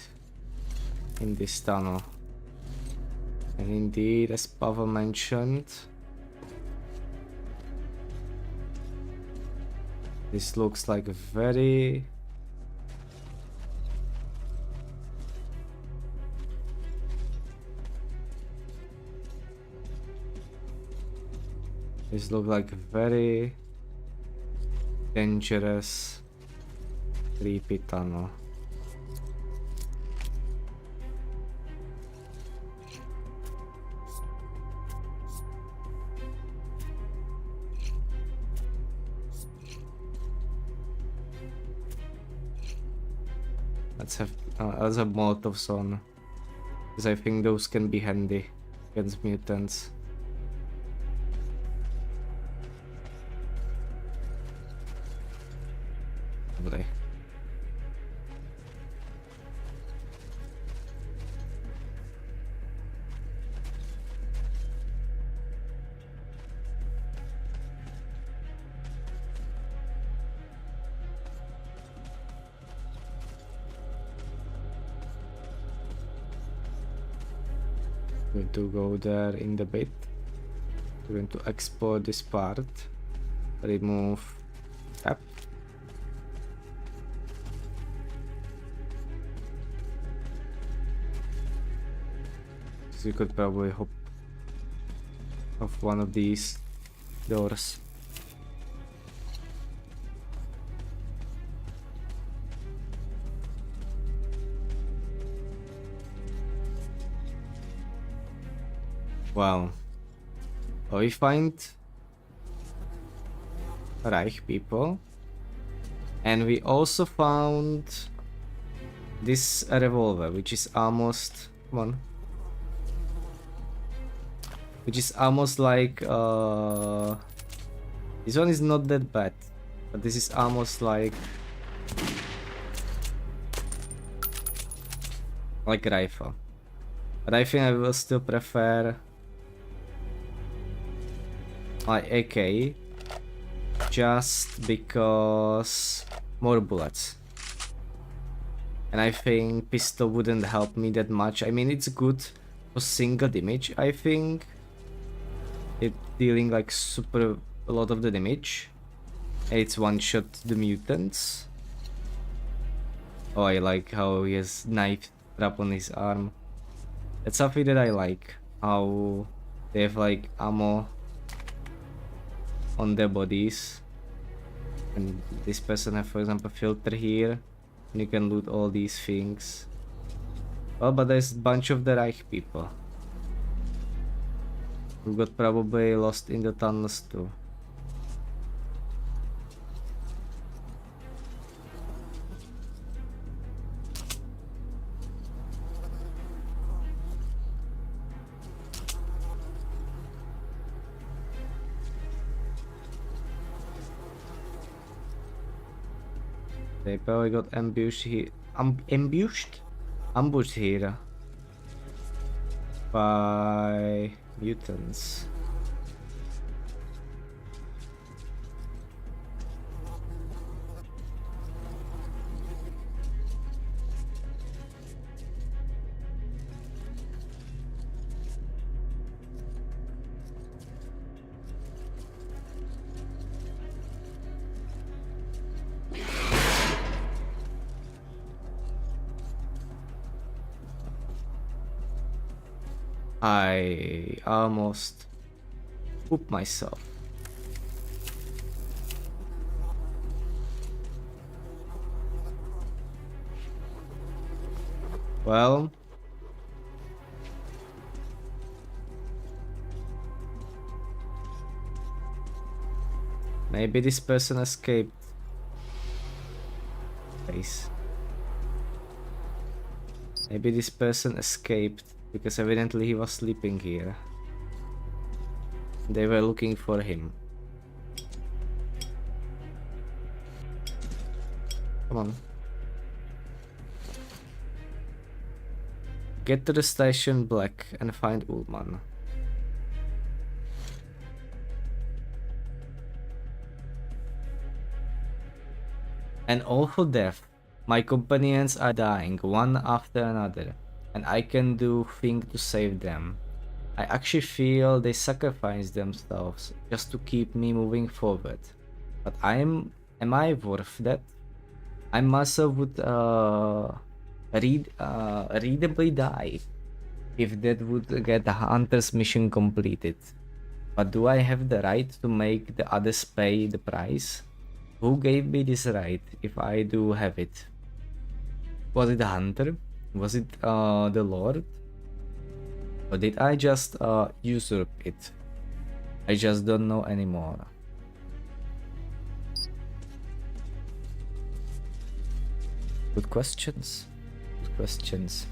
in this tunnel. And indeed, as Pavel mentioned, this looks like a very... This looks like a very dangerous, creepy tunnel. Let's have Molotovs on, because I think those can be handy against mutants. Lovely. Going to go there in the bit. We're going to export this part, remove tab. So you could probably hop off one of these doors. Wow. We find Reich people, and we also found this revolver, which is almost, come on, which is almost like this one is not that bad, but this is almost like a rifle. But I think I will still prefer my AK, just because more bullets. And I think pistol wouldn't help me that much. I mean, it's good for single damage, I think. It's dealing like super a lot of the damage. It's one shot the mutants. Oh, I like how he has knife trap on his arm. That's something that I like. How they have like ammo on their bodies. And this person have, for example, filter here. And you can loot all these things. Well, but there's a bunch of the Reich people who got probably lost in the tunnels too. They probably got ambushed here. Ambushed here by mutants. I almost pooped myself. Well, Maybe this person escaped. Place. Maybe this person escaped because evidently he was sleeping here. They were looking for him. Come on. Get to the station Black and find Ullman. And all for death. My companions are dying one after another, and I can do things to save them. I actually feel they sacrifice themselves just to keep me moving forward. But am I worth that? I myself would readably die if that would get the hunter's mission completed. But do I have the right to make the others pay the price? Who gave me this right if I do have it? Was it the hunter? Was it the lord? Or did I just usurp it? I just don't know anymore. Good questions. Good questions.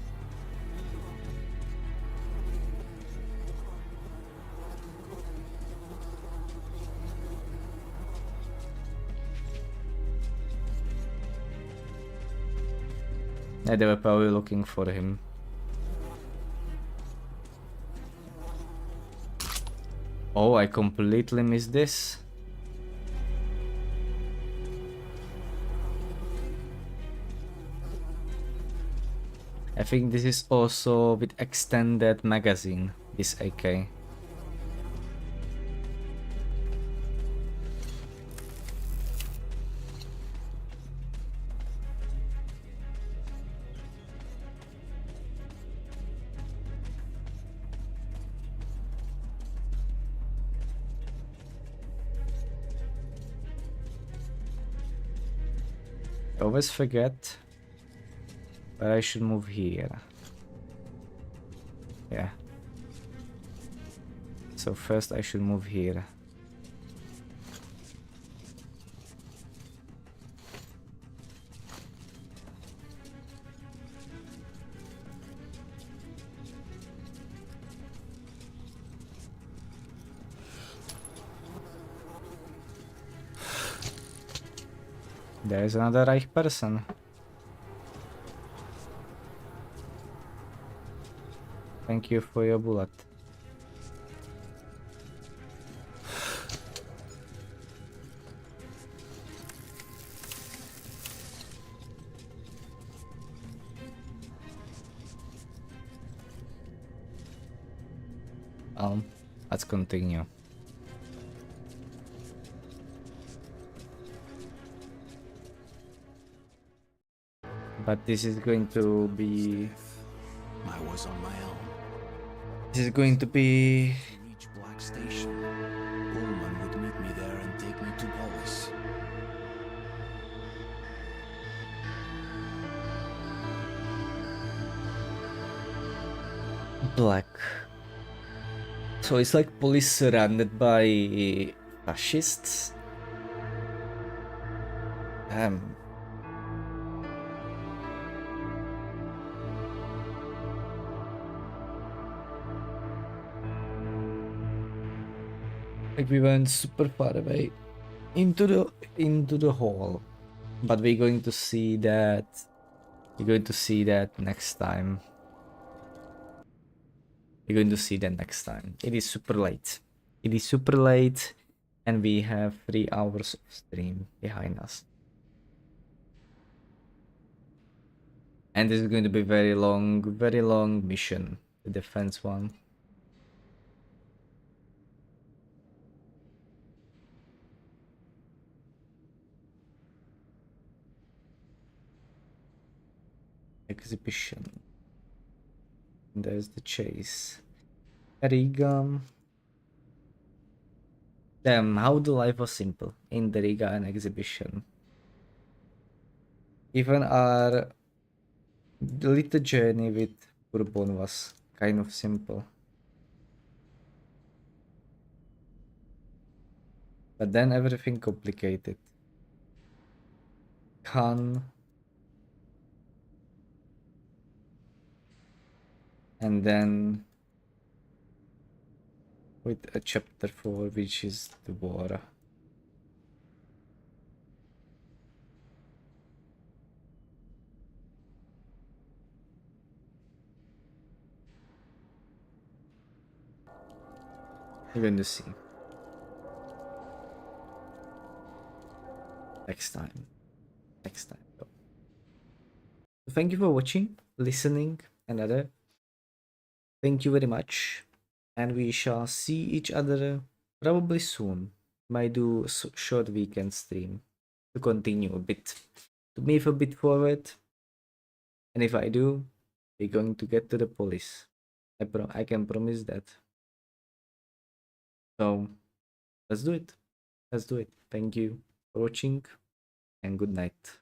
Yeah, they were probably looking for him. Oh, I completely missed this. I think this is also with extended magazine, this AK. I always forget where I should move here. Yeah. So first I should move here. There's another Reich person. Thank you for your bullet. Let's continue. But this is going to be... I was on my own. This is going to be... To reach Black Station, Ullman would meet me there and take me to Polis. Black. So it's like police surrounded by fascists. Like we went super far away into the hall, but we're going to see that. We're going to see that next time. We're going to see that next time. It is super late. It is super late, and we have 3 hours of stream behind us. And this is going to be very long mission, the defense one. Exhibition. There's the chase. Riga. Damn, how the life was simple in the Riga and exhibition. Even our little journey with Bourbon was kind of simple. But then everything complicated. Khan. And then with a chapter 4, which is the war. We're going to see. Next time. Next time. So thank you for watching, listening, and other. Thank you very much. And we shall see each other probably soon. Might do a short weekend stream to continue a bit, to move a bit forward. And if I do, we're going to get to the police. I can promise that. So let's do it. Let's do it. Thank you for watching and good night.